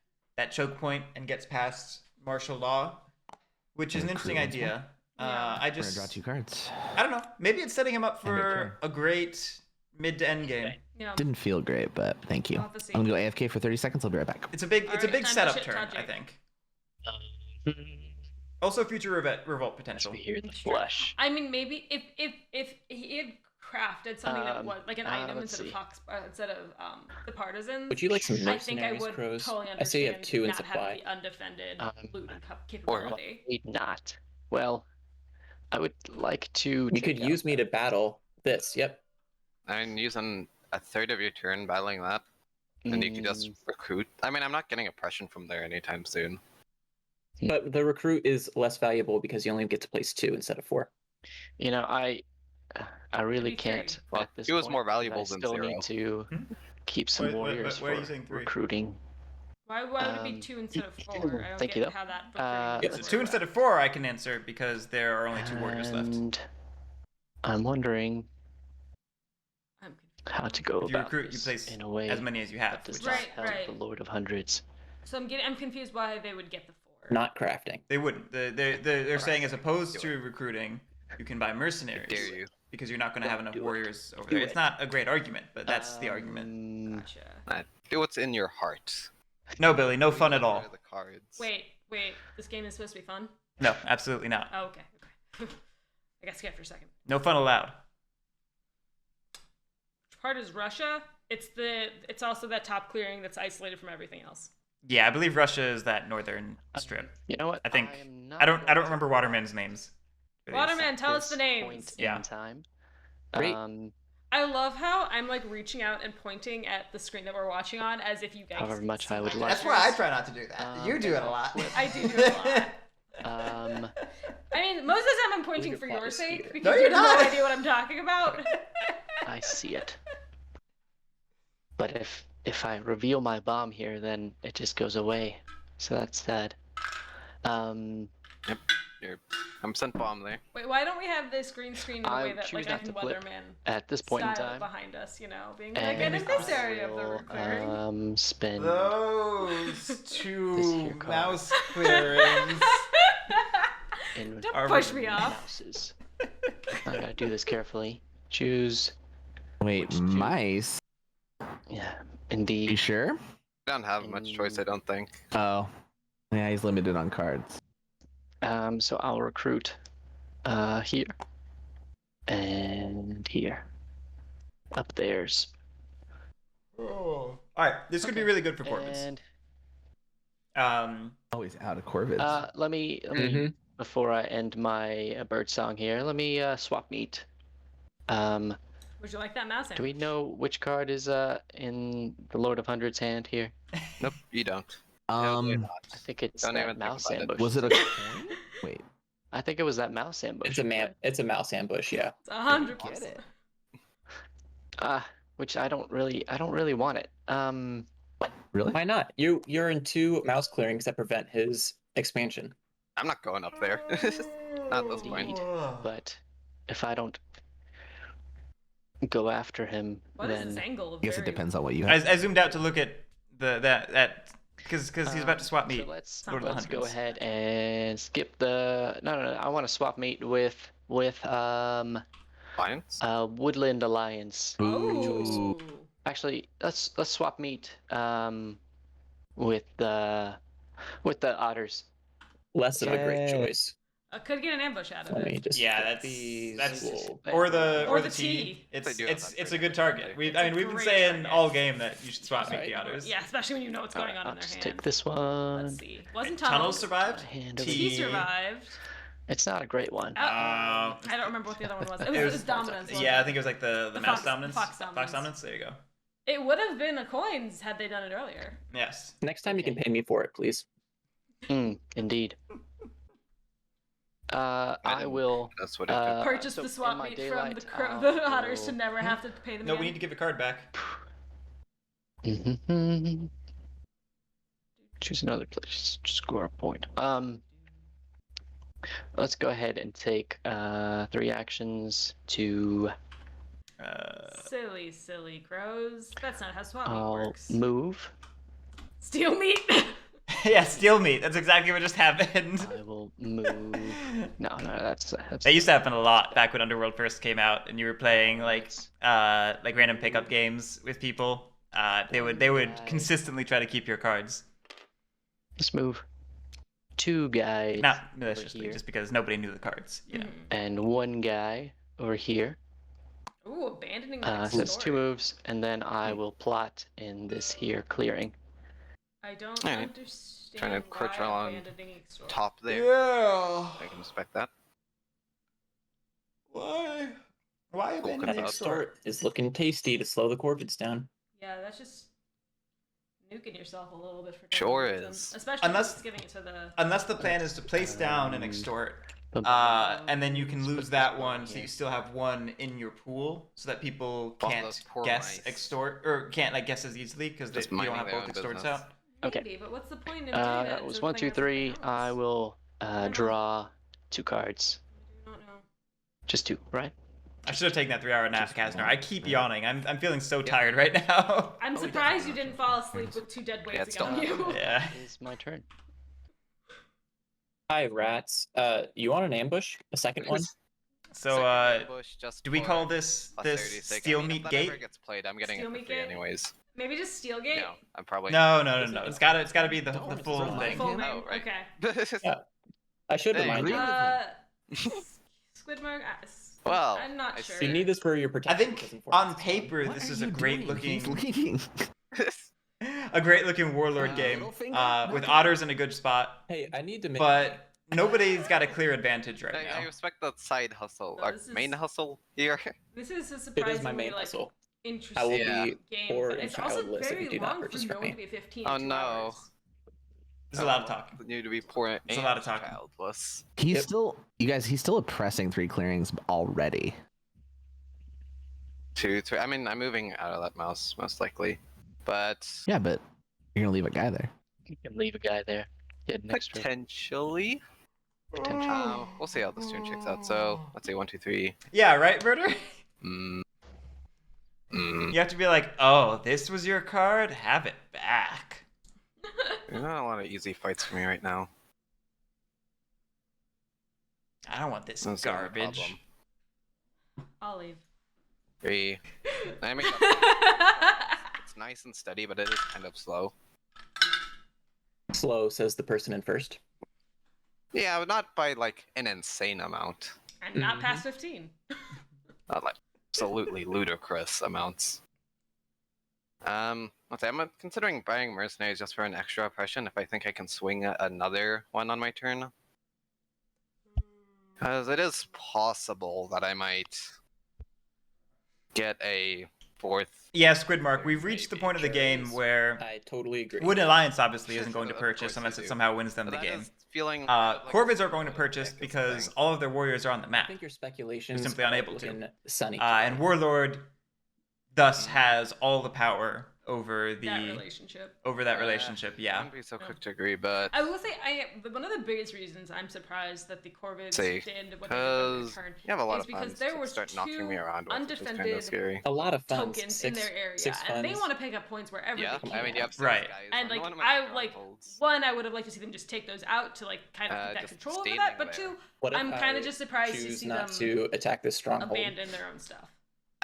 choke point and gets past martial law, which is an interesting Recruit once idea. Yeah. I We're gonna just draw 2 cards. I don't know. Maybe it's setting him up End of turn. for a great mid to end game. Yeah. Didn't feel great, but thank you. We'll have to see. I'm gonna go AFK for 30 seconds. I'll be right back. It's a big Alright, time to setup shit turn, talk I Jaik. think. Also future revolt potential. Be here in the That's true. flesh. I mean, maybe if he had crafted something that was like an item let's instead of see. instead of the partisans. Would you like some I think I mercenaries, would Crows? totally I see you have understand 2 in not supply. having the undefended loot and Well, capability. maybe not. Well, I would like to. You could check out use me to battle this. Yep. I mean, using a third of your turn battling that, and you can just recruit. I mean, I'm not getting oppression from there anytime soon. But the recruit is less valuable because you only get to place 2 instead of 4. You know, I really Maybe can't. three. Well, at this he was point, more because valuable I than still 0. need to Hmm? keep some Wait, warriors why are you for saying 3? recruiting. Why would it be Um, 2 instead of 4? I don't thank get you, though. how that. Yeah, recruiting so would 2 work. instead of 4 I can answer because there are only 2 warriors left. And I'm wondering I'm confused. how to go If you about recruit, you this place in a way as many as you have, that does which not Right, help right. the Lord of Hundreds. So I'm confused why they would get the 4. Not crafting. they wouldn't. They're saying as opposed to recruiting, you can buy mercenaries. Dare you? because you're not going to have Don't enough do it. warriors over Do there. It's it. not a great argument, but that's the argument. Gotcha. Do what's in your heart. No, Billy, no fun at What all. are the cards? Wait. This game is supposed to be fun? No, absolutely not. Oh, okay. I got scared for a second. No fun allowed. Which part is Russia? It's also that top clearing that's isolated from everything else. Yeah, I believe Russia is that northern strip. You know what? I think am I not don't going remember to Waterman's names. Waterman, tell us this the names. point Yeah. in time. Great. I love how I'm like reaching out and pointing at the screen that we're watching on as if you guys. However can much see I would my like. That's why I gestures. try not to do that. You do it a lot. I do do it a lot. I mean, most of the time I'm pointing Your for plot your is sake here. because No, you you're have not. no idea what I'm talking about. I see it. But if I reveal my bomb here, then it just goes away. So that's sad. I'm sent bomb there. Wait, why don't we have this green screen in a I way that choose like I not can to flip weatherman At this point in style time, behind us, being and like, and in this I area of the will, clearing. spend. Those This two here card. mouse clearings. In Don't push me off. mouses. I gotta do this carefully. Choose. Wait, Which two? mice? Yeah, You indeed. sure? I don't have much choice, I don't think. Oh, yeah, he's limited on cards. So I'll recruit here and here. Up there's. Oh. All right, this could be Okay. really good for Corvids. And Oh, he's out of Corvids. let me before I end my bird song here, let me swap meet. Would you like that mouse? Do we know which card is in the Lord of Hundreds hand here? Nope, you don't. I think it's Don't even that think mouse about it. ambush. Was it a coin? Wait, I think it was that mouse ambush. It's a mouse ambush, yeah. It's 100%. get it. Which I don't really want it. Really? Why not? You're in 2 mouse clearings that prevent his expansion. I'm not going up there. Not at this point. Indeed. But if I don't go after him, What is this then angle? I guess it Very- depends on what you have. I zoomed out to look at that because he's about to swap meat. So let's Lord of the let's go Hundreds. ahead and skip the no. I want to swap meet with Alliance? Woodland Alliance. Oh. Actually, let's swap meet with the otters. Less of a great Okay. choice. I could get an ambush out of Let me it. just Yeah, put that's these. or Or the the T. T. It's They do have that it's a very good good target. target. We've It's a been great saying target. all game that you should swap meet Right. the otters. Yeah, especially when you know what's going on I'll in their just hand. take this one. Let's see. Wasn't Tunnels Tunnels. survived. Hand over T. T survived. It's not a great one. I don't remember what the other one was. It was Dominance. wasn't Yeah, I it? think it was like the The mouse fox- dominance. fox dominance. There you go. It would have been a coins had they done it earlier. Yes. Next time you can Okay. pay me for it, please. Indeed. I will. That's what it Purchase so the in swap my meet from daylight, the otters to I'll never have to pay them No, again. we need to give a card back. Choose another place. Score a point. Let's go ahead and take 3 actions to. Silly crows. That's not how swap meet I'll works. move. Steal meat. Yeah, steal meat. That's exactly what just happened. I will move. No, that's. That used to happen a lot back when Underworld first came out, and you were playing like random pickup games with people. They would Right. consistently try to keep your cards. Let's move. 2 guys. Not maliciously, here. just because nobody knew the cards. You know. And 1 guy over here. Ooh, abandoning the next So that's 2 story. moves, and then I will plot in this here clearing. I don't Alright. understand Trying to crit why on abandoning store. Top there. Yeah. I can respect that. Why? Why Cool abandon cut the out. store? Is looking tasty to slow the Corvids down. Yeah, that's just nuking yourself a little bit for Sure no reason. is. Especially Unless- if it's giving it to the. Unless the plan is to place down and extort, and then you can lose that one, so you still have one in your pool, so that people All can't those poor guess mice. extort or can't like guess as easily because Just you don't minding have their both own extorts business. out. Okay. Maybe, but what's the point in doing that? That was It's 1, playing 2, out 3. something I else. will draw 2 cards. I don't know. Just 2, right? I should have taken that 3-hour nap, Just Kazner. one. I keep yawning. I'm feeling so Yep. tired right now. I'm Oh, we surprised definitely you have didn't some fall asleep friends. with 2 dead Yeah, weights it's on you. Yeah. It's my turn. Hi, rats. You want an ambush? A second one? So, Second ambush just do we for call this posterity's sake. Steel I mean, Meat if that Gate? ever gets played, I'm getting Steel it for Meat free Gate? anyways. Maybe just Steelgate? No, I'm probably. No. It's gotta be the Don't, it's full a thing. Full name. name. Oh, right. Okay. Yeah. I should Hey, remind agree you. with him. Squidmark. Well, I'm not I sure. You need this for your I protection. think because on enforcement's paper What this are is a you great doing? He's looking, leading. a great looking warlord game Littlefinger? with otters in a good spot, Hey, I need to make. but nobody's got a clear advantage right I now. respect the side hustle, No, or this is- main hustle here. This is a It is surprisingly my main like hustle. interesting I will Yeah. be game, poor but and it's also childless if very you do not long for purchase from Gnome to me. be 15. Oh, 2 no. hours. There's a lot of talking. You to be poor and There's a lot of talking. childless. He's Yep. still, you guys, he's still oppressing 3 clearings already. 2, 3. I mean, I'm moving out of that mouse most likely, but Yeah, but you're gonna leave a guy there. You can leave a guy there. Get an extra. potentially. We'll see how this turn checks out. So let's say 1, 2, 3. Yeah, right, Verter? Mm. You have to be like, oh, this was your card? Have it back. There's not a lot of easy fights for me right now. I don't want this That's the only garbage. problem. I'll leave. 3. I mean, it's nice and steady, but it is kind of slow. Slow, says the person in first. Yeah, but not by like an insane amount. And not past 15. Not like absolutely ludicrous amounts. Let's say I'm considering buying mercenaries just for an extra oppression if I think I can swing another one on my turn. Because it is possible that I might get a 4th. Yeah, Squidmark, we've reached the Maybe point of the game carries. where I totally agree. Wooden Alliance obviously isn't going to Of purchase course unless you it do. somehow wins them But the that game. is feeling Corvids are going to purchase because all of their warriors are on the I map, think your speculations simply are unable to. looking sunny. and Warlord thus has all the power over That relationship. that relationship. I Yeah, wouldn't be so quick to agree, but I will say, one of the biggest reasons I'm surprised that the Corvids See, did what they did on because return you have a lot is of because funds there to was start knocking me 2 around with, which is kind undefended of scary. A lot of funds. tokens Six, in their area, 6 and they funds. want to pick up points wherever Yeah, they can. I mean, you have 6 Right. guys And on like one of my I like strongholds. one, I would have liked to see them just take those out to like kind of keep that just control over standing that. But there. 2, What if I'm kind I of just surprised to choose see not them to attack this stronghold? abandon their own stuff.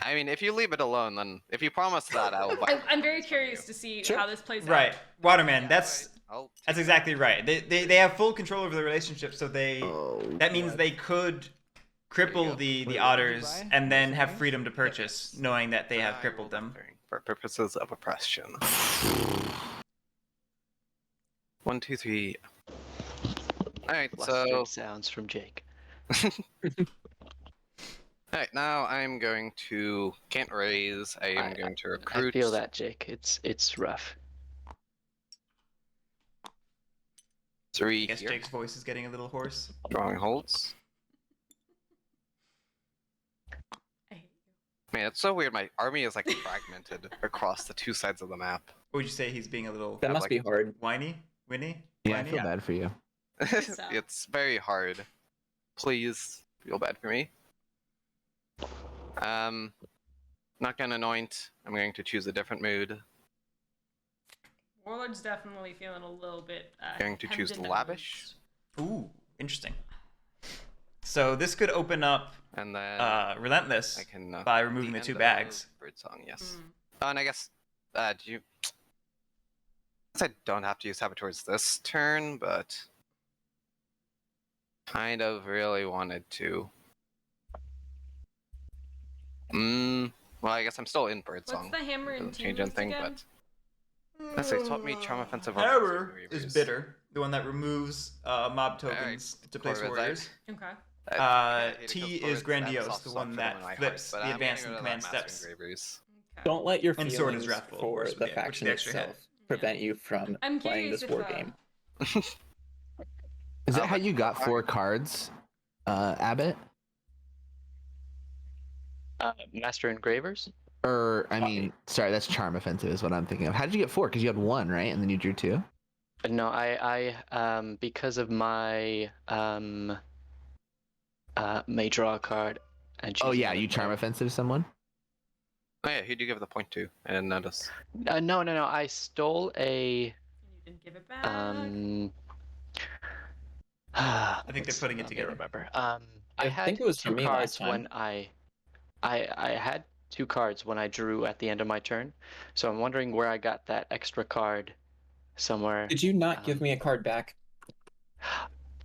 I mean, if you leave it alone, then if you promise that, I will buy. I'm very it from curious you. to see Sure. how this plays out. right. Waterman, Yeah, that's alright, I'll that's take exactly right. They have full control over the relationship, so that means they could cripple go. the Wait, what did you otters buy? and then have Mercenaries? freedom to purchase, knowing that they have I crippled will them. buy for purposes of oppression. 1, 2, 3. All right, Flustered so sounds from Jake. Alright, now I'm going to can't raise. I am going to recruit. I feel that, Jake. It's rough. 3 I guess here. Jake's voice is getting a little hoarse. Strongholds. I hate you. Man, it's so weird. My army is like fragmented across the 2 sides of the map. Or would you say he's being a little That must like- be hard. whiny? Winnie? Yeah, I Whiny? feel bad for you. So- It's very hard. Please feel bad for me. Not gonna anoint. I'm going to choose a different mood. Warlord's definitely feeling a little bit. Going to choose hemmed in lavish. Ooh, interesting. So this could open up And then Relentless I can by removing the end 2 of bags. Birdsong, yes. Mm. Oh, and I guess do you? I don't have to use saboteurs this turn, but kind of really wanted to. Well, I guess I'm still in Birdsong. What's the hammer and Doesn't team change moves anything, again? but let's say taught me charm offensive. on Hammer Reavers. is bitter, the one that removes mob tokens to place Corvids, warriors. Okay. I hate it T 'cause is Corvids have Grandiose, soft the spot one for that them in my flips heart, the but I'm advanced gonna and go to that command Master steps. Engravers. Okay. Don't let your And feelings Sword is Wrathful, of for course, the with the faction extra hit. itself prevent you from I'm playing curious this if, war game. Is that Oh, how but- you got 4 cards, Abbott? Master Engravers? Or I mean, sorry, that's charm offensive is what I'm thinking of. How did you get 4? Because you had 1, right? And then you drew 2. No, I because of my may draw a card and choose Oh yeah, another you charm player. offensive someone. Oh yeah, who'd you give the point to? I didn't notice. No. I stole a And you didn't give it back. I think they're putting it together. Remember. I had think it was for two me last cards when time. I had 2 cards when I drew at the end of my turn, so I'm wondering where I got that extra card somewhere. Did you not give me a card back?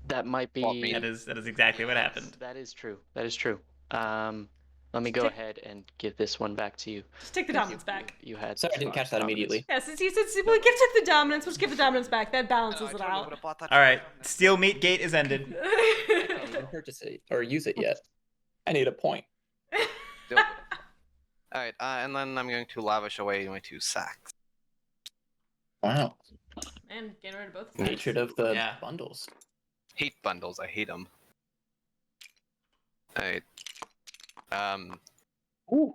That might Well, be. me- That is exactly what happened. That is true. That is true. Let me go Take- ahead and give this one back to you. Just take the Thank dominance back. You had. Sorry, I didn't catch that immediately. Yeah, since he said, well, give took the dominance, let's give the dominance back. That balances it out. All right, Steel Meat Gate is ended. I didn't even purchase it or use it yet. I need a point. Alright, and then I'm going to lavish away my 2 sacks. Wow. Man, getting rid of both of them. Hatred of the Yeah. bundles. Hate bundles, I hate them. Alright. Ooh.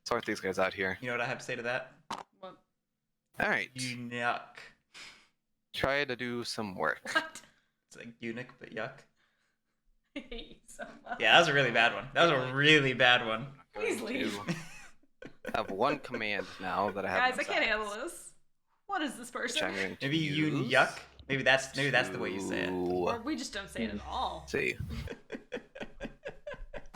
Sort these guys out here. You know what I have to say to that? What? Alright. Yuck. Try to do some work. What? It's like eunuch, but yuck. I hate you so much. Yeah, that was a really bad one. That was a really bad one. Please Going leave. to have 1 command now that I have. Guys, I can't handle this. What is this Which person? I'm going to Maybe you use yuck. Maybe that's the way you say it. Or we just don't say it at all. See.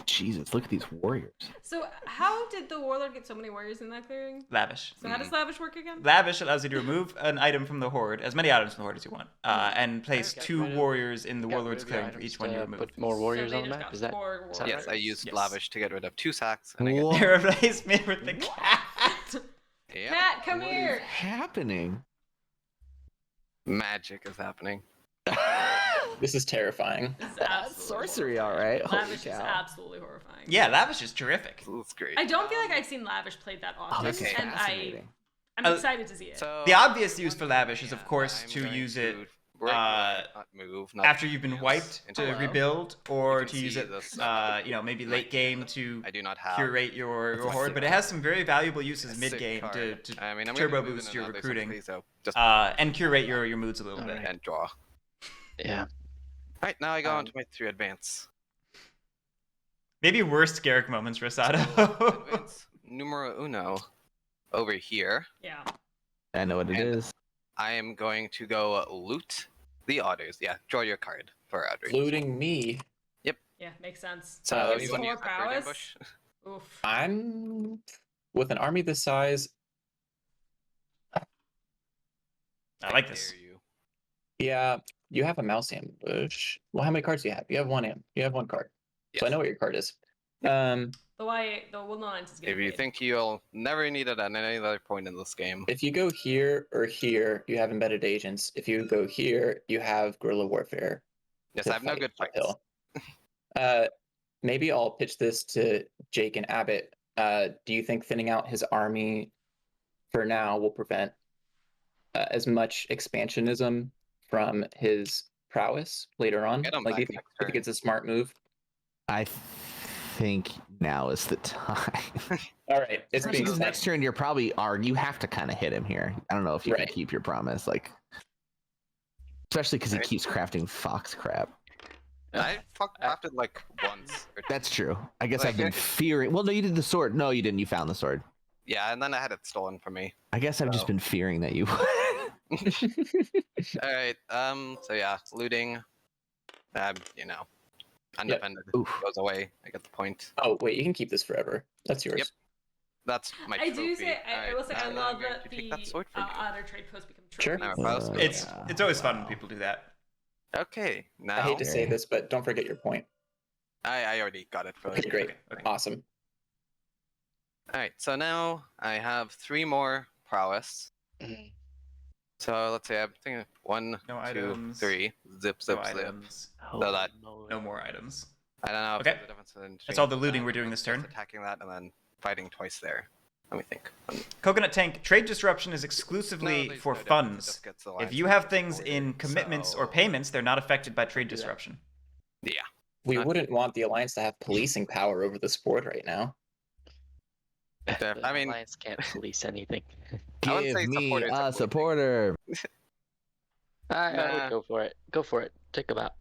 Jesus, look at these warriors. So how did the warlord get so many warriors in that clearing? Lavish. So how does lavish work again? Lavish allows you to remove an item from the horde, as many items from the horde as you want, and place Got 2 rid of- warriors in the got warlord's rid of your clearing for items each one you to remove. Put more warriors So they on the just map. got Is that? 4 is that Yes, right? I used Yes. lavish to get rid of 2 sacks. And I Whoa. got, They replaced me with the cat. yep, Cat, come What here. is happening? magic is happening. This is terrifying. This is That's absolutely sorcery, all horrifying. right. Holy Lavish is cow. absolutely horrifying. Yeah, Lavish is terrific. That's great. I don't feel like I've seen lavish played that Oh, often, this is Okay. and fascinating. I'm Uh, excited to see it. So The obvious use for lavish is, of course, I'm to going use to it not move. Not after you've been use wiped into to the row. rebuild, or You can to use see it, this, maybe my late game hand. to I do not have. curate your That's horde. sick But it has some very valuable uses a mid sick game to card. I mean, I'm turbo gonna move boost in your another recruiting, simply, so just and curate your moods a little bit. Alright. and draw. Yeah. Alright, now I go on to my 3 advance. Maybe worst Guerric moments for So, Sato. advance numero uno over here. Yeah. I know what it And- is. I am going to go loot the otters. Yeah, draw your card for otters. Looting me. Yeah, makes sense. So Uh, you Gives want to more use the bird prowess. ambush? Oof. I'm with an army this size. I like this. dare you. Yeah, you have a mouse ambush. Well, how many cards do you have? You have one You have 1 card. So I Yes. know what your card is. The Woodland Alliance is If getting you paid. think you'll never need it at any other point in this game, If you go here or here, you have embedded agents. If you go here, you have guerrilla warfare. yes, to I have no fight good fights. uphill. Maybe I'll pitch this to Jake and Abbot. Do you think thinning out his army for now will prevent as much expansionism from his prowess later on? Get him Like, do you back think, next you think turn. it's a smart move? I think now is the time. All right, it's being Because said. next turn you're probably you have to kind of hit him here. I don't know if you Right. can keep your promise, like especially because he Right. keeps crafting fox crap. I crafted like once. Or That's true. I guess I've Like- been fearing. Well, no, you did the sword. No, you didn't. You found the sword. yeah, and then I had it stolen from me. I guess I've just Oh. been fearing that you. All right. So yeah, looting. Undefended Oof. goes away. I get the point. Oh wait, you can keep this forever. That's yours. Yep. That's my. I do trophy. say, I Alright, will say, I and love I'm going that to take the that sword from you. other trade posts become Sure. trophies. Now, if I was- It's always fun when people do that. Okay. Now I hate to say Okay. this, but don't forget your point. I already got it for Okay, you. great. Okay. Awesome. All right. So now I have 3 more prowess. Mhm. So let's say I'm thinking 1, No 2, items. 3. Zip, No zip, zip. items. Holy that- moly. No more items. I don't know. If Okay. there's a difference in That's all the between looting that we're doing and this just turn. Attacking that and then fighting twice there. Let me think. Coconut Tank, trade disruption is No, exclusively there's for no difference. It funds. just gets the If lines you moved have things forward, in commitments or so- payments, they're not affected by trade Do that. disruption. Yeah. We Not- wouldn't want the Alliance to have policing power over this board right now. The I mean- Alliance can't police anything. I would Give say me supporters are a supporter. I Nah. would go for it. Go for it. Take them out.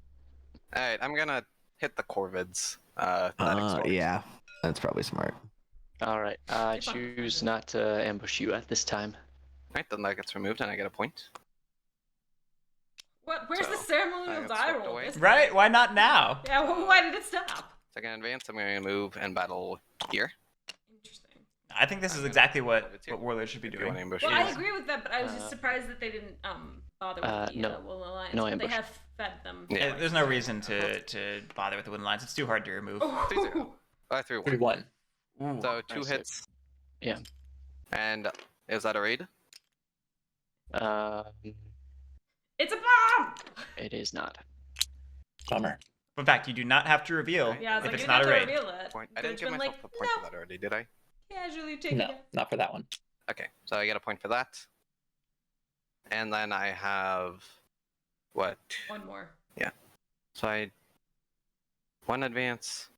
All right. I'm gonna hit the Corvids. That explores. Yeah, that's probably smart. All right. I Keep on. choose not to ambush you at this time. All right. Then that gets removed and I get a point. What? Where's the So, ceremonial I got die swept roll? away. This- Right? Why not now? Yeah, well, why did it stop? Second advance, I'm going to move and battle here. Interesting. I think this I'm is gonna exactly move what over to- Warlord should be if you doing. want ambush Well, here. I agree with that, but I was just surprised that they didn't bother with the no. Will Alliance. No but ambush. they have fed them. Yeah. There's no reason to bother with the wooden lines. It's too hard to remove. Oh, 3-0. I threw 1. 3-1. Ooh. So 2 nice. hits. Yeah. And is that a raid? it's a bomb! It is not. Bummer. In fact, you do not have to reveal Yeah, I was if like, it's you not a didn't have raid. to reveal it. Point. I Could've didn't give been myself like, a point for "Nope, that already, did I? casually taking No, it. not for that one. Okay, so I get a point for that. And then I have what? One more. So I 1 advance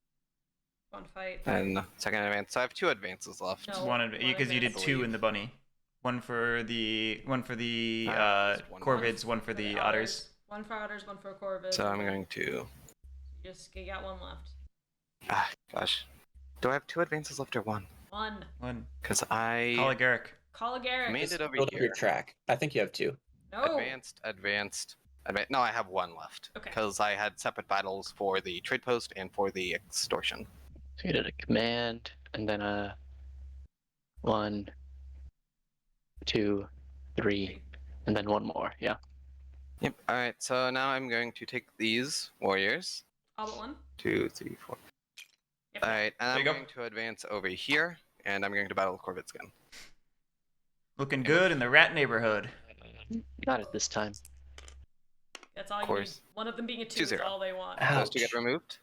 One fight. and second advance. So I have 2 advances left. No. One because you did advance. 2 in the bunny. One for the Just one corvids, one for the otters. One for otters, one for corvids. So I'm going to. You got one left. Ah, gosh. Do I have 2 advances left or 1? One. One. Because I Call it Guerric. Call a Guerric. made it over Build up here. your track. I think you have 2. No. Advanced. No, I have 1 left. Okay. Because I had separate battles for the trade post and for the extortion. So you did a command and then a 1, 2, 3, and then 1 more. Yeah. Yep. All right. So now I'm going to take these warriors. All but one. 2, 3, 4. Yep. All right, and There I'm you go. going to advance over here, and I'm going to battle the corvids again. Looking good in the rat neighborhood. Not at this time. That's all Of you need. course. One of them being a 2 is 2-0. all they want. Ouch. Those 2 get removed.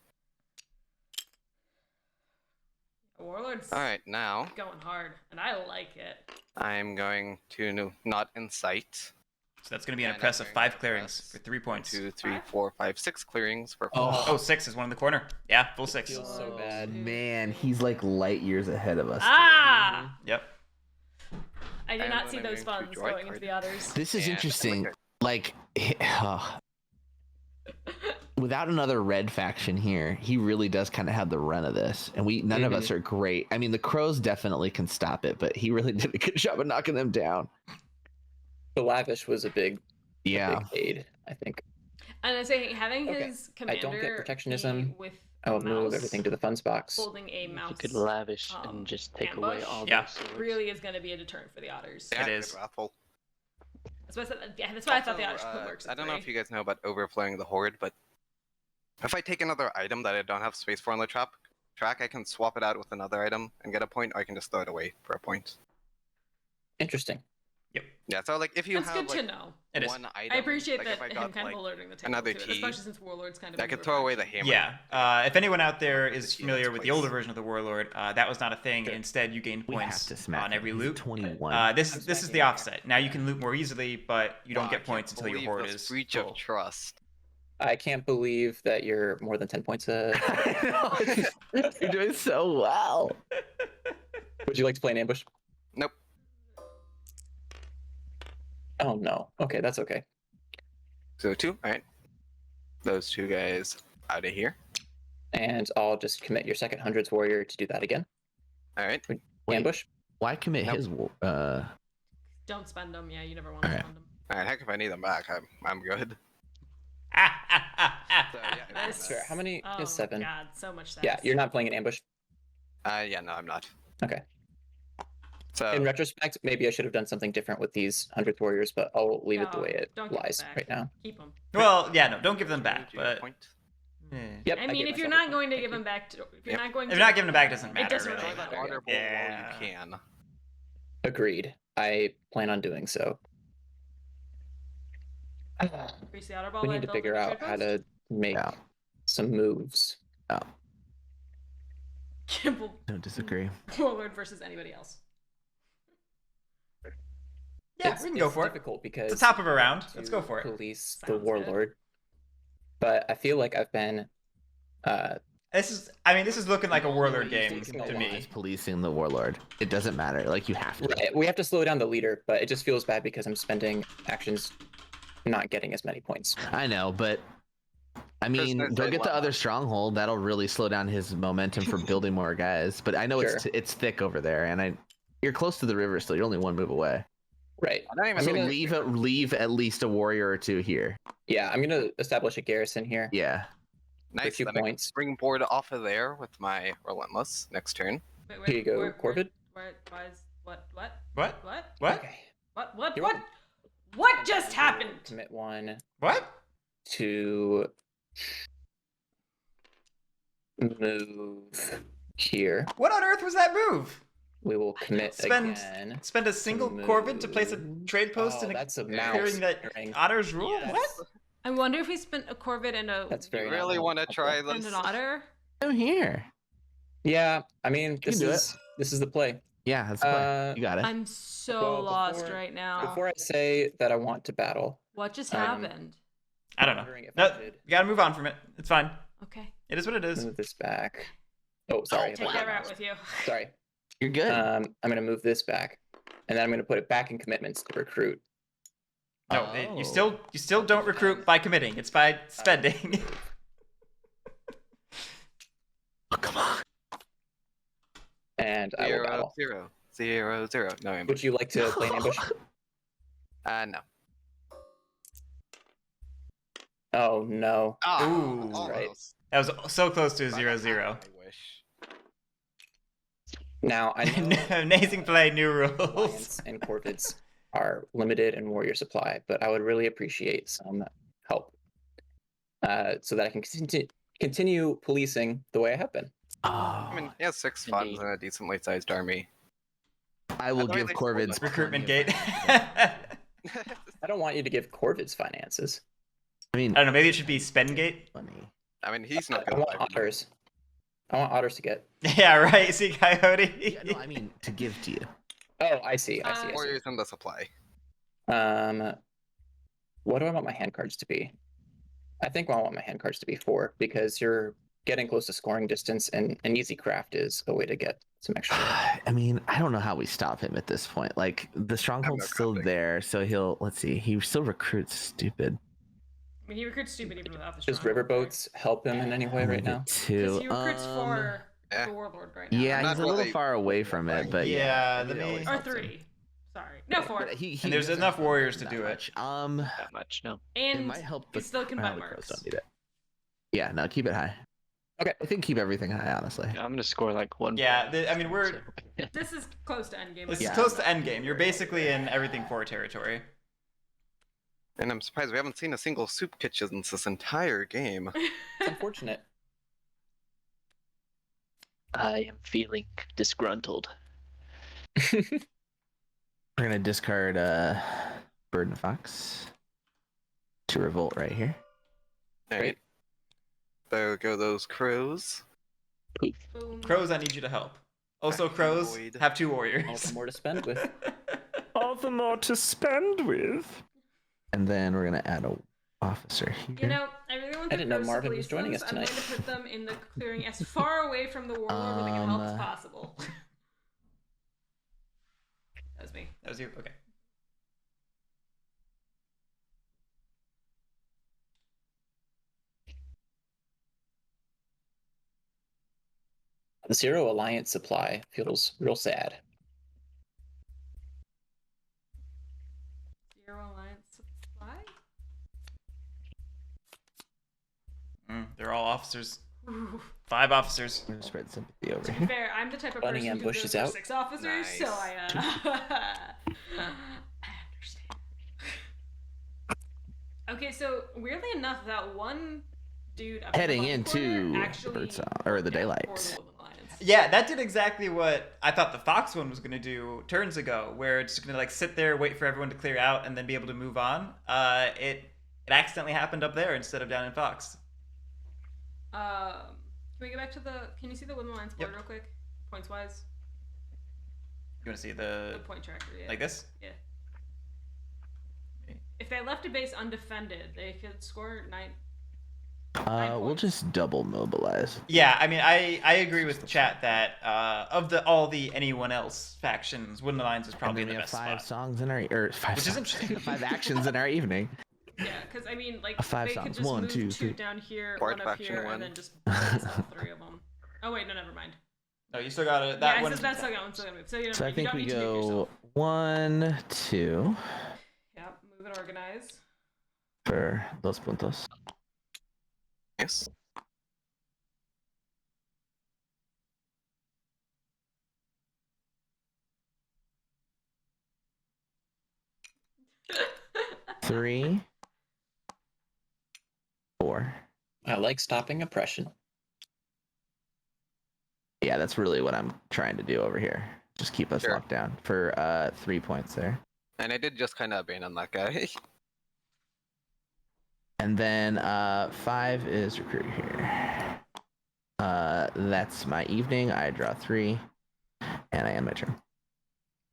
Warlord's All right, now going hard, and I like it. I'm going to not incite. So that's going to be an And I'm impressive going 5 to clearings press for 3 points. 2, 3, 5? 4, 5, 6 clearings for Oh, 6 is one in the corner. Yeah, full 6. feels so bad. Man, he's like light years ahead of us. Ah! Yep. I did And not then see I'm those going to funds draw a going into card. the others. This is And interesting. liquor. Like, without another red faction here, he really does kind of have the run of this, and none of us are great. I mean, the crows definitely can stop it, but he really did a good job of knocking them down. The lavish was a big Yeah. aid, I think. And I say having Okay. his I don't commander get protectionism. be with I will a move mouse everything to the funds box. holding a mouse You could lavish um, and just take away ambush. all Yeah. those swords. really is going to be a deterrent for the otters. Yeah, It good is. raffle. That's why I said, yeah, that's why I thought the otters Also, could work. I don't know if you guys know about overflowing the horde, but if I take another item that I don't have space for on the track, I can swap it out with another item and get a point, or I can just throw it away for a point. Interesting. Yeah, so like if you That's have good like to know. It is. one item, I appreciate like that if I him got kind like of alerting the table another to it, key, especially since Warlord's kind of. I a could newer throw away the faction. hammer. Yeah. If anyone out there is key familiar that's with the placed. older version of the Warlord, that was not a thing. Sure. Instead, you gained We have points to smack on him. every He's loot. 21. This I'm is the smacking opposite. Now you can loot more easily, but you don't I get points can't until your believe horde this is breach full. of trust. I can't believe that you're more than 10 points. I know, you're doing so well. Would you like to play an ambush? Nope. Oh no. Okay, that's okay. So 2, alright. Those 2 guys out of here. And I'll just commit your second hundreds warrior to do that again. Alright. Wait. Ambush. Why commit Nope. his? Don't spend them. Yeah, you never want to Alright. spend them. Alright, heck if I need them back, I'm good. So, yeah, This- Sure. How many Oh is 7? God, so much sense. Yeah, you're not playing an ambush. yeah, no, I'm not. Okay. So In retrospect, maybe I should have done something different with these 100th warriors, but I'll leave it the No, way it don't give it lies back. right now. Keep them. Well, yeah, no, don't give them back. you get a But point. Yep. I mean, gave if you're myself a not point. going to Thank give you. them back, if you're Yep. not going If to, you're not giving them back, doesn't It matter. doesn't really. really Enjoy that matter. honor bowl Yeah. while you can. Agreed. I plan on doing so. increase the outer ball. We need to figure out how to make Yeah. some moves. Kimball Don't disagree. Warlord versus anybody else. Yeah, It's- we can go it's for it. difficult because It's the top of a round. to Let's go for it. Police the Sounds good. warlord, but I feel like I've been. This is looking like a Warlord game Taking a to lot. me. Is policing the warlord. It doesn't matter. Like you have to. Right, we have to slow down the leader, but it just feels bad because I'm spending actions not getting as many points. I know, but I mean, Prisoner's go get the dilemma. other stronghold. That'll really slow down his momentum for building more guys. But I know Sure. it's thick over there, and you're close to the river still. You're only 1 move away. Right. I don't even I'm So gonna- leave at least a warrior or two here. Yeah, I'm gonna establish a garrison here Yeah. for Nice. 2 Then I can points. springboard off of there with my Relentless next turn. Wait, Here you go, Corvid. Why is what? What? What? What? Okay. What? You're What? welcome. What And just I will happened? Commit 1 What? to move here. What on earth was that move? We will commit Spend again. spend a single Corvid to place a move. trade post Oh, in a that's a clearing mouse. that clearing. honors rule? Yes. What? I wonder if he spent a Corvid and a That's You very really not want to helpful. try and this? an otter. I'm here. Yeah, I mean, can this do is the play. Yeah, that's fine. You got it. I'm so Well, lost before- right now. Before I say that I want to battle, What just um, happened? I don't know. wondering if No, I should you gotta move on from it. It's fine. Okay. It is what it is. move this back. Oh, sorry. Take that route with you. Sorry. You're good. I'm gonna move this back, and then I'm gonna put it back in commitments to recruit. No, you still don't recruit by committing. It's by spending. Oh, come on. And I will battle. 0-0. No ambush. Would you like to play an ambush? No. Oh no. Ooh. Right. Almost. That was so close to a But 0-0. I wish. Now I know Amazing play, new rules. Alliance and Corvids are limited in warrior supply, but I would really appreciate some help, so that I can continue policing the way I have been. Oh, I mean, he has 6 funds Indeed. and a decently sized army. I will I give thought Corvids they Recruitment plenty gate. of I I don't want you to give Corvids finances. I mean, don't know. Maybe it should be spend gate. funny. I mean, he's not I going want to otters. I want otters to get. Yeah, right. See, Coyote. Yeah, no, I mean to give to you. Oh, I see. I see. I see. Warriors in the supply. What do I want my hand cards to be? I think I want my hand cards to be 4 because you're getting close to scoring distance, and an easy craft is a way to get some extra. I mean, I don't know how we stop him at this point. Like the stronghold's still crafting. there, so let's see, he still recruits stupid. I mean, he recruits stupid even without the Does stronghold, riverboats help him in any way right now? Because Too. he recruits for eh. the warlord right now. Yeah, Not he's a little really far away from it, but Yeah, it let me- always Or helps him. 3. Sorry. No, 4. But he And there's doesn't enough help warriors him to that do it. much. That much, no. It And might help. he still can well, buy the crows mercs. don't need it. Yeah, no, keep it high. Okay. I think keep everything high, honestly. I'm gonna score like 1. Yeah, I mean, we're This is close to endgame. this Yeah. is close to endgame. You're basically in everything 4 territory. And I'm surprised we haven't seen a single soup kitchen this entire game. It's unfortunate. I am feeling disgruntled. We're gonna discard Bird and Fox to revolt right here. Alright. There go those crows. Boom. Crows, I need you to help. Also, Back crows void. have 2 All warriors. the more to spend with. All the more to spend with. And then we're gonna add a officer here. You know, I really want the I didn't know crows to Marvin police was joining this. us I'm going tonight. to put them in the clearing as far away from the warlord where they can help as possible. That was me. That was you? Okay. The 0 alliance supply feels real sad. 0 alliance supply? They're all officers. Ooh. 5 officers. I'm gonna spread sympathy over To be here. fair, I'm the type of Running person who ambush goes is for out. 6 officers, so Nice. I understand. Okay, so weirdly enough, that one dude up Heading in the bottom into corner actually Birdsong, or the worked out Daylights. for the Woodland Alliance. Yeah, that did exactly what I thought the Fox one was going to do turns ago, where it's just going to like sit there, wait for everyone to clear out, and then be able to move on. It accidentally happened up there instead of down in Fox. Can we get back to the? Can you see the Woodland Alliance board Yep. real quick, points wise? You want to see The the point tracker, yeah. like this? Yeah. If they left a base undefended, they could score 9. We'll just double mobilize. Yeah, I mean, I agree with the chat that of all the anyone else factions, Woodland Alliance is probably And we the have best 5 spot. songs in our or 5 Which is songs, interesting. 5 actions in our evening. Yeah, because I mean, like A 5 they songs. could just 1, move 2, 2 3. down here, Bard 1 up faction here, win. and then just place all 3 of them. Oh wait, no, never mind. No, you still got it. Yeah, That I one. said that's still going. Still gonna move. So you So I you think don't we need to move go yourself. 1, 2 Yep, move and organize. for dos puntos. Yes. Three, 4. I like stopping oppression. Yeah, that's really what I'm trying to do over here. Just keep us Sure. locked down for 3 points there. And I did just kind of abandon that guy. And then 5 is recruit here. That's my evening. I draw 3, and I end my turn.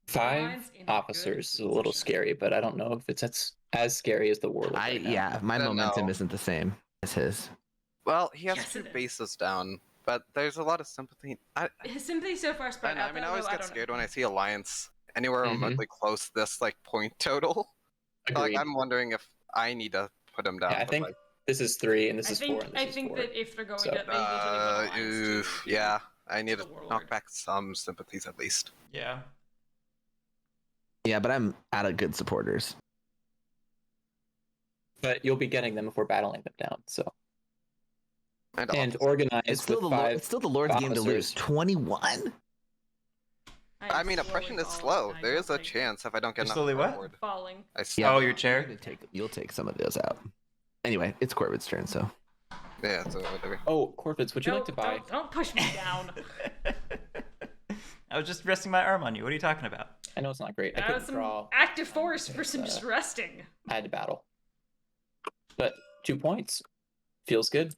5 Mine's in officers is good a little position. scary, but I don't know if it's as scary as the warlord. Right now. Yeah, my No. momentum isn't the same as his. Well, he has Yes, 2 it is. bases down, but there's a lot of sympathy. His sympathy so far spread out. I mean, I though, always though get don't scared know. when I see Alliance anywhere Mhm. remotely close to this like point total. So, like, Agreed. I'm wondering if I need to put him down. Yeah, I but, think like, this is 3 and this I is 4 think and this I is think 4. that if they're going So- to, they need to leave an alliance oof, to yeah, I need the to knock warlord. back some sympathies at least. Yeah. Yeah, but I'm out of good supporters. But you'll be getting them if we're battling them down. So and officers. organize It's still with the 5. it's still the Lord's game to lose. officers. 21. I mean, oppression is slow. There is a chance if I don't get You're enough slowly what? forward. falling. I Oh, your You're chair. gonna you'll take some of those out. Anyway, it's Corbin's turn, so Yeah, so whatever. Oh, Corvids, would you No, like to buy? Don't push me down. I was just resting my arm on you. What are you talking about? I know it's not great. I That was couldn't some draw. active force because, versus just resting. I had to battle. But 2 points feels good.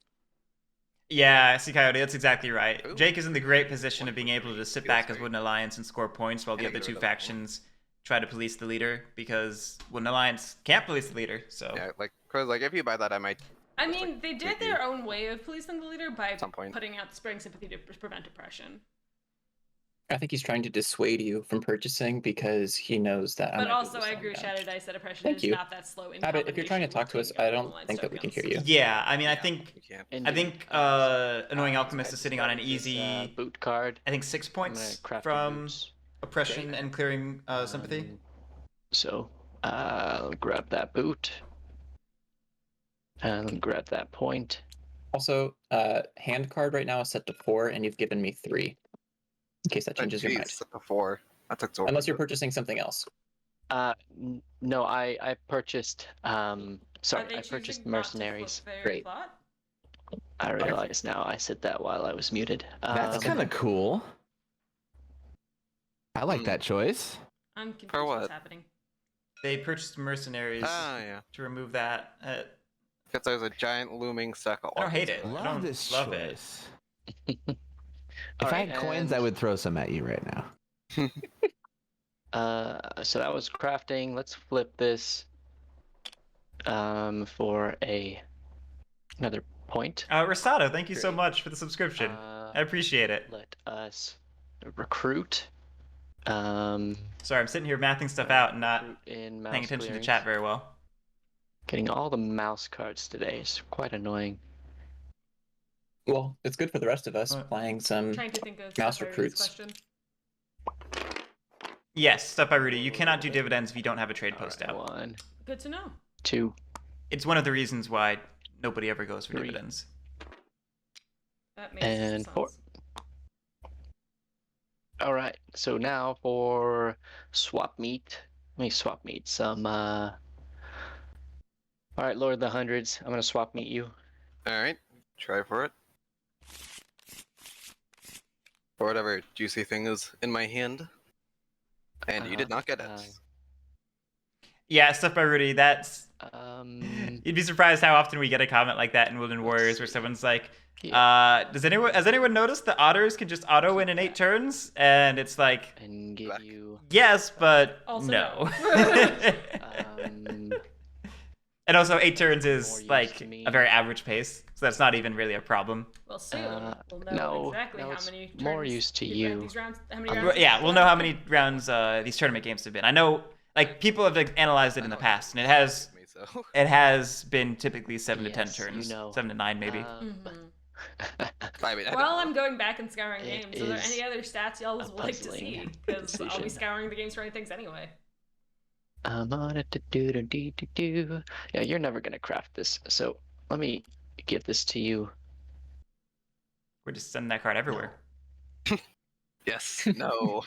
Yeah, see, Coyote, that's exactly right. Ooh. Jake is in the great position of being able to just sit Feels back as great. Wooden Alliance and score points while the And other get 2 rid of them. factions try to police the leader because Wooden Alliance can't police the leader. So Yeah, like, cause like if you buy that, I might. I It's mean, like they did maybe- their own way of policing the leader by some point. putting out spreading sympathy to prevent oppression. I think he's trying to dissuade you from purchasing because he knows that. But might be also, able to I sell agree with them down. Shadow Dice that oppression Thank is you. not that slow. In Abbott, if you're trying to combination talk to with us, taking I out don't Alliance think that we can hear tokens. you. yeah, I mean, I Yeah, think you can't. And I think Annoying Alchemist is sitting on an easy, boot card. I think 6 I'm gonna points craft from boots. oppression and clearing sympathy. So I'll grab that boot. And grab that point. Also, hand card right now is set to 4, and you've given me 3. In case that changes your mind. Jeez, before. That's exorbitant. Unless you're purchasing something else. No, I purchased Are sorry, they I choosing purchased not to mercenaries. flip their Great. thought? I realize now I said that while I was muted. that's kind of cool. I like Hmm. that choice. I'm confused For what's what? happening. They purchased mercenaries Ah, yeah. to remove that. Because there's a giant looming sack of I don't hate it. organs. I Love don't this love it. choice. If I Alright, had coins, I and, would throw some at you right now. So that was crafting. Let's flip this for another point. Rosado, thank you so Great. much for the subscription. I appreciate it. Let us recruit. Sorry, I'm sitting here mathing stuff out and not recruit in mouse paying attention to clearings. chat very well. Getting all the mouse cards today is quite annoying. Well, it's good for the rest of us What? playing some. Trying to think of Mouse stuff I read this recruits. question. Yes, stuff by Rudy. You cannot do dividends if you don't have a trade post Alright, out. 1, Good to know. 2, It's one of the reasons why nobody ever goes for 3. dividends. That makes And sense. 4. All right. So now for swap meet. Let me swap meet some. All right, Lord of the Hundreds. I'm gonna swap meet you. Alright, try for it. Or whatever juicy thing is in my hand. And you did not get it. Yeah, stuff by Rudy. That's Um. you'd be surprised how often we get a comment like that in Woodland Warriors where someone's like, Yeah, has anyone noticed that otters can just auto win in 8 turns? And it's like, and give Black. you. yes, but Also no. Um. And also 8 turns More is use like to me. a very average pace, so that's not even really a problem. Well, soon we'll know no, exactly no, how it's many turns more use to these you. These rounds, how many I'm- rounds Yeah, these we'll know how rounds- many rounds these tournament games have been. I know, like, people have like, analyzed it in the past, and it has Me, so. been typically 7 to 10 Yes, turns, you know. 7 to 9 maybe. Mhm. I mean, While I'm going back and scouring It games, are there is any other stats y'all a would like to puzzling see? Because I'll be decision. scouring the games for any things anyway. I'm on it. Do. Yeah, you're never gonna craft this. So let me give this to you. We're just sending that card everywhere. yes, no,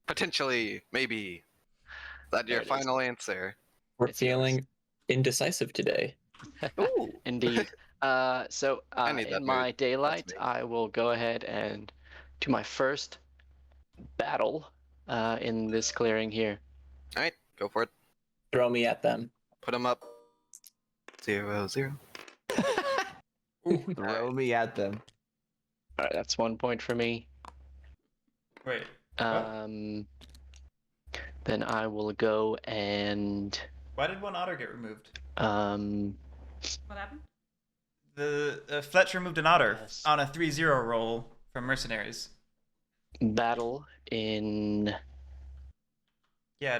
potentially, maybe. Is that There your it is. final answer? We're It's yours. feeling indecisive today. Ooh. Indeed. So I need that in my mood. daylight, me. I will go ahead and do my first battle in this clearing here. All right, go for it. Throw me at them. Put them up. 0-0. Throw me at them. All right, that's 1 point for me. Wait. Then I will go and Why did one otter get removed? What happened? The Fletch removed an otter Yes. on a 3-0 roll from mercenaries. battle in Yeah, I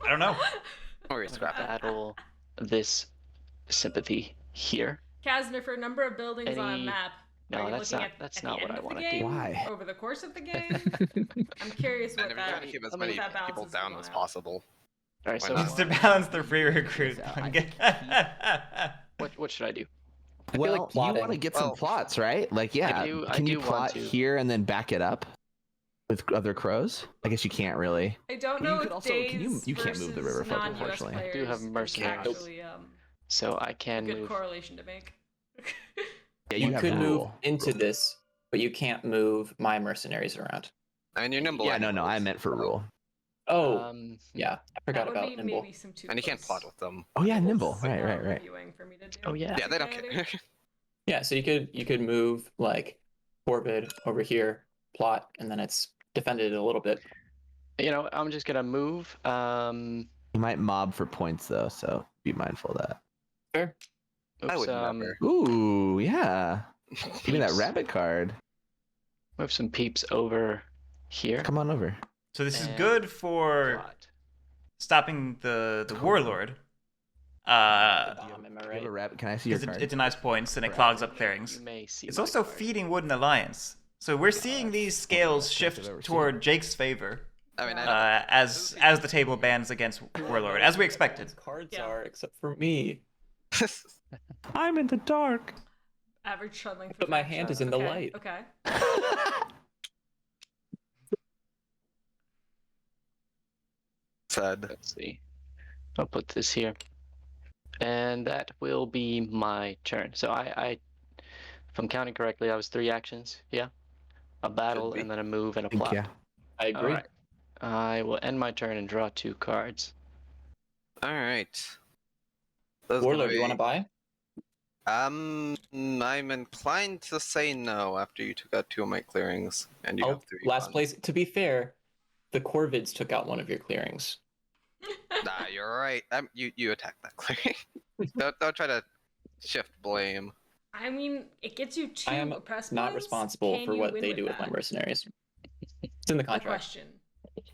don't know. Or you scrap it. battle this sympathy here. Casimir, for a number of buildings on a Any- map, No, are you that's looking not. at That's at not the what end I of the want to game? do. Why? Over the course of the game? I'm curious And what if you're trying to that, keep as what many that balance people is down going as out. possible. All right, Why so not? Just to balance the free recruit. what should I do? feel Well, like you plotting. want to get some Well, plots, right? Like, yeah. I Can you do want plot to. here and then back it up with other crows? I guess you can't really. I don't You know could if also- can you- days you can't move the versus river folk, non-US unfortunately. players I do have is mercenaries. actually So I a can good move. correlation to make. Yeah, You have could move rule. into this, but you can't move my mercenaries around. And you're nimble. Yeah, no, I anyways. meant for rule. Oh, yeah. I That forgot would about be nimble. maybe some too And you can't close plot with them. Oh yeah, nimble. signal Right. reviewing for me to do. Oh, yeah. Yeah, they don't care. Yeah, so you could move like Corvid over here, plot, and then it's defended a little bit. I'm just gonna move. You might mob for points though, so be mindful of that. Fair. I Oops, would never. Ooh, yeah. Give me that peeps. rabbit card. Move some peeps over here. Come on over. So this is And good for plot. stopping the warlord. Am I You have a right? rabbit. Can I see your Because card? it denies points and it Right. clogs up clearings. You may see. It's my also card. feeding Wooden Alliance. So we're seeing these scales I've shift ever seen. toward Jake's favor I mean, as the table bans against Warlord, as we expected. Cards Yeah. are, except for me. I'm in the dark. Average shuttling. But my hand is in the light. Okay. said. Let's see. I'll put this here, and that will be my turn. So if I'm counting correctly, I was 3 actions. Yeah, a battle be. and then a move and a I think, plot. yeah. I agree. Alright. I will end my turn and draw 2 cards. All right. Warlord, you want to buy? I'm inclined to say no after you took out 2 of my clearings, and you Oh, have 3. last funds. place. To be fair, the Corvids took out one of your clearings. Nah, you're right. You attacked that clearing. don't try to shift blame. I mean, it gets you 2 I am oppressed not points. responsible Can for you what win they do with that? my mercenaries. It's in the The contract. question.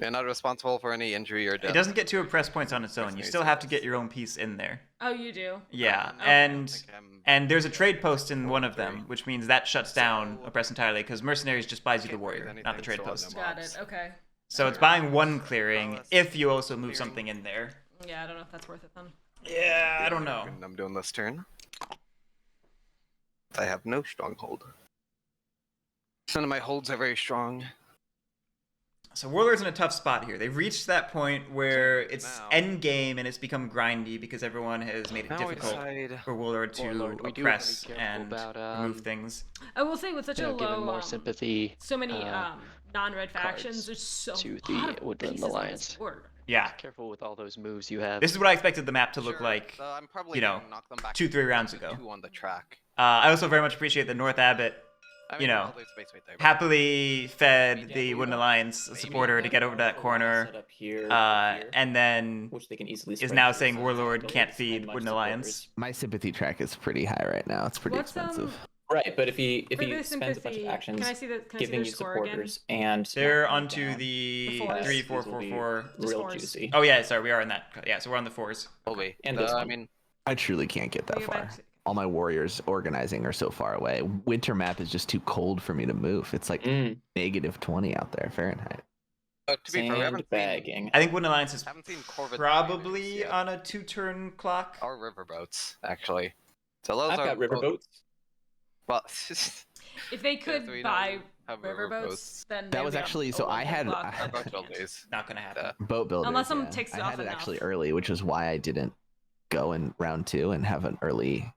You're not responsible for any injury or death. It doesn't get 2 oppressed points on its own. You Mercenaries still have to does. get your own piece in there. Oh, you do. Yeah, I don't and think I'm- and there's a trade post in one of them, Three. which means that shuts down So- oppress entirely because mercenaries just buys you the Can't break warrior, not the anything, trade so I'll post. no Got mobs. it. Okay. So it's buying 1 clearing Well, that's if you also move clearing. something in there. Yeah, I don't know if that's worth it then. Yeah, I don't know. And I'm doing this turn. I have no stronghold. None of my holds are very strong. So Warlord's in a tough spot here. They've reached that point where it's Now- end game and it's become grindy because everyone has made it Now I difficult decide. for Warlord to Warlord, we do have to oppress be careful and about, remove things. I will say with such a giving low, more sympathy so many non-red cards factions, there's so to the lot of Woodland pieces on this Alliance. board. Yeah, Careful with all those moves you have. this is what I expected the map to look Sure, like. I'm probably you know, gonna knock them back 2-3 rounds to ago. 2 on the track. I also very much appreciate that North Abbot I You know, well, there's space right there, but- happily fed Yeah, the we Wooden want- Alliance Maybe supporter to get over to that set corner, up here, here, and then which they can easily is spread now through, saying so Warlord don't can't spend feed much Wooden supporters. Alliance. My sympathy track is pretty high right now. It's pretty What's, expensive. Right, but if he For the spends a bunch of sympathy, actions can I see can I see giving their you score supporters and They're knocking onto down, the The fours. 3, these 4, will 4, be 4. Just real fours. juicy. Oh yeah, sorry, we are in that. Yeah, so we're on the 4s. Will be. And this I one. mean, I truly can't get that We go far. back to- All my warriors organizing are so far away. Winter map is just too cold for me to move. It's like negative 20 out there Fahrenheit. To be fair, we haven't seen, Sandbagging. I think Wooden Alliance is haven't seen Corvette probably yet. on a 2-turn clock. Or riverboats, actually. So those I've are got riverboats. Well, If they could we buy have riverboats, then That they was would be on actually- a so I 1-turn had- clock, I but boat they can't. builders. Not gonna happen. Boat builders. Unless someone yeah. takes it I off had it enough. actually early, which is why I didn't go in round 2 and have an early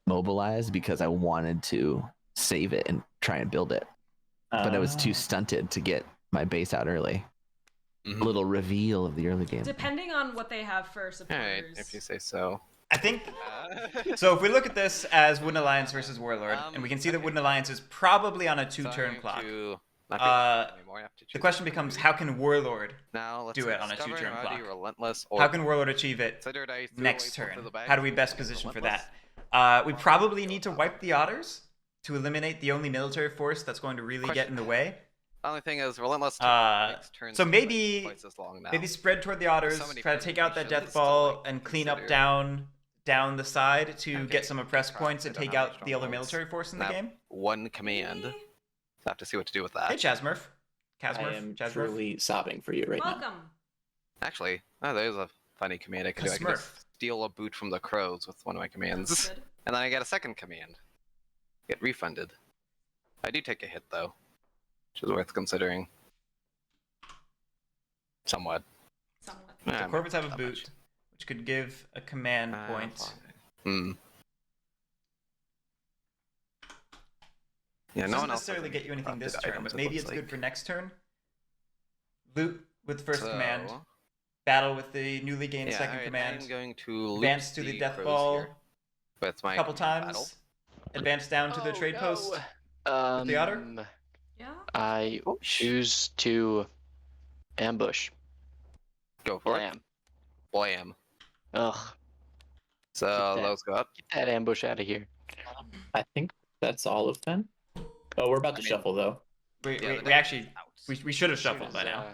mobilize because I wanted to save it and try and build it. But I was too stunted to get my base out early. Mhm. A little reveal of the early game. Depending on what they have for Alright, supporters. if you say so. I think so. If we look at this as Wooden Alliance versus Warlord, and we can see that okay. Wooden Alliance is probably on a So I'm 2-turn going clock. to not be anymore, I have to The choose question one. becomes, how can Warlord? Now let's do it on a discover 2-turn Rowdy, clock? Relentless, or How can Warlord achieve it considered I threw next away both turn? of the bags How do we and best chose position for Relentless. that? We probably need to wipe the Otters to eliminate the only military force that's going to really get in the way. The only thing is, Relentless makes turns so like maybe- twice as long now. Maybe spread toward the Otters, so many try to take out that permutations Death Ball to, and clean up consider. down the side to Okay, get some oppress try. points I and don't take have any out the other strongholds. military force in the Map. game. One command. So I have to see what to do with that. Hey, Chasmurph. I Casmurph. am Chasmurph. truly sobbing for you right now. Welcome. Actually, there's a funny command I can do. I can Smurf. just steal a boot from the crows with one of my commands. Good. And then I get a second command. Get refunded. I do take a hit, though. Which is worth considering. Somewhat. Somewhat. The Nah, Corvettes have a not boot, much. which could give a command point. fine. Yeah, no Doesn't one else necessarily has get you anything crafted this turn, items, but it maybe looks it's good like. for next turn. Loot with the first So, command. Battle with the newly gained yeah, second alright, command. I'm going to loot Advance to the Death crows Ball here with my a couple command times. battle. Advance down to the Oh, trade no. post. With the Otter? Yeah. I choose to ambush. Go for Blam. it. Blam. Ugh. So Get that. those go up. Get that ambush out of here. I think that's all of them. Oh, we're about to I mean- shuffle though. We the we deck actually is out. we should have shuffled by now.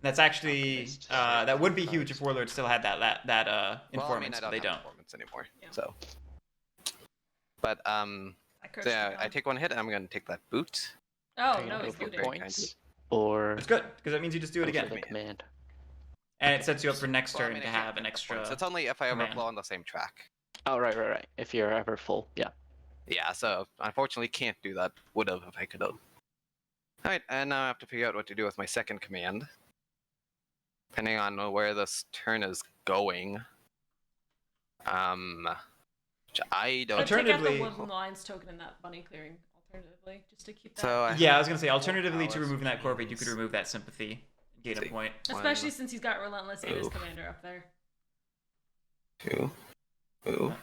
That's actually Alchemist. that would be huge if Warlord still had that Well, I mean, informants, I but they don't have don't. informants anymore. Yeah. So. But That so cursed yeah, the I dog. take one hit and I'm gonna take that boot. Oh Are you no, gonna he's go for looting. point. points or It's good because that means you just do it go for again, the command? and it sets you up for next Well, I turn mean, to I can't have an get the extra. points. It's only if I command. overflow on the same track. Oh, right. If you're ever full, yeah. Yeah, so unfortunately can't do that. Would have if I could have. Alright, and now I have to figure out what to do with my second command. Depending on where this turn is going. Which I don't. But take out the Alternatively- Woodland Lines token in that bunny clearing. Alternatively, just to keep that. So I Yeah, I have was gonna say alternatively to powers, removing that which Corvette, you could means- remove that sympathy, gain a See. point. Especially One, since he's got Relentless and his Oof. commander up there. 2. Ooh.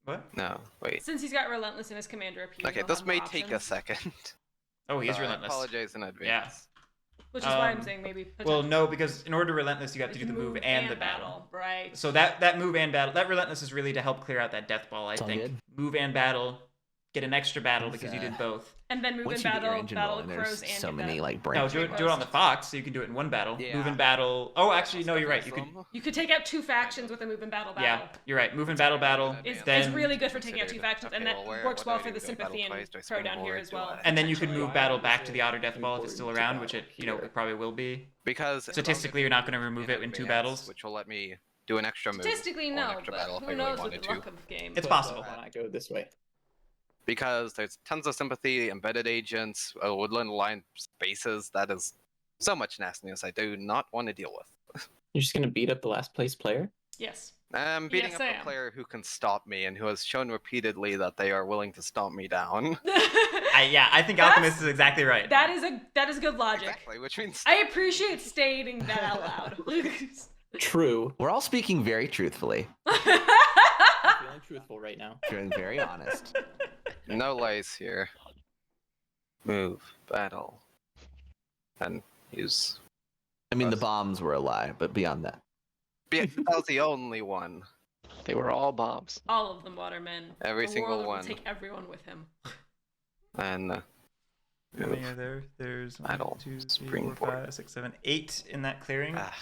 What? No, wait. Since he's got Relentless and his commander up here. Okay, he'll this have more may take a options. second. Oh, he is So relentless. I apologize in advance. Which is why I'm Um, saying maybe. Well, potentially no, because in order to relentless, you have to we do the can move and the battle. Right. So that move and battle, that relentless is really to help clear out that death ball. I It's all think good. move and battle, get an extra battle It's, because you did both. And then move Once in you get your battle, engine battle rolling, crows, there's and so get many that. like No, branches. do it on the fox, so you can do it in one battle. Yeah. Move and battle. Oh, actually, no, you're right. You could. Awesome. You could take out two factions with a move in battle. Yeah, you're right. Move and battle, battle. It's Then- really good for taking out two Considered. factions, and Okay, that well, where- works what well do I for do? the Do I battle sympathy and twice? Do I pro spring down here more? as Do well. I- And then you could potentially. move battle back to the outer death ball if it's still Important to around, know which it here. it probably will be. Because Statistically, you're not going to remove it in two battles. which will let me do an extra move. Statistically, or an no, extra but battle if who I really knows with wanted the to. luck of the game. It's But, possible. Why not go this way? Because there's tons of sympathy, embedded agents, woodland line spaces. That is so much nastiness I do not want to deal with. You're just gonna beat up the last place player? Yes. I'm beating Yes, up I a am. player who can stop me and who has shown repeatedly that they are willing to stomp me down. I think That's- Alchemist is exactly right. that is good logic. Exactly, which means I appreciate stating that out loud. True. We're all speaking very truthfully, I'm feeling truthful right now. feeling very honest. no lies here. Move, battle, and use. I mean, the Us. bombs were a lie, but beyond that, Yeah, that was the only one. They were all bombs. All of them watermen. Every The single warlord will one. take everyone with him. And How many are there? There's 1, Battle. 2, 3, 4, Springboard. 5, 6, 7, 8 in that clearing. ah,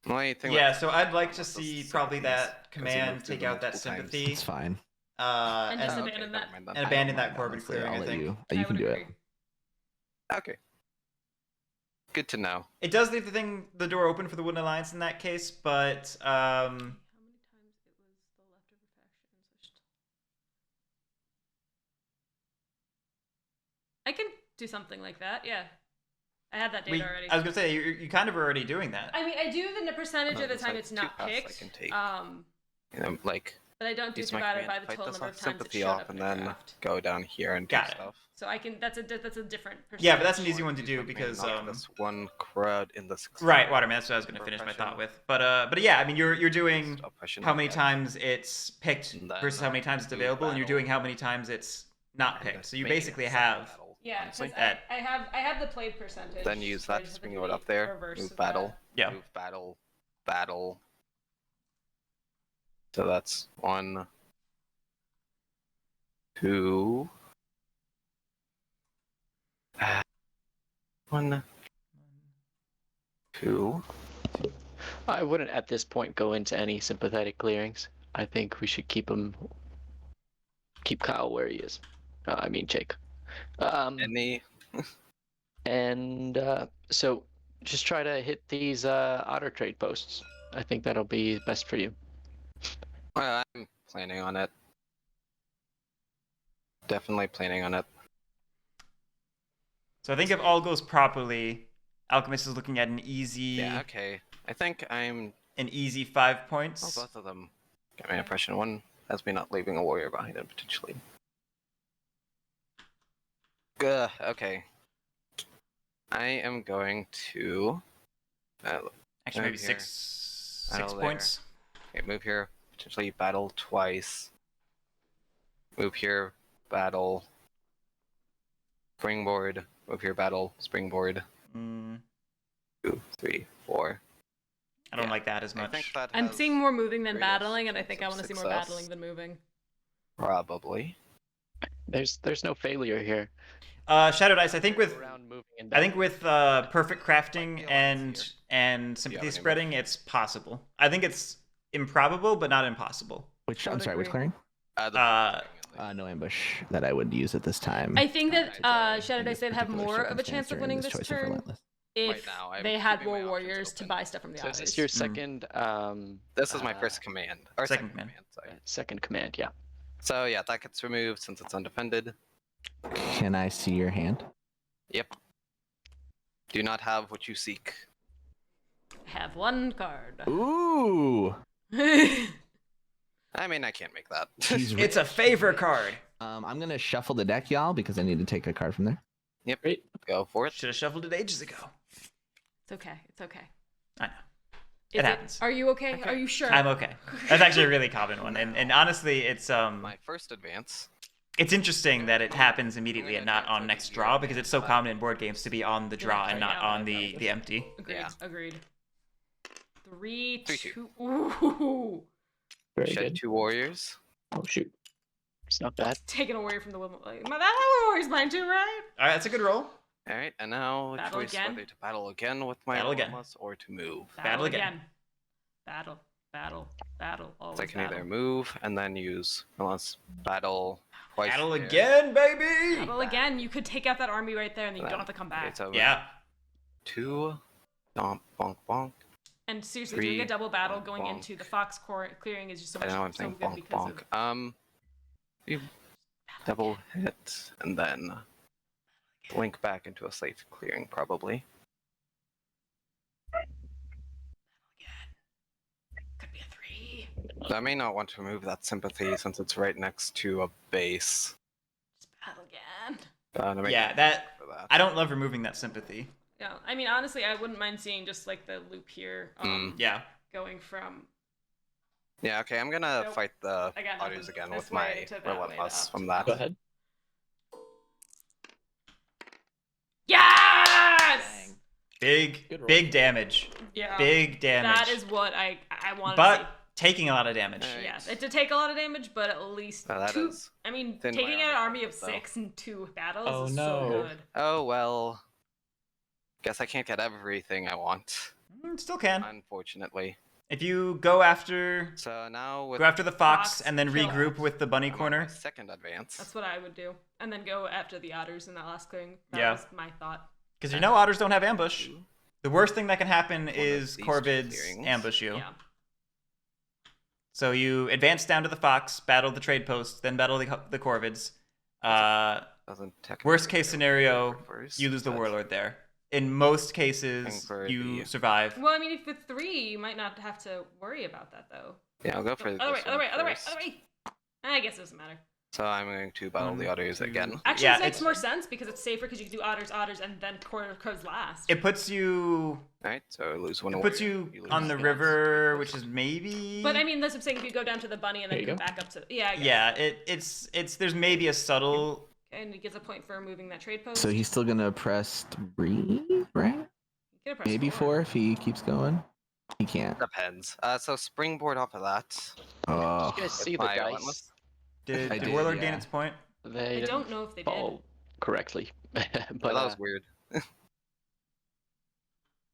Only thing Yeah, that's so I'd like to is the see probably sympathies, that 'cause he command moved through take them out that multiple times. sympathy, It's fine. And just and okay, abandon never that. mind then. and I abandon don't that mind, Corbin honestly. clearing. I'll I let think you. I You can would do agree. it. Okay. Good to know. it does leave the door open for the Wooden Alliance in that case, but How many times it was the leftover factions? I can do something like that. Yeah, I have that data already. I was gonna say you kind of are already doing that. I mean, I do in the percentage of the There's, time like, it's two not paths I picked. can take. But You know, like I don't do use my divided command by to the fight total this number off of times it sympathy showed off, up in and a then draft. go down here and Got do it. stuff. So I can. That's a different. Yeah, but that's an percentage. easy one to Use do my command because to knock this one crowd in this. right, Waterman. That's what I was gonna finish my thought with. But yeah, I mean you're doing Oppression how many again. times it's picked And then versus how many times it's do available, and you're battle. doing how many times it's not And picked. this So you may be a basically second have battle, Yeah, honestly. because I have the played percentage. Then use so I that just have swing to it do up the there. reverse Move of battle. that. Yeah. Move battle. Battle. So that's 1, 2. 1, 2. I wouldn't at this point go into any sympathetic clearings. I think we should keep Kyle where he is. I mean Jake. Any. And so just try to hit these auto trade posts. I think that'll be best for you. Well, I'm planning on it. Definitely planning on it. So I think if all goes properly, Alchemist is looking at an easy Yeah, okay. I think I'm. 5 Oh, points. both of them. Got my impression. One has me not leaving a warrior behind him, potentially. Okay. I am going to. Actually, maybe move here. 6 Battle there. points. Okay, move here. Potentially battle twice. Move here. Battle. Springboard. Move here. Battle. Springboard. Mm, 2, 3, 4. I don't Yeah, like that as I much. think that I'm has seeing more moving than greatest battling, and I chance think I of want to see more success. battling than moving. Probably. There's no failure here. Shadow Dice. I think with Around moving and perfect crafting Like the alliance and sympathy any spreading, it's possible. I think it's improbable, but not impossible. Which I I'm would sorry, which agree. clearing? No ambush that I would use at this time. I think that in Shadow this Dice would have particular more of a circumstance chance of during winning this this choice of turn relentless. if now, I'm they had keeping my more options warriors to open. buy stuff from the So is others. this your second This is my first command. Or Second second command. command, sorry. second command, yeah. So yeah, that gets removed since it's undefended. Can I see your hand? Yep. Do not have what you seek. Have one card. Ooh. I mean, I can't make that. He's It's a favor card. I'm gonna shuffle the deck, y'all, because I need to take a card from there. Yep. Go for it. Should have shuffled it ages ago. It's okay. It's okay. I know. Is happens. Are you okay? Are you sure? I'm okay. That's actually a really common one, and honestly, it's My first advance. it's interesting that it happens immediately and not on next draw because it's so common in board games to be on the draw and not on the empty. Agreed. Yeah. Agreed. 3, 3, 2. Ooh. Very Shed good. 2 warriors. Oh shoot. It's not bad. Taken away from the woman. Like, that warrior's mine too, right? All right, that's a good roll. Alright, and now a Battle choice again? whether to battle again with my Battle again. Romas or to move. Battle again. Battle. Battle. Battle. Always So I can battle. either move and then use unless battle twice. Battle there. again, baby. Battle again. You could take out that army right there, and then you don't have to come Okay, back. so Yeah. 2. Bonk, bonk, bonk. And seriously, 3, doing a double battle going bonk. into the Fox clearing is just so I much know I'm so saying good bonk, because bonk. of You double hit and then link back into a slate clearing probably. could be a 3. So I may not want to remove that sympathy since it's right next to a base. Just battle again. To make Yeah, up that for that. I don't love removing that sympathy. Yeah, I mean, honestly, I wouldn't mind seeing just like the loop here, Yeah. going from. Yeah, okay, I'm gonna Nope. fight the I got otters nothing. again This with my way to that way to relentless up. from that. Go ahead. Yes. Big Good roll. big damage. Yeah. Big damage. That is what I wanted to but taking a lot of damage. see. Alright. Yeah, it did take a lot of damage, but at least Now that 2. is I mean, thin taking my out an army army of though. 6 in 2 battles Oh, is no. so good. Oh well. Guess I can't get everything I want. Still can. unfortunately. If you go after So now with the fox Fox, and then kill regroup it. with the bunny I'm on corner. my second advance. That's what I would do, and then go after the otters in that last clearing. That Yeah. was my thought. Because you know otters don't have ambush. Two. The worst thing that can happen of is these corvids clearings. ambush you. Yeah. So you advance down to the fox, battle the trade post, then battle the corvids. Doesn't technically Worst case go scenario, first, you lose the but warlord there. In most cases, for you the- survive. Well, I mean, if with 3, you might not have to worry about that though. Yeah, I'll go for Other way, this other way, one other way, first. other way. I guess it doesn't matter. So I'm going to battle the others two. again. Actually, Yeah, this makes it's- more sense because it's safer because you can do otters, and then crows last. It puts you Alright, so I lose one it puts warrior. you lose on the advance. river, which is maybe. But I mean, that's what I'm saying. If you go down to the bunny and then There you come go. back up to yeah, I guess. yeah, it's there's maybe a subtle. And he gets a point for moving that trade post. So he's still gonna press 3, right? Get a press Maybe 4 if he keeps going. He can't. Depends. So springboard off of that. Oh, Did you guys see With the my dice? relentless. Did, I did did, warlord gain yeah. its point? They I don't didn't know if they fall correctly. but But that was weird.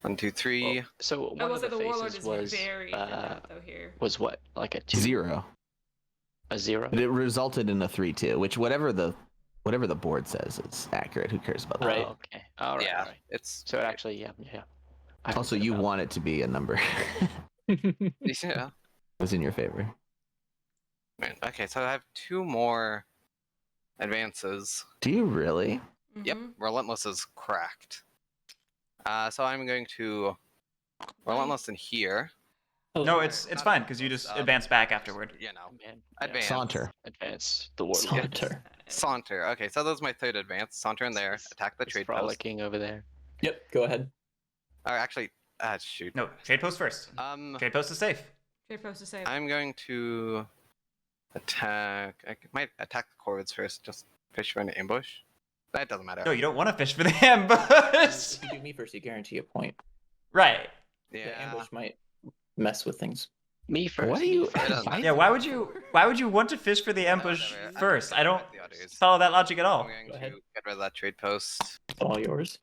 1, 2, 3. well, so I one will of say the the warlord faces is was very different though here. was what, like a 2? 0. A 0? But it resulted in a 3-2, which whatever the board says is accurate. Who cares about that? Right. Oh, okay. All right. Yeah, All right. it's So it actually, yeah. I Also, forgot you about want it to be a number. yeah. was in your favor. Man, okay, so I have 2 more advances. Do you really? Yep, Mhm. relentless is cracked. So I'm going to relentless in here. Oh, No, Or it's not fine because you relentless, just advance back afterward. You know, it. Man, advance. Saunter. Advance the warlord. Saunter. Saunter. Okay, so that was my third advance. Saunter in there. Attack the He's trade post. frolicking over there. Yep, go ahead. Or actually, shoot. No, trade post first. Trade post is safe. Trade post to save. I'm going to attack. I might attack the corvids first. Just fish for an ambush. That doesn't matter. No, you don't want to fish for the ambush. If you do me first, you guarantee a point. Right. Yeah. The ambush might mess with things. Me first. What are me you? first. doesn't Yeah, why would you want to fish for the ambush whatever. first? I don't The others. follow that logic at I'm all. going Go to ahead. get rid of that trade post. It's all yours.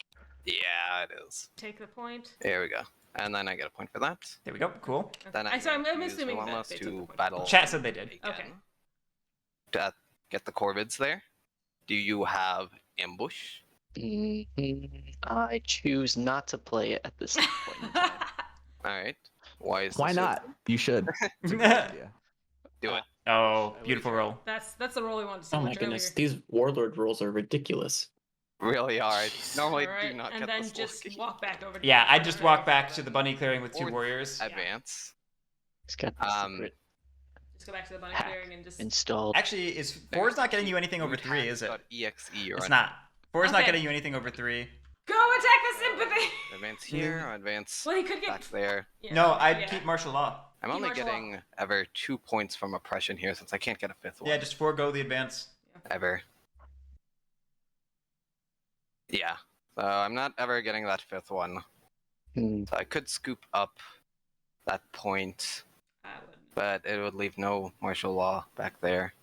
Yeah, it is. Take the point. There we go. And then I get a point for that. There we go. Cool. Then So I'm use assuming that relentless they took to the point. battle. Chat said they did. again. Okay. To get the corvids there. Do you have ambush? I choose not to play it at this point in time. All right. Why is Why this not? You should. It's a good idea. Do it. Oh, beautiful roll. That's the role we wanted to see Oh my much goodness, earlier. these warlord rules are ridiculous. Really hard. Jeez. Normally Alright, do not and get then this just lucky. walk back over. To Yeah, the I just corner walk back to the bunny clearing with 2 Fourth warriors. Advance. He's got the secret Just go back to the bunny hack clearing and just. installed. Actually, is 4's not getting you anything over 3, is it? .exe It's not. 4's not Okay. getting you anything over 3. Go attack the sympathy. Advance here, or advance Well, he could back get. there. Yeah, No, I'd yeah. keep martial law. I'm Keep only martial law. getting ever 2 points from oppression here since I can't get a 5th one. Yeah, just forego the advance. Ever. Yeah. So I'm not ever getting that 5th one. Hmm. So I could scoop up that point, I would but it would leave no martial law back there,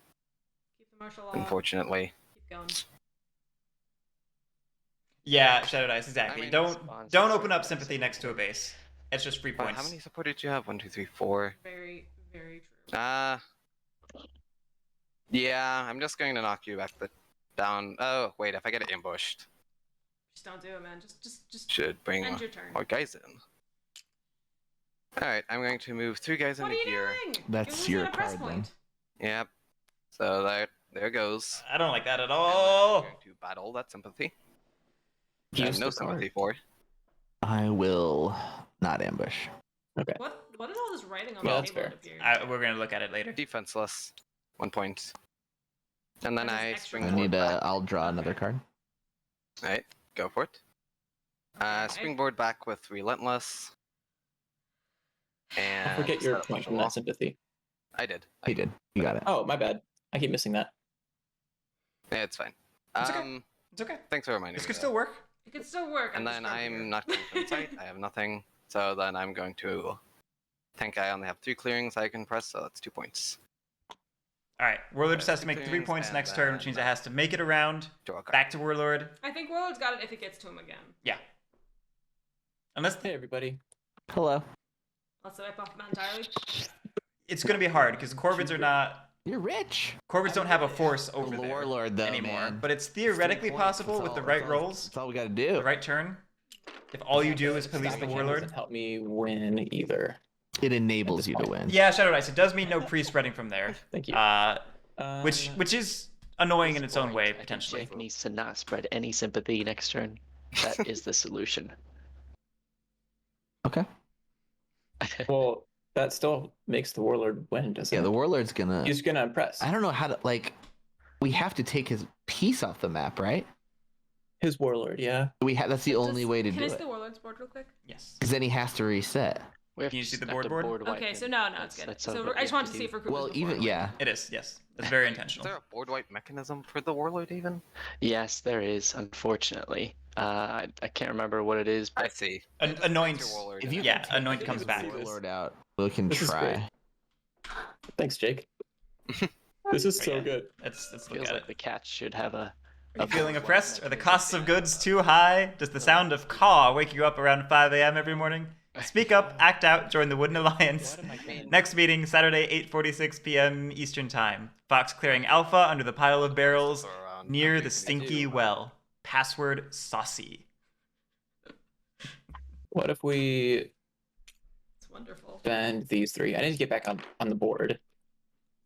keep the martial law. unfortunately. Keep going. Yeah, Shadow Dice, exactly. I mean, don't response don't is open up very sympathy next to a base. It's just free How points. many support did you have? 1, 2, 3, 4. Very, very true. Yeah, I'm just going to knock you back down. Oh, wait, if I get ambushed, Just don't do it, man. Just should bring end your turn. more guys in. Alright, I'm going to move 3 guys What are into you here. doing? That's You're losing your a press card, then. point. Yep. So there goes. I don't like that at And then all. I'm going to battle that sympathy. I Use have no the card. sympathy for. I will not ambush. Okay. What is all this writing on Yeah, the that's table? fair. It appeared? We're gonna look at it later. Defenseless. 1 point. And then That is I extra spring I need back. I'll draw another Okay. card. Alright, go for it. Okay. Springboard back with Relentless. And I forget your point from that sympathy. I did. He did. You got it. Oh, my bad. I keep missing that. Yeah, it's fine. It's okay. It's okay. Thanks for reminding This me. could of still work. It could still work. that. And then I'm not going to insight. I have nothing. So then I'm going to think I only have 3 clearings I can press, so that's 2 points. All right. Warlord just has to Two make 3 clearings points and next turn, which then- means it has to make it around, Draw a card. back to Warlord. I think Warlord's got it if it gets to him again. Yeah. Unless Hey, everybody. Hello. Let's wipe off the map entirely. It's going to be hard because Corvids are not. You're rich. Corvids don't have a force over The there warlord, though, anymore. man. But it's theoretically possible with the right rolls, That's all we gotta do. the right turn. If all you do is police the Stacking warlord. doesn't help me win either. It enables you to point. win. Yeah, Shadow Dice. It does mean no pre-spreading from there. Thank you. Which is annoying in its own way, I think potentially. Jaik needs to not spread any sympathy next turn. That is the solution. Okay. Well, that still makes the warlord win, doesn't Yeah, it? the warlord's gonna. He's gonna impress. I don't know how to like. We have to take his piece off the map, right? His warlord, yeah. We have. That's the only way to Can do I see it. the warlord's board real quick? Yes. Because then he has to reset. We have Can you to see the have to board? wipe Okay, him. so no, it's good. That's So what I just we wanted have to see if we're good Well, with the even board. yeah. It is, yes. That's very Is intentional. there a board wipe mechanism for the warlord even? Yes, there is. Unfortunately, I can't remember what it is. I But see. Anoint. Your warlord If in you it. Yeah, can take Anoint the comes back. warlord out, we can This is try. great. Thanks, Jake. This is so Okay. good. Let's look feels at like it. the cats should have a. Are you feeling oppressed? Are the costs of goods too high? Does the sound of caw wake you up around 5 a.m. every morning? Speak up, act out, join the Wooden Alliance. Next meeting, Saturday, 8:46 p.m. Eastern Time. Fox clearing Alpha under the pile of barrels near the stinky well. Password saucy. What if we It's wonderful. bend these three? I need to get back on the board.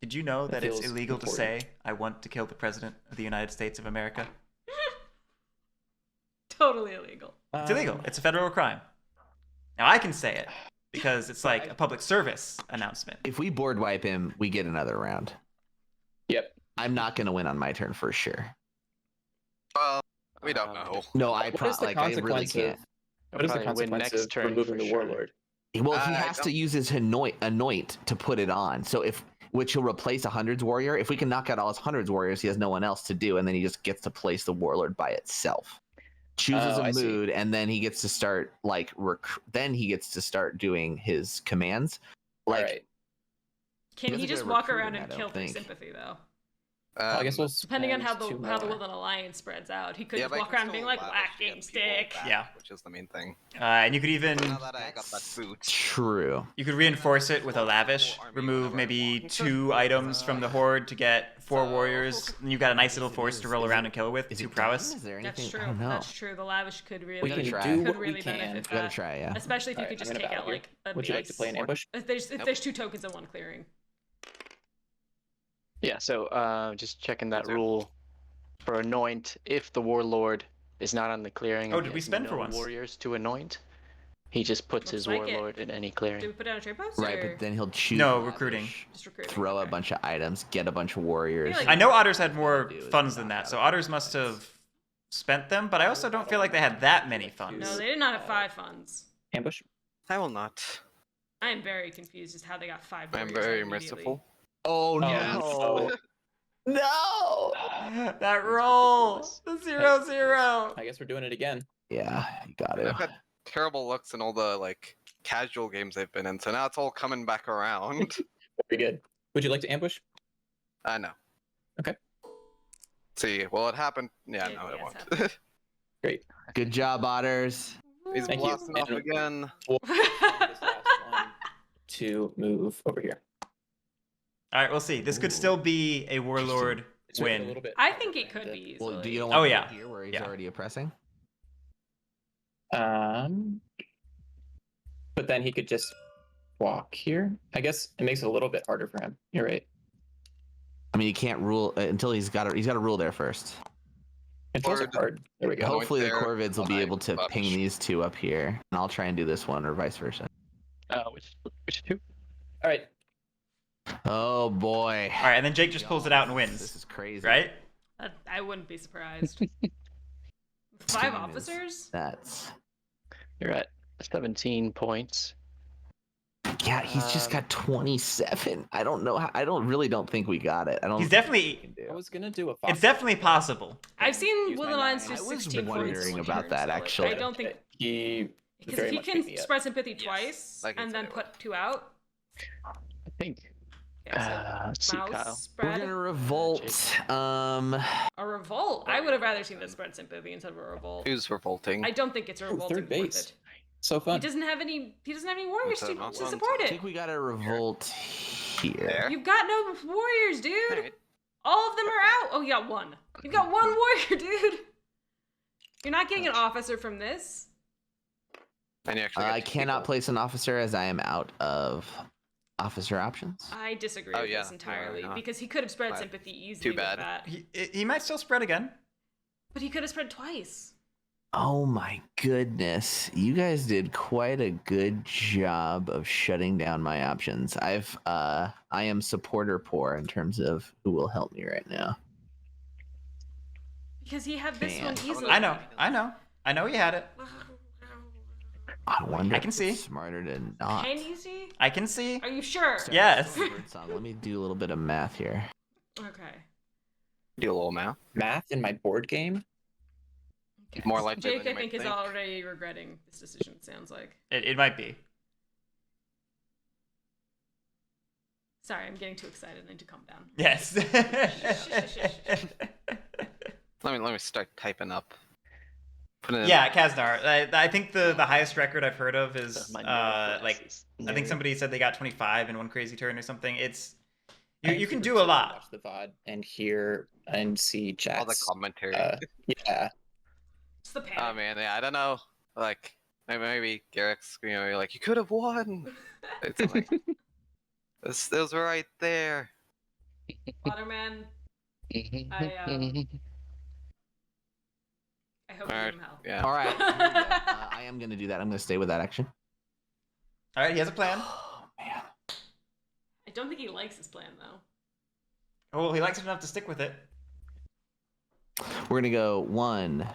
Did you know That that it's feels illegal to important. say, I want to kill the President of the United States of America? Totally illegal. It's illegal. It's a federal crime. Now I can say it because it's like a public service announcement. If we board wipe him, we get another round. Yep. I'm not gonna win on my turn for sure. Well, we don't know. No, I What is the like I really consequence can't. What is the Probably win consequence next of turn removing for the sure. warlord? Well, he I has to don't- use his anoint to put it on. So which he'll replace a hundreds warrior. If we can knock out all his hundreds warriors, he has no one else to do, and then he just gets to place the warlord by itself. Chooses Oh, a I see. mood, and then he gets to start then he gets to start doing his commands. Like All right. Can doesn't he get just a walk recruiting, around I and don't kill through think. sympathy though? Well, I guess we'll Depending on how spend the two more. Wooden Alliance spreads out, he could Yeah, just but I walk can around being still like lavish whack getting game people stick. back, Yeah. which is the main thing. And you could even Now that I got that boot. true. you could reinforce it with a lavish. Remove maybe 2 items from the horde to get 4 warriors. And you've got a nice little force to roll around and kill with. Is 2 it prowess. done? Is there That's anything? true. I don't know. That's true. The lavish could We really gotta can try. do could what really we can. benefit We gotta that. try, yeah. Especially if you Alright, could I'm just gonna take bow out here. like a Would you like to play an base. ambush? If there's 2 tokens in one clearing. Yeah, so just checking that Sure. rule for anoint. If the warlord is not on the clearing, Oh, and did he we has spend for no once? warriors to anoint, he just puts Looks his like it. warlord in any Do we clearing. put down a trade post? Right, or but then he'll choose. No, lavish, recruiting. just recruiting? Throw a Okay. bunch of items, get a bunch of warriors. like- I know Otters had more Do is funds than knock that, out so a Otters bunch of must items. have spent them, but I also don't feel like they had that many funds. No, they did not have 5 funds. Ambush? I will not. I am very confused as to how they got 5 I'm warriors very immediately. merciful. Oh no. No! That roll! ridiculous. The 0-0! I guess we're doing it again. Yeah, you got I've it. had terrible looks in all the like casual games they've been in, so now it's all coming back around. Very good. Would you like to ambush? I know. Okay. See, well, it happened. Yeah, Yeah, no, it yeah, it's won't. Great. Good job, Otters. He's Thank you. blasting off And- again. This last one to move over here. Alright, we'll see. This could still be a warlord It's a win. little bit I harder think for it him could to- be Well, easily. do you don't Oh, want yeah. here where he's Yeah. already oppressing? But then he could just walk here. I guess it makes it a little bit harder for him. You're right. I mean, he can't rule until he's got to rule there first. Controls are Word. hard. There we go. Anoint Hopefully, the there, Corvids will be alive, able to ping lavish. these 2 up here, and I'll try and do this one, or vice versa. Which 2? All right. Oh boy! Alright, and then Jake just pulls it out and This wins. is crazy, Right? I wouldn't be surprised. 5 game is- officers? That's You're at 17 points. yeah. He's just got 27. I don't know. I don't think we got it. I don't. He's think definitely. we can do. I was gonna do a. It's definitely possible. I've seen Use my Wooden Alliance nine. do I was 16 points. wondering in about turn, that, so, actually. I don't think he because very if he much beat can me up. spread sympathy twice I can and then say put 2 out. I think. Yeah, so Let's see, mouse Kyle. We're spread. gonna revolt. A revolt. I would have rather seen the spread sympathy instead of a revolt. Who's revolting? I don't think it's a Ooh, revolting third worth base. it. So He fun. doesn't have any warriors So to not support fun. I it. think we got a revolt here. There. You've got no warriors, dude. Alright. All of them are out. Oh, you got one. You've got one warrior, dude. You're not getting an officer from this. And you actually I get two cannot people. place an officer as I am out of officer options. I disagree Oh, with yeah. this entirely Yeah, yeah. because he could have spread Right. sympathy easily Too bad. with that. He might still spread again. But he could have spread twice. Oh my goodness. You guys did quite a good job of shutting down my options. I am supporter poor in terms of who will help me right now. Because he had this Man. one easily. I know he had it. I wonder I can if see. it's smarter to not. Can you see? I can see. Are you sure? Yes. Let me do a little bit of math here. Okay. Do a little math. Math in my board game. Okay. More likely Jake, than you I might think, is think. already regretting this decision, it sounds like. It might be. Sorry, I'm getting too excited. I need to calm down. Yes. Let me start typing up. Put it in. Yeah, Kazdar. I think the highest record I've heard of is My nerd like glasses. I think Nerd. somebody said they got 25 in one crazy turn or something. It's I you can encourage do you a to lot. Watch the VOD and hear and see All the chats. commentary. Yeah. It's the panic. Oh man, yeah, I don't know. Like maybe Guerric's screaming like, "You could have won." It's like, it was right there. Waterman, Mhm, I, mhm. I hope you Alright, give him help. yeah. All right. I am going to do that. I'm going to stay with that action. All right, he has a plan. Oh, man. I don't think he likes his plan, though. Oh, he likes it enough to stick with it. We're going to go 1.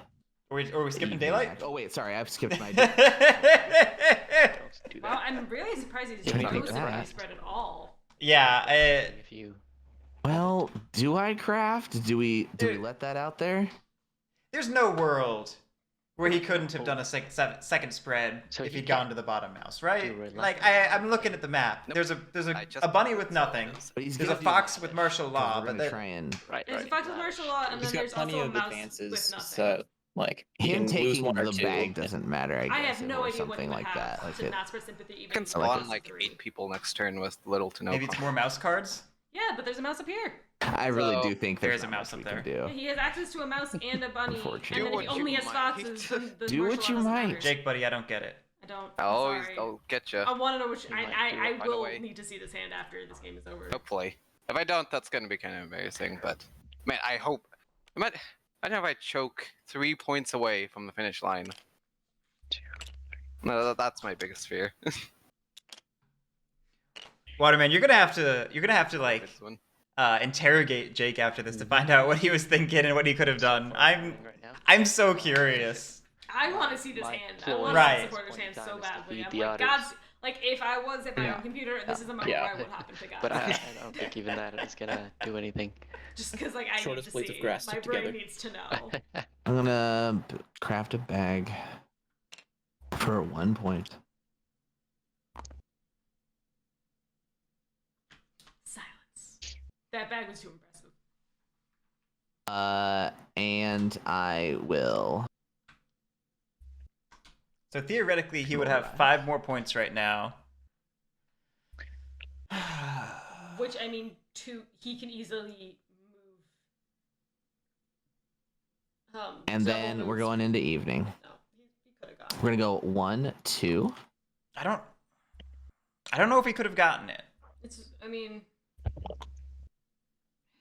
Or we skipping evening daylight? action. Oh, wait. Sorry. I've skipped my. Don't do Well, that. I'm really surprised he Yeah, didn't we close did the that. ready spread at all. Yeah, If you Well, do I craft? Do we Dude. let that out there? there's no world where he couldn't have done a second spread So if he he'd can't gone to the bottom mouse, right? do it Like like I'm looking at the map. Nope. There's I just a bunny with saw nothing. this. But he's There's a gonna do fox that, with martial law, we're but gonna try and right, There's right. a fox with martial law, and He's then got there's plenty also a of mouse advances, with nothing. so like he him can lose taking one or the two. bag doesn't matter. I I guess have no or idea what something he would like have that. Like to it, not spread sympathy even You can if I like spawn it. like three. 8 people next turn with little to no. Maybe it's more mouse cards. Yeah, but there's a mouse up here. I really So, do think there there's is a not mouse much up we can there. do. He has access to a mouse and a bunny, and Unfortunately. then Do if he what only you has might. foxes, then the Do martial what law you doesn't might. matter. Jake, buddy, I don't get it. I don't. I I'm always sorry. I'll get you. I want to know which. You might do I it right will away. need to see this hand after this game is over. Hopefully. If I don't, that's gonna be kind of embarrassing. But man, I hope. I don't know if I choke 3 points away from the finish line. No, that's my biggest fear. Waterman, you're gonna have to like This one. interrogate Jake after this to find out what he was thinking and what he could have done. Right now. I'm so curious. I want to see this My hand. I ploy want Right. to support his hand so Point time is to badly. feed I'm the like, otters. God's like, if I was at my Yeah. own computer, this is a moment Yeah. where I would hop into God. But I don't think even that is gonna do anything. Just because like I Shortest need to blades see. of grass My stick brain together. needs to know. I'm gonna craft a bag for 1 point. Silence. That bag was too impressive. And I will. So theoretically, he would have Alright. 5 more points right now. Which I mean, he can easily move. And double then we're moves. going into evening. No, he could have gone. We're gonna go 1, 2. I don't know if he could have gotten it. It's. I mean,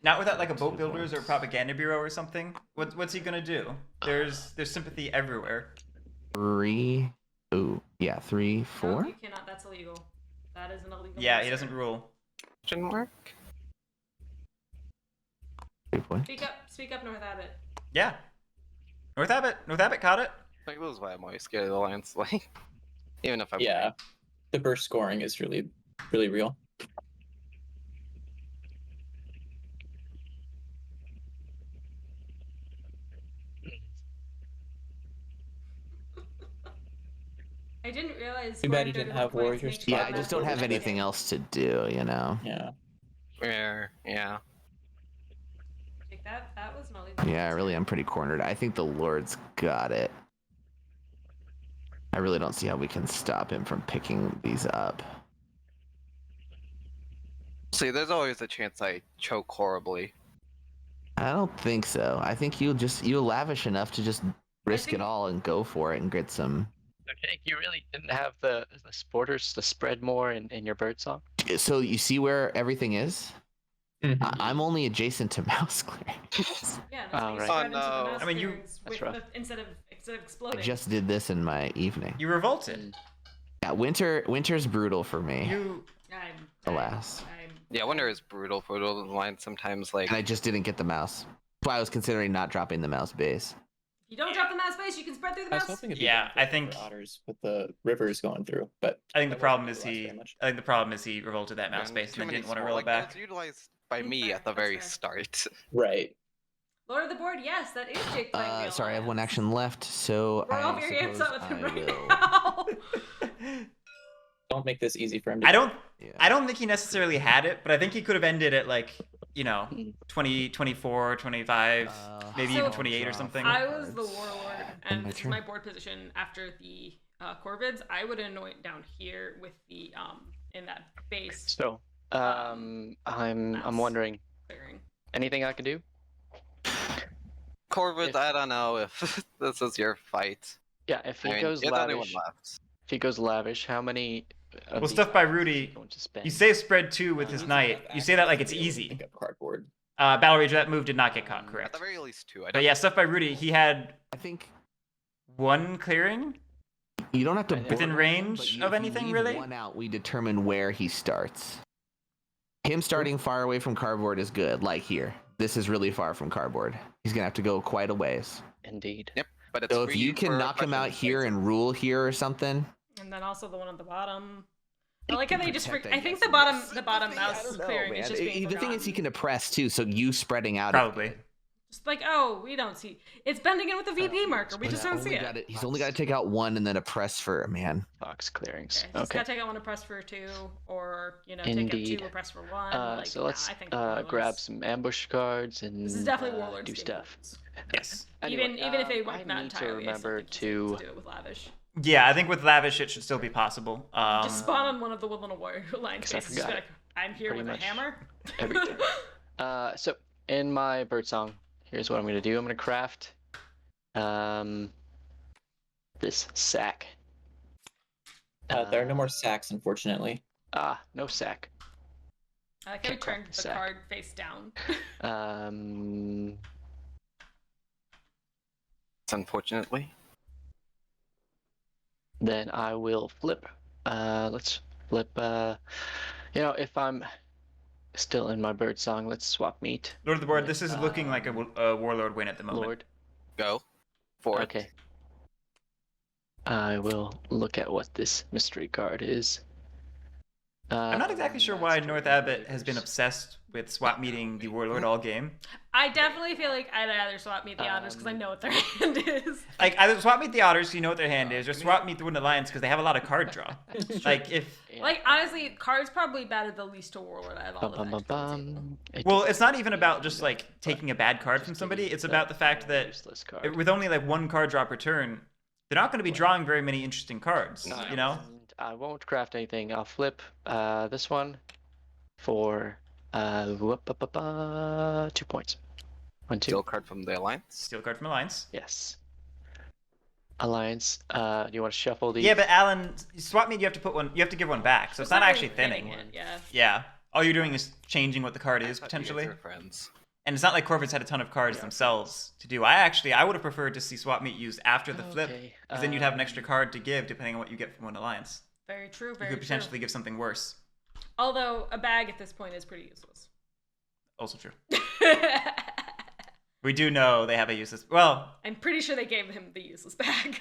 Not without like a boat builders or propaganda bureau or something. What's he gonna do? There's sympathy everywhere. 3. Ooh, yeah, 3, no, 4. you cannot. That's illegal. That is an illegal. Yeah, move, he doesn't sir. rule. Question mark? 3 points. Speak up, North Abbot. Yeah. North Abbot caught it. Like this is why I'm always scared of the Alliance. Like, even if I Yeah, the burst scoring is really, really real. I didn't realize. Too bad scoring you didn't 31 have points warriors makes to Yeah, you I Yeah, just don't have automatically anything win. else to do, you know? Yeah. yeah. Like that was an illegal. Yeah, I really am pretty cornered. I think the Lord's got it. I really don't see how we can stop him from picking these up. See, there's always a chance I choke horribly. I don't think so. I think you'll lavish enough to just risk it all and go for it and get some. So Jake, you really didn't have the sporters to spread more in your birdsong? So you see where everything is? Mhm. I'm only adjacent to mouse clearing. Yeah, that's Oh, what you right. spread Oh, into the no. mouse I mean, clearings That's with rough. instead of I exploding. just did this in my evening. You revolted. Yeah, winter's brutal for me. You Alas. Yeah, winter is brutal for the line sometimes. Like, And I just didn't get the mouse. That's why I was considering not dropping the mouse base. If you don't drop the mouse base, you can spread through the I was mouse. hoping it'd be Yeah, beneficial I think- for otters with the rivers going through, but I think the that problem wasn't is utilized he. very much. I think the problem is he revolted that mouse man, base too and then many didn't want to small- roll like, it back. It's utilized by Mm, me fair, at the that's very fair. start. Right. Lord of the board, yes, that is Jake playing the Sorry, I have one Alliance. action left, so We're all I very suppose upset with him I right will. now. Don't make this easy for him to I don't. Yeah. I don't think he necessarily had it, but I think he could have ended at like 20, 24, 25, maybe So- even 28 or something. I was the warlord, and my this is turn. my board position after the Corvids. I would anoint down here with the in that base So, I'm mouse. wondering, clearing. anything I can do? Corvid, If- I don't know if this is your fight. Yeah, if he I mean, goes you're the only one lavish, left. if he goes lavish, how many? Of Well, these stuff by items is Rudy, he going to spend? You say spread 2 with his Needs knight. enough You say that like access it's to be able to easy. pick up cardboard. Battle Rager, that move did not get caught, At correct? the very least 2. I But don't yeah, stuff by Rudy, he had I think 1 clearing. you don't have to Within border him, range but of if you anything, leave really? one out, we determine where he starts. Him starting far away from cardboard is good, like here. This is really far from cardboard. He's gonna have to go quite a ways. Indeed. But it's So if free you can for knock him out questions here later. and rule here or something, And then also the one at the bottom. I like how they just. protect, I think guess. the bottom I mouse don't know, clearing man. is just being The thing is, he forgotten. can oppress too. So you spreading out, Probably. Just like, oh, we don't see. It's bending in with the VP marker. We just don't see it. He's only got to take out 1 and then oppress for man. Fox clearings. Okay, he's Okay. gotta take out 1 to press for 2, or take out 2 Indeed. to press for 1. So let's I think Warlords- grab some ambush cards and This is definitely Warlords. do game stuff. rules. Yes. Anyway, even if they I wipe out need to entirely, remember I still think it's safe to do it with lavish. Yeah, I think with lavish it should still be possible. Just spawn on one of the Woodland Warrior line 'cause I faces. Just be forgot like, I'm here pretty with a much hammer. every turn. So in my birdsong, here's what I'm gonna do. I'm gonna craft this sack. There are no more sacks, unfortunately. No sack. I like how we Can't crack turned the the sack. card face down. Unfortunately. Then I will flip. Let's flip. If I'm still in my birdsong, let's swap meat. Lord of the board, this is looking like a warlord win at the moment. Lord. Go. For it. Okay. I will look at what this mystery card is. I'm not exactly sure why North Abbot has been obsessed with swap meeting the warlord all game. I definitely feel like I'd rather swap meet the otters because I know what their hand is. Like either swap meet the otters, you know what their hand is, or swap meet the Wooden Alliance because they have a lot of card draw. Like if Yeah. Like honestly, cards probably batted the least to warlord out of all of them. well, it's not even about just like taking a bad card from somebody. It's about the fact that useless card. with only like 1 card draw per turn, they're not going to be drawing very many interesting cards. No. You know. And I won't craft anything. I'll flip this one for 2 points. 1, 2. Steal card from the Alliance. Steal card from Alliance. Yes. Alliance. Do you want to shuffle these? Yeah, but Alan, swap meet you have to put one. You have to give one back, so it's not actually thinning. it. Yeah. Yeah. All you're doing is changing what the card is I thought you guys potentially. were friends. And it's not like Corvid's had a ton of cards themselves to do. I would have preferred to see swap meet used after the flip, Okay, because then you'd have an extra card to give depending on what you get from one alliance. Very true. You Very could true. potentially give something worse. Although a bag at this point is pretty useless. Also true. We do know they have a useless. Well, I'm pretty sure they gave him the useless bag.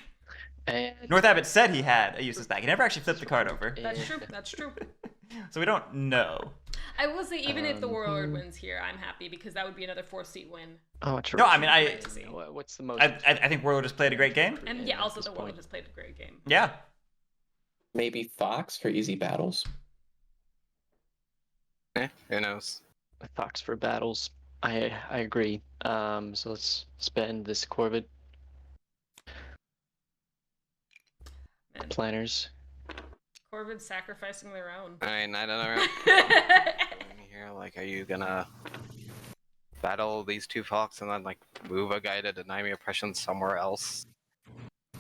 And North Abbot said he had a useless bag. He never actually flipped the card over, That's true. That's true. so we don't know. I will say, even if the warlord wins here, I'm happy because that would be another 4-seat win. Oh, true. No, I mean Great to see. What's the most? I think Warlord just played a great game. And Yeah, yeah, also at the this warlord point. has played a great game. Yeah. Maybe Fox for easy battles. Who knows? Fox for battles. I agree. So let's spend this Corvid. And Planners. Corvid's sacrificing their own. I mean, I don't know. Here, like, are you gonna battle these two fox and then like move a guy to deny me oppression somewhere else?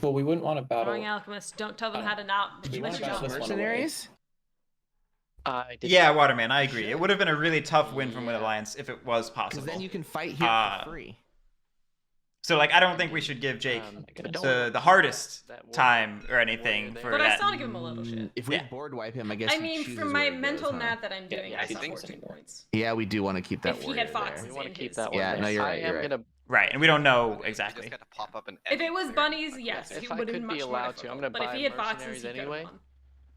Well, we wouldn't want to battle. Annoying Alchemist, don't tell them how to not We let wanna you battle know. this one away. Mercenaries? I did. Yeah, Waterman, I agree. It would have been a really tough win from Win Alliance if it was possible. Because then you can fight here for free. So, like, I don't think we should give Jake but don't- the hardest that warrior- time or anything warrior for there. But I that. still want to give him a little shit. If we Yeah. board wipe him, I guess I he mean, chooses from my where he mental goes, huh? math that I'm doing, yeah, I I saw think 14 so. points. Yeah, we do want to keep that If he warrior had foxes. there. We want to in keep his that one. Yeah, there. no, you're I right, you're am right. gonna. Right, and we don't know You exactly. just gotta pop up an If it was anywhere. bunnies, yes, If he I would have could been much be more allowed to, difficult. I'm gonna But if buy he had foxes, mercenaries he could have anyway. won.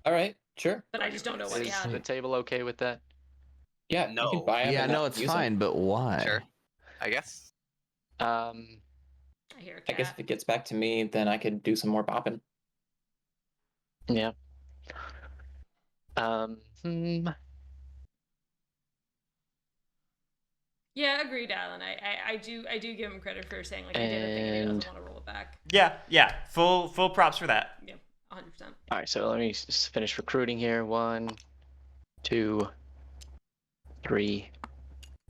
All right, sure. But I just don't know what he Is had. the table okay with that? Yeah, you No. can buy him. Yeah, and no, not it's use him. fine, but why? Sure. I guess. I hear a I guess cat. if it gets back to me, then I could do some more bopping. Yeah. Hmm. Yeah, agreed, Alan. I do give him credit for saying like I did a thing and he And- doesn't want to roll it back. Yeah, full props for that. Yeah, 100%. All right, so let me just finish recruiting here. 1, 2, 3,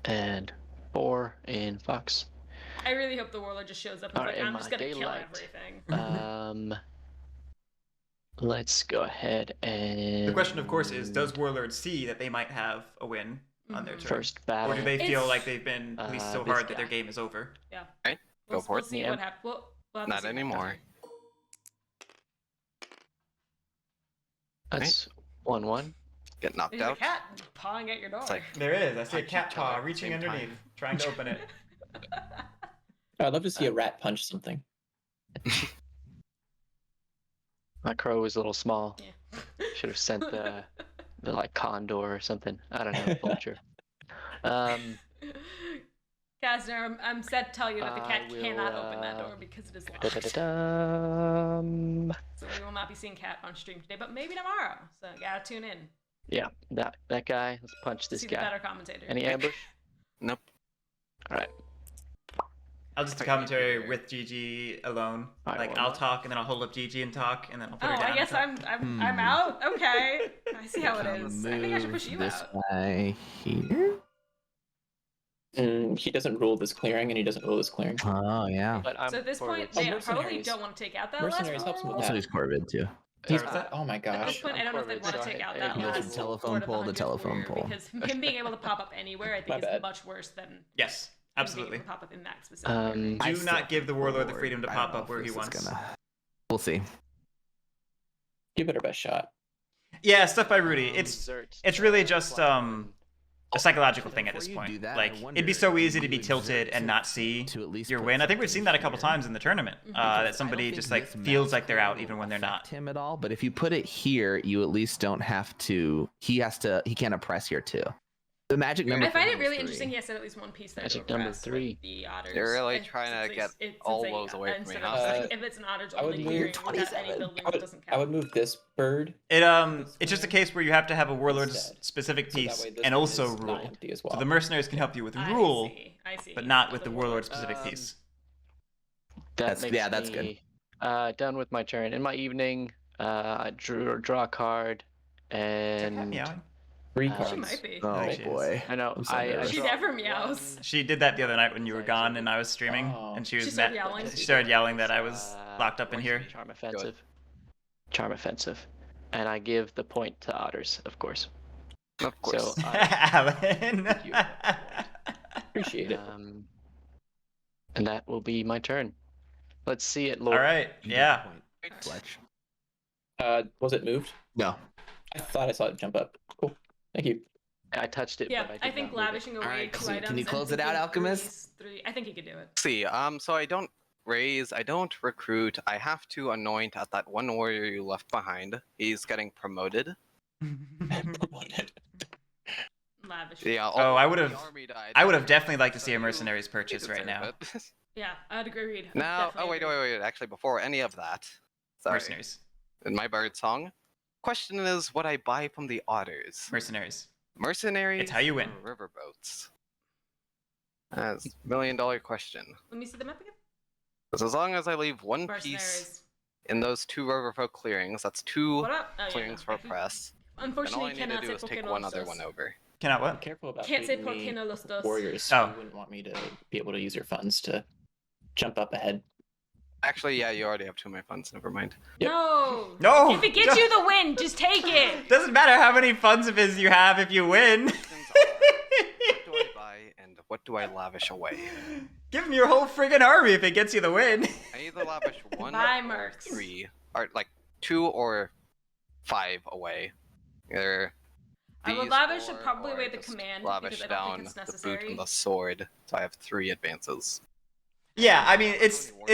and 4 in Fox. I really hope the warlord just shows up and Alright, like, I'm in just my gonna kill daylight. everything. Let's go ahead and. The question, of course, is does Warlord see that they might have a win on their Mhm. turn? First battle? Or do they feel It's- like they've been policed so this hard that their guy. game is over? Yeah. Right, go for We'll it. see Yeah. what happens. We'll have to Not see what anymore. happens. That's 1-1. Get knocked There's a out. cat pawing at your door. It's like There is. I see a Punch cat each other paw at the reaching same time. underneath, trying to open it. I'd love to see a rat punch something. My crow is a little small. Yeah. Should have sent the like condor or something. I don't know, vulture. Kazner, I'm sad to tell you that the cat I will, cannot open that door because it is locked. Da-da-da-dum. So we will not be seeing cat on stream today, but maybe tomorrow. So you gotta tune in. Yeah, that guy. Let's punch this See the guy. better commentator. Any ambush? Nope. All right. I'll just do commentary with Gigi alone. Alright, Like well, I'll talk and then I'll hold up Gigi and talk and then I'll put Oh, her down. I guess and talk. I'm out. Okay, I see how it is. I think I should Move push you this out. guy here. He doesn't rule this clearing, and he doesn't rule this clearing. Oh yeah. But I'm So at this for point, it. they probably mercenaries. don't want to take out that last Mercenaries helps roll. with Also, that. he's Corvid too. He's, Sorry, what's that? oh my At this gosh. point, I don't know if they'd Corvid, want to so take out I- that I- last telephone Lord of pole, the 100th telephone warrior, pole. because him being able to pop up anywhere, I My think is bad. much worse than Yes, him being absolutely. able to pop up in that specific area. Do I still not give the think warlord the Warlord- freedom to I pop don't know up where if he this is wants. gonna- We'll see. Give it our best shot. Yeah, stuff by Rudy. It's really just a psychological thing at Before this you point. do that, Like I it'd be wonder so if easy to you be exert tilted and to- not see to at least your put win. I think we've something seen that a couple here. times in the tournament. Because That I somebody don't just think like this feels like they're mask out will even when they're affect not. him at all. But if you put it here, you at least don't have to. He can't oppress here too. The magic number. I find for it him really is interesting. 3. He has said at least one piece there. Magic to number impress 3. with the otters. You're really And trying to since get since all they- those away from me, instead huh? of just, like, if it's an otters I would only move clearing without any 27. building I that would, doesn't I count. would move this bird. It's just a case where you have to have a warlord's Instead. specific So that piece way this and one also is not rule. empty as well. So the mercenaries can help you with rule, I see. but not with the warlord's specific Um, piece. That makes that's good. me, done with my turn. In my evening, I draw a card, Is that cat and meowing? 3 She cards. She might be. Oh Right. boy. I know I'm so I nervous. She draw never meows. one, She did that the other night when you were gone and I was streaming, Oh. and she was She started yelling? She started yelling that I was locked up in here. Charm offensive, and I give the point to otters, of course. Of course. So, Alan. you. Appreciate it. And that will be my turn. Let's see it, Lord. All right. You get Yeah. the point, Fletch. Was it moved? No. I thought I saw it jump up. Cool. Thank you. I touched it, Yeah, but I did think not move it. lavishing away Alright, 2 so items. can you and close it out, thinking Alchemist? three- I think he could do it. See, so I don't raise, I don't recruit. I have to anoint at that one warrior you left behind. He's getting promoted. Lavish. Yeah. Oh, I all would've- the army died. I would have definitely liked to see a So mercenaries you purchase right deserve now. it. Yeah, I'd agree. Reed. Now, Definitely oh wait, agree. wait. Actually, before any of that, sorry. Mercenaries. In my bird song, question is what I buy from the otters. Mercenaries. Mercenaries. It's how you win. or riverboats. That's $1 million question. Let me see the map again. Because as long as I leave one piece Mercenaries. in those 2 Riverfolk clearings, that's 2 What up? Oh, yeah, clearings no. for press. And all Unfortunately, I need to cannot do say is take Poké one other Los one Dos. over. Cannot Be what? careful about Can't say feeding me Poké no Los Dos. warriors. Oh. You wouldn't want me to be able to use your funds to jump up ahead. Actually, yeah, you already have 2 of my funds. Never mind. Yep. No. No! If it gets you the win, just take it. Doesn't matter how many funds of his you have if you win. Questions are, what do I buy and what do I lavish away? Give him your whole friggin' army if it gets you the win. I either lavish 1 Buy or mercs. 3, or like 2 or 5 away. Either I would these lavish 4, probably or away the just command lavish because I don't down think it's the boot necessary. and the sword, so I have 3 advances. Yeah, I mean, it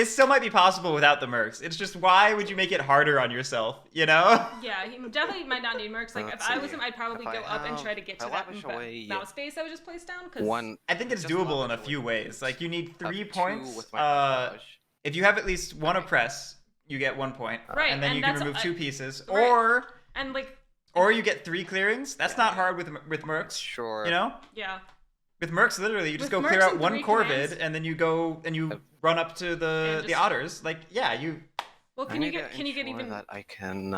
still might be possible without the mercs. It's just, why would you make it harder on yourself, you know? Yeah, he definitely might not need mercs. Like, if Let's I was see. him, I'd probably If I go up and have- try to get if I to that lavish away mouse base I would just place down. Cause 1. I think it's just doable in a lavish few away ways. Like, you need I have 3 2 points. with my lavish. If you have at least 1 oppress, you get 1 point. Right, And then and you can that's- remove 2 pieces. right. And like, Or you get 3 clearings. That's not hard with mercs. Sure. You know? yeah. With mercs, literally, you just With go clear mercs out and 1 3 corvid, commands- and then you go and you run up to And the just- otters. Like, yeah, you. Well, I can you need get to can you get ensure even that I can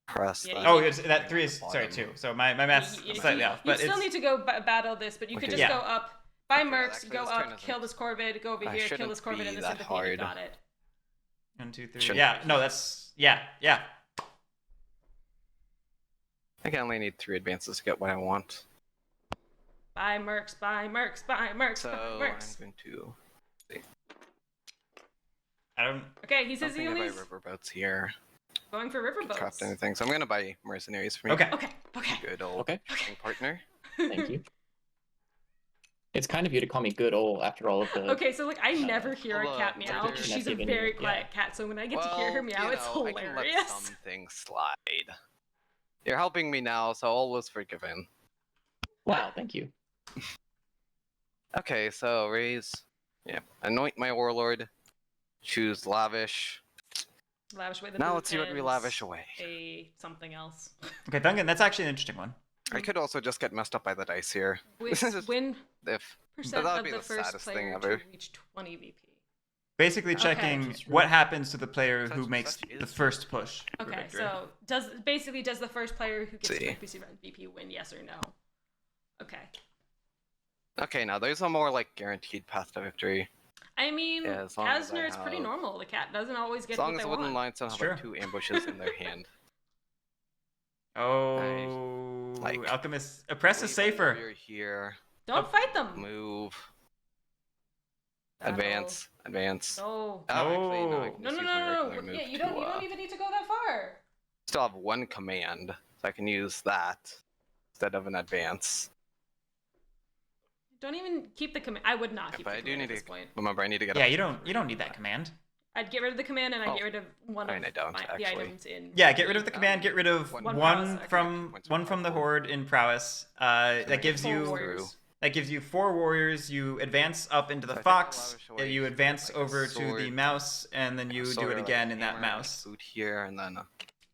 press Yeah, that. you Oh, need- it's, that 3 at is the sorry bottom. 2. So my math's slightly off, You but still it's need to go battle this, but you could Okay. just Yeah. go up, buy Okay, mercs, actually, go this turn up, isn't- kill this corvid, go over I here, kill shouldn't this corvid, be and the that sympathy, and you hard. got it. 1, 2, 3. Shouldn't Yeah, be. no, that's yeah. I can only need 3 advances to get what I want. Buy mercs, buy mercs, buy mercs, So buy I'm mercs. going to. I don't. Okay, he says Something he to buy only riverboats here. going for riverboats. Craft anything. So I'm gonna buy mercenaries for me. Okay. Okay. Good old Okay. fishing partner. Thank you. It's kind of you to call me good old after all of the. Okay, so like I never hear a Although cat meow. there's- She's a I've given very you, quiet cat, so when I get to hear her meow, you it's know, I can let hilarious. some things slide. You're helping me now, so all was forgiven. Wow, thank you. Okay, so raise. Yeah. Anoint my warlord. Choose lavish. Lavish away the Now boot let's see what we and lavish away. A something else. Okay, Duncan, that's actually an interesting one. I could also just get messed up by the dice here. Win If percent that would of be the the first saddest thing player ever. to reach 20 VP. Basically Okay. checking Just what really- happens to the player who Such- makes such the is- first push. for Okay, victory. so does the first player who gets See. to NPC VP win? Yes or no? Okay. Okay, now there's a more like guaranteed path to victory. I mean, Yeah, as long as I Kasner is pretty have- normal. The cat doesn't always get As long what as they the wooden want. lions don't have Sure. like 2 ambushes in their hand. Oh, like, Alchemist oppress is safer. You're here. Don't fight them. Move. Battle. Advance. No. Oh, actually, no. I can No, just no, use no, my no, regular no. move Yeah, you to, don't even need to go that far. still have 1 command, so I can use that instead of an advance. Don't even keep the command. I would not keep But the I do command need at this to point. remember. I need to get. Yeah, a- you don't need that command. I'd get rid of the command and I'd Oh. get rid of one I mean, of I don't, the actually. items in. Yeah, get rid of the command. Get rid of One one prowess, from okay. one from the horde in prowess. That gives Four you warriors. that gives you 4 warriors. You advance up into the So I think fox. lavish away, You advance like, a over to the sword, mouse, and then you do sword, it like, again a in that hammer, mouse. Boot here, and then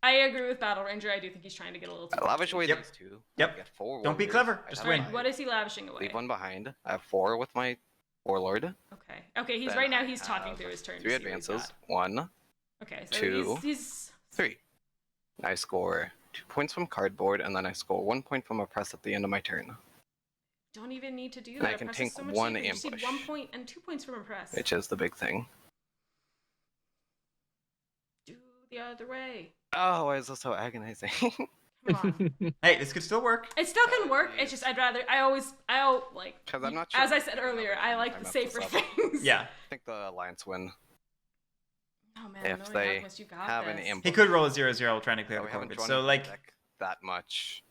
I agree with Battle Ranger. I do think he's trying to get a little too. lavish away Yep. these 2. Yep. Get 4 Don't be warriors. clever, I just have win. Alright, what is he lavishing away? Leave 1 behind. I have 4 with my warlord. Okay. Okay, he's Then right now I he's talking have through his turn. to 3 see what he's advances. got. 1, Okay, so 2, he's 3. I score 2 points from cardboard, and then I score 1 point from a press at the end of my turn, don't even need to do And that. I can Press is tank so much 1 safer. You just need ambush. 1 point and 2 points from a press. which is the big thing. Do the other way. Oh, why is this so agonizing? Come on. Hey, this could still work. It still can work. Jeez. It's just I'd rather. Like. Because I'm not As sure I said earlier, I like the messed this safer up. things. Yeah, I think the Alliance win. Oh man, If Annoying they Alchemist, you got have an this. ambush. he could roll a 0/0 trying to clear So the we haven't corvid. drawn So into like, the deck that much.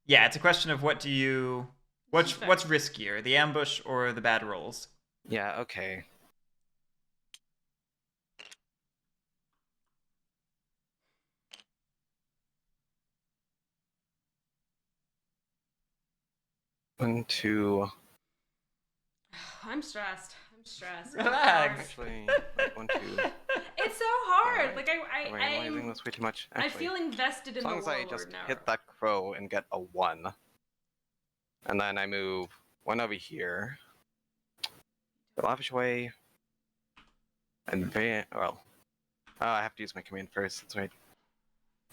yeah, it's a question of what do you what's Fair. what's riskier, the ambush or the bad rolls? Yeah, okay. One, two. I'm stressed. I'm stressed. Relax. Actually, like, 1, 2. It's so hard. Alright. Like Am I analyzing this way too much? I Actually, feel invested in as long the as I warlord just now. hit that crow and get a 1, and then I move 1 over here. Lavish away. Well, oh, I have to use my command first. That's right.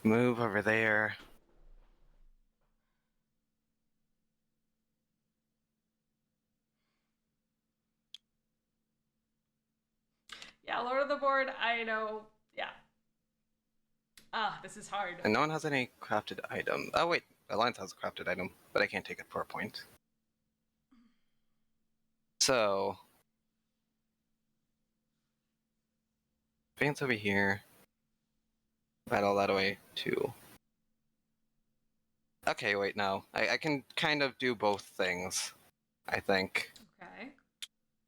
Move over there. Yeah, Lord of the Board, I know. Yeah. This is hard. And no one has any crafted item. Oh wait, Alliance has a crafted item, but I can't take it for a point. So advance over here. Battle that away too. Okay, wait, no. I can kind of do both things, I think. Okay.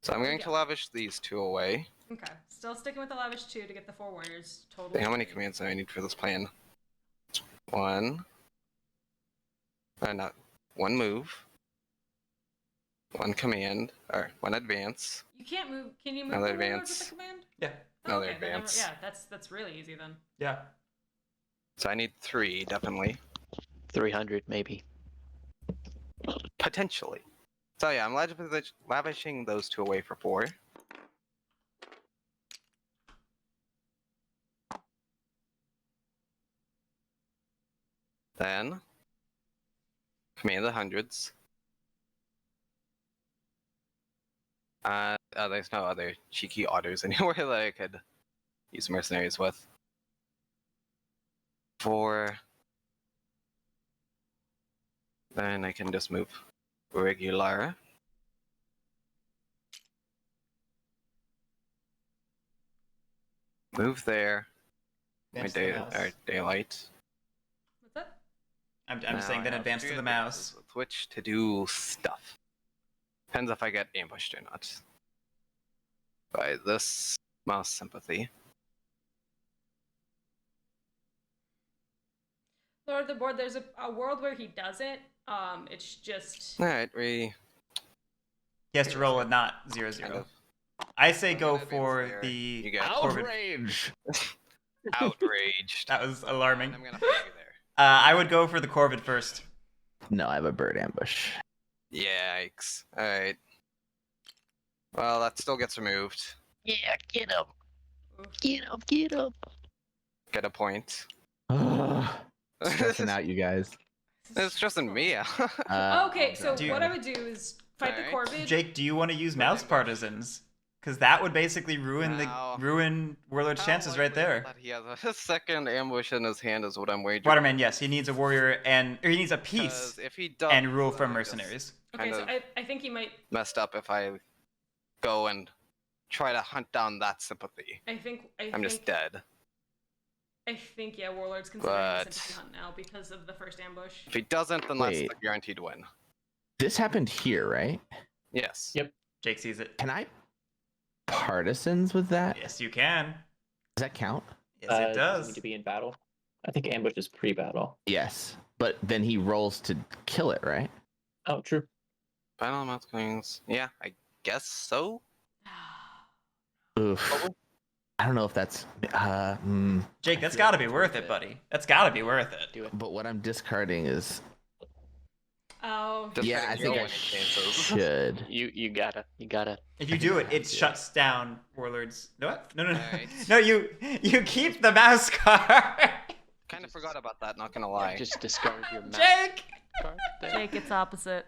So I'm going to lavish these 2 away. Okay. Still sticking with the lavish 2 to get the 4 warriors. Totally. How many commands do I need for this plan? 1. Not 1 move. 1 command, or 1 advance. You can't move. Can you move Another the warlords advance. with the command? Yeah. Another Okay, then advance. yeah, that's really easy then. Yeah. So I need 3, definitely. 300 maybe. Potentially. So yeah, I'm lavishing those 2 away for 4. Then, command the hundreds. There's no other cheeky otters anywhere that I could use mercenaries with. 4. Then I can just move regular. Move there. My Advance to the mouse. daylight. What's that? I'm just saying then advance to the mouse. Switch to do stuff. Depends if I get ambushed or not. By this mouse sympathy. Lord of the Board, there's a world where he doesn't. It's just. Alright, we He has to roll a not 0 0. kind of I say I'm go gonna for advance there. You the get Corvid. Outrage! outraged. That was alarming. I'm gonna put you there. I would go for the Corvid first. No, I have a bird ambush. Yikes. Alright. Well, that still gets removed. Yeah, get him. Get him, get him. Get a point. Stressing out, you guys. It's just in me. Okay, so Do you- what I would do is fight the Alright. Corvid. Jake, do you want to use mouse partisans? Because that would basically ruin Wow. Warlord's chances right there. That he has a second ambush in his hand is what I'm wagering. Waterman, yes, he needs a warrior or he needs a 'Cause piece if he does, and rule from then I just mercenaries. Okay, kind so of I think he might. messed up if I go and try to hunt down that sympathy. I'm just dead. I think yeah, Warlord's considering But- a sympathy hunt now because of the first ambush. If he doesn't, then that's Wait. the guaranteed win. This happened here, right? Yes. Yep. Jake sees it. Can I partisans with that? Does Yes, you can. that count? Yes, it Need does. to be in battle. I think ambush is pre-battle. Yes. But then he rolls to kill it, right? Oh, true. Final mouse queens. Yeah, I guess so. Oof. I don't know if that's. Jake, that's feel got to like be it's worth worth it, it. buddy. That's got to be worth it. Do it. But what I'm discarding is. Oh. Just Yeah, I saying, think you I don't have any chances. should. You gotta. If you do it, it Yeah. shuts down Warlord's. No, what? No. Alright. No, you keep the mouse card. Kind of forgot about that, not gonna lie. Just discard your mouse Jake. card there. Jake, it's opposite.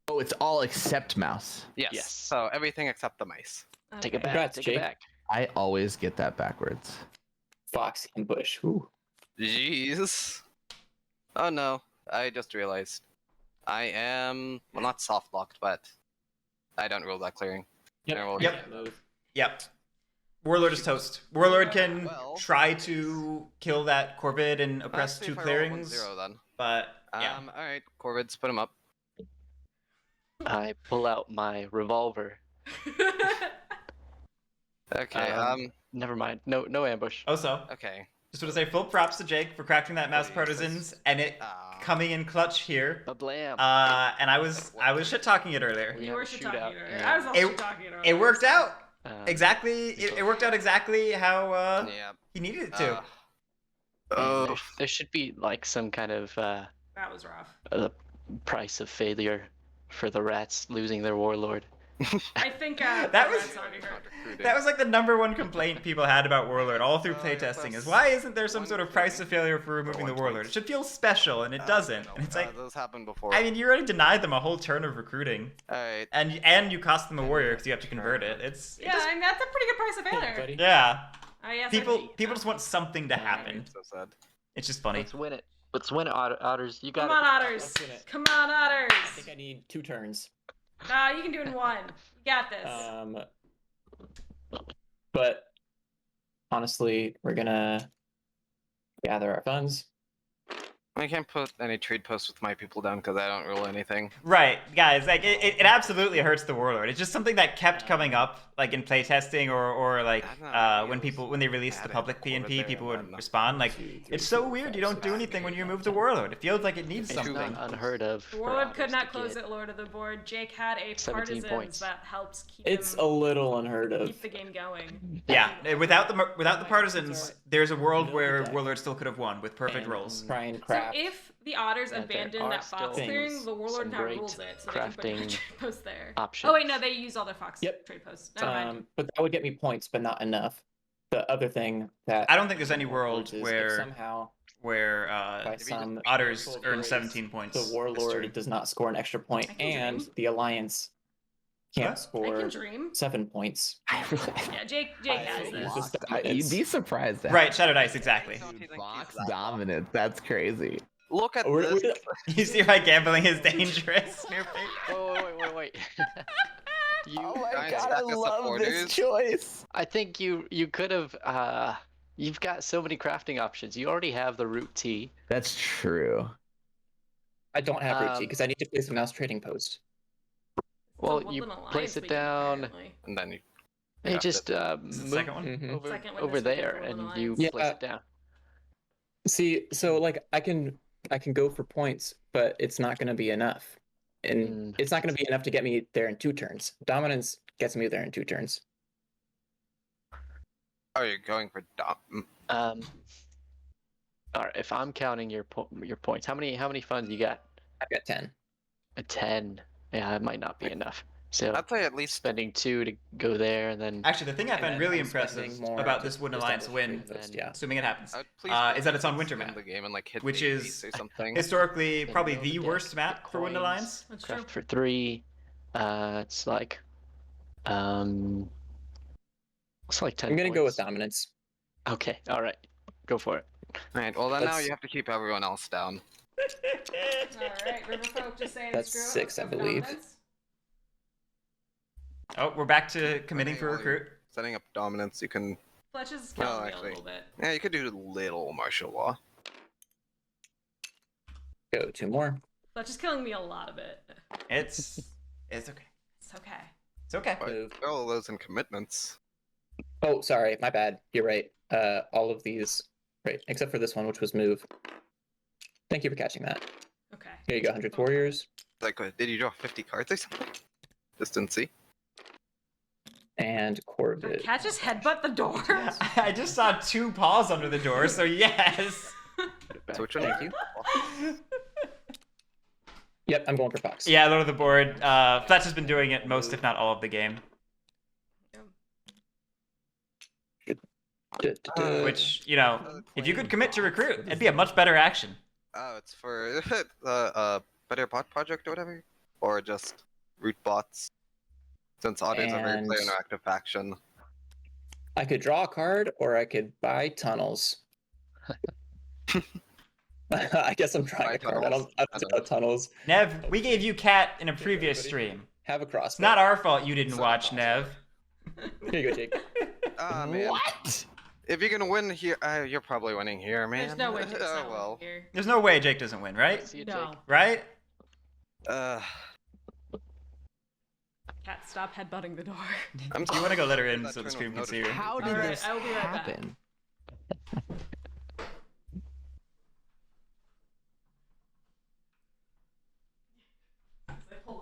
Oh, it's all except mouse. Yes. Yes. So everything except the mice. Take it Okay. back. Congrats, Take Jake. it back. I always get that backwards. Fox ambush. Ooh. Jeez. Oh no, I just realized. I am, well, not soft locked, but I don't rule that clearing. Yep. I roll Yep. it. Move. Yep. Warlord is toast. Warlord can Well, try to kill that Corvid and oppress Let's see two if I roll clearings, 1-0 then. but yeah. Alright, Corvids, put him up. I pull out my revolver. Okay, Never mind. No ambush. Also, okay. just want to say full props to Jake for crafting that mouse Please. partisans and it coming in clutch here. A blam. And I was shit talking it earlier. We You have were a shit shootout. talking earlier. Yeah. I was also It- shit talking earlier. It worked out Exactly. exactly. It worked out exactly how Yeah. he needed it to. Oh, There should be like some kind of That was rough. price of failure for the rats losing their warlord. I think That was- Conrad's already heard. That was like the #1 complaint people had about Warlord all through playtesting is why isn't there some sort of price to failure for removing the Warlord? It should feel special, and it doesn't. And it's like, those happened before. I mean, you already denied them a whole turn of recruiting, Alright. and you cost them a warrior because you have to convert it. It Yeah, just- I mean, that's a pretty good price of Hey, failure. buddy. yeah. Yes, People just want something to happen. So sad. It's just funny. Let's win it. Let's win it, Otters. You got Come on, it. Otters. Let's win it. Come on, Otters. I think I need 2 turns. Nah, you can do it in 1. You got this. But honestly, we're gonna gather our funds. I can't put any trade posts with my people down because I don't rule anything. Right, guys, like it absolutely hurts the Warlord. It's just something that kept coming up, like in playtesting or like I don't know, when they released the add it public quarter PNP, there people and would then- respond like, 2, 3, it's so 4, weird 5, you don't 6, do anything when you remove the Warlord. It feels like it needs It's something. not unheard of. The for Warlord could Otters not to close get- it, Lord of the Board. Jake had a 17 partisans points. that helps keep It's him, a little unheard of. keep the game going. Yeah, without the partisans, alright. there's a world No where deck. Warlord still could have won with perfect And rolls. Try and So craft. if the Otters Yeah, there abandon are that fox still clearing, the Warlord some now great rules it, so they can put crafting trade posts there. options. Oh wait, no, they use all their fox Yep. trade posts. Never mind. But that would get me points, but not enough. The other thing that I don't think there's any world is if where somehow uh, by just some Otters miracle earn grace, 17 points. the this Warlord turn. does not score an extra point, I can and dream. the Alliance can't What? I score can dream. 7 points. Yeah, Jake has this. Just You'd be surprised. at Right, Shadow Dice, exactly. Dude, Box dominant. That's crazy. Look at We're- this. You see why gambling is dangerous? Wait. You, Oh my Giant god, stack I of love this supporters. choice. I think you could have. You've got so many crafting options. You already have the root tea. That's true. I don't have routine Um, because I need to place a mouse trading post. Well, It's a you Woodland place Alliance it weekend, down. apparently. And then you Hey, craft just it. Is it the move second one? Mhm. over, Second one over this weekend there, for and Woodland you Alliance. place Yeah. it down. See, so like I can go for points, but it's not going to be enough, and Mm. it's not going to be enough to get me there in 2 turns. Dominance gets me there in 2 turns. Oh, you're going for dom. All right. If I'm counting your points, how many funds you got? I've got 10. A 10. Yeah, it might not be enough. So I'd say at least spending 2 to go there, and then Actually, the thing I And find then really I'm impressive spending more about to this Wooden establish Alliance win, trading post, then- yeah. assuming it happens, I would is that it's on please Winter win map, the game and like hit which the is ace or something. historically And probably roll the the deck, worst map for Wooden coins. Alliance. That's true. craft for 3. It's like, it's like 10. I'm going to go with points. dominance. Okay. All right. Go for it. Alright, well then now That's- you have to keep everyone else down. Alright, Riverfolk just saying That's screw it, 6, let's I go for believe. dominance. Oh, we're back to committing Okay, for well, you're recruit. Setting up dominance, you can. Fletch is killing me actually. a little bit. Yeah, you could do little martial law. Go 2 more. Fletch is killing me a lot of it. It's okay. It's okay. It's okay. But Move. all those in commitments. Oh, sorry, my bad. You're right. All of these, right, except for this one, which was move. Thank you for catching that. Okay. Here you go, 100 warriors Like, did you draw 50 cards or something? Just didn't see. and Corvid. Cat just headbutt the door. I just saw 2 paws under the door, so yes. So which one? Thank you. Yep, I'm going for Fox. Yeah, Lord of the Board. Fletch has been doing it most, if not all, of the game. Which, you know, if you could commit to recruit, it'd be a much better action. Oh, it's for Better Bot Project or whatever? Or just root bots? Since Otters are a very And- player interactive faction. I could draw a card, or I could buy tunnels. I guess I'm drawing Buy a card. tunnels? I don't know tunnels. Nev, we gave you Cat in a previous stream. Have a crossbow. It's not our fault you didn't So watch, awesome. Nev. Here you go, Jake. Ah, man. What? If you're gonna win here, you're probably winning here, man. There's no way Jake's Oh, not well. winning here. There's no way Jake doesn't win, right? See you, No. Jake. Right? Cat, stop headbutting the door. I'm You want to go let her in That so the turn stream was can see her. How did Alright, this I will be right back. happen?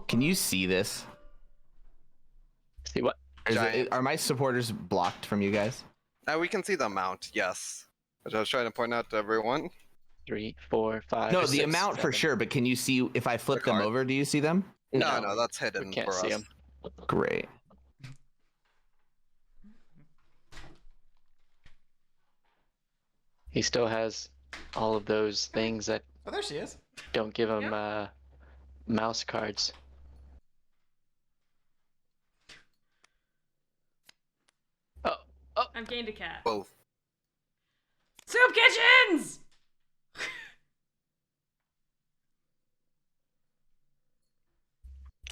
Can you see this? See what? Giant. Are my supporters blocked from you guys? We can see the amount, yes. Which I was trying to point out to everyone. 3, 4, 5. No, the 6, amount for 7. sure, but can you see if I flip them card. over? Do you see them? No, that's hidden We can't for see us. 'em. Great. He still has all of those things that Oh, there she is. don't give him mouse cards. Oh, I've gained a cat. Both. Soup kitchens!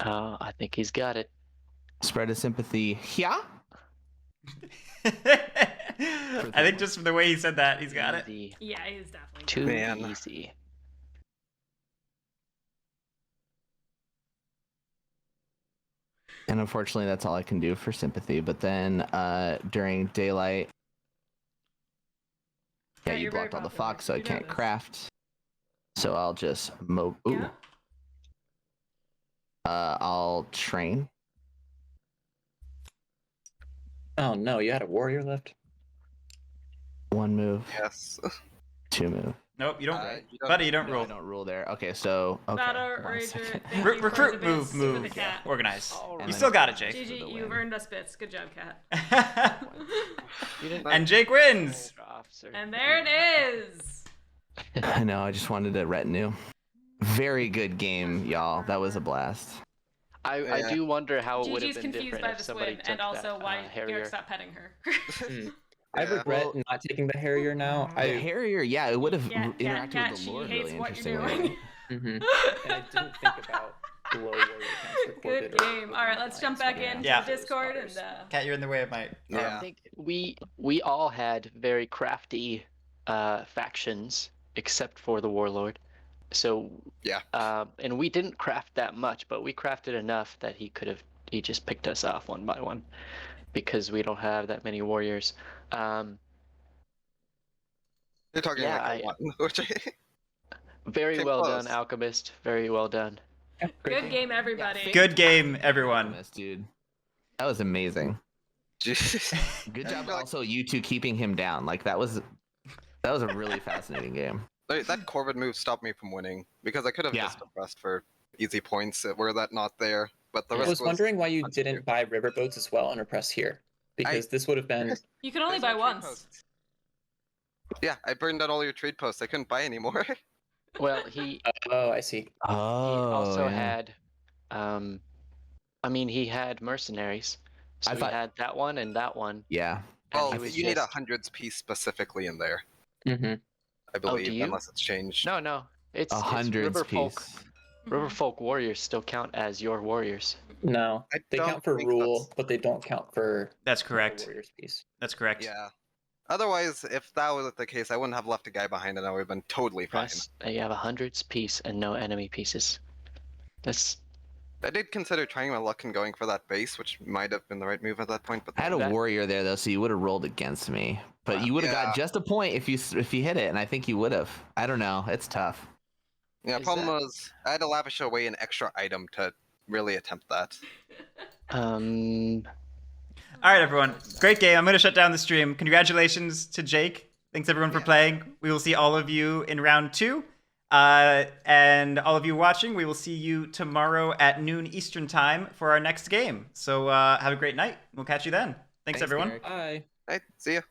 I think he's got it. Spread of sympathy. Yeah. I think just from the way he said that, he's got it. Easy. Yeah, he's definitely. Too Man. easy. And unfortunately, that's all I can do for sympathy. But then during daylight, yeah, Yeah, you you're very blocked all the popular. fox, so I You know can't this. craft. So I'll just Ooh. Yeah? I'll train. Oh no, you had a warrior left. 1 move, Yes. 2 move. Nope, you don't. You don't- Buddy, you don't No, rule. I don't rule there. Okay, so Battle one Rager, second. thank you for Recruit, the move, bits move. with the cat. Organize. All You right. still got it, Jake. GG, the you've win. earned us bits. Good job, cat. You didn't And Jake wins. officer. And there it is. I know. I just wanted a retinue. Very good game, y'all. That was a blast. I Yeah. do wonder how it would have Gigi's been confused different by if this somebody win, took and also that, why Harrier. Garrick stopped petting her. I Yeah. regret Well- not taking the Harrier now. The Harrier, yeah, it would have Cat, interacted cat, with the she lore hates really what you're interestingly. doing. And I didn't think about the low warrior against the Good Corvid or game. All right, let's jump back into Yeah. the Discord and Cat, you're in the way of my. I Yeah. think we all had very crafty factions except for the warlord. So Yeah. and we didn't craft that much, but we crafted enough that he just picked us off one by one because we don't have that many warriors. You're talking Yeah, like a one. Which Very Came well close. done, Alchemist. Very well done. Yeah, great Good game, everybody. Good game, everyone. Alchemist, dude. That was amazing. Jeez. Good I job feel like- also you two keeping him down. Like that was a really fascinating game. That Corvid move stopped me from winning because I could have Yeah. just pressed for easy points were that not there. But the I risk was wondering why you much didn't buy riverboats as well and press here, because this would have been. You can only There's buy no trade once. posts. Yeah, I burned out all your trade posts. I couldn't buy anymore. Well, he Oh, I see. Oh, also yeah. had he had mercenaries. So I he thought- had that one and that one. Yeah. and Well, he was you need a just- hundreds piece specifically in there, Mm-hmm. I believe, do you? unless it's changed. No, it's A hundreds Riverfolk. piece. Riverfolk warriors still count as your warriors. No, I they don't count for think rule, that's- but they don't count for That's the correct. warriors piece. That's correct. Yeah. Otherwise, if that was the case, I wouldn't have left a guy behind, and I would have been totally fine. Plus, you have a hundreds piece and no enemy pieces. That's I did consider trying my luck and going for that base, which might have been the right move at that point. But I had a That- warrior there though, so you would have rolled against me. But Wow. you would have Yeah. got just a point if you hit it, and I think you would have. I don't know. It's tough. yeah, Is problem that- was I had to lavish away an extra item to really attempt that. All right, everyone. Great game. I'm going to shut down the stream. Congratulations to Jake. Thanks, everyone, for Yeah. playing. We will see all of you in round 2. And all of you watching, we will see you tomorrow at noon Eastern time for our next game. So have a great night. We'll catch you then. Thanks everyone. Garrick. Bye. Hey, see ya.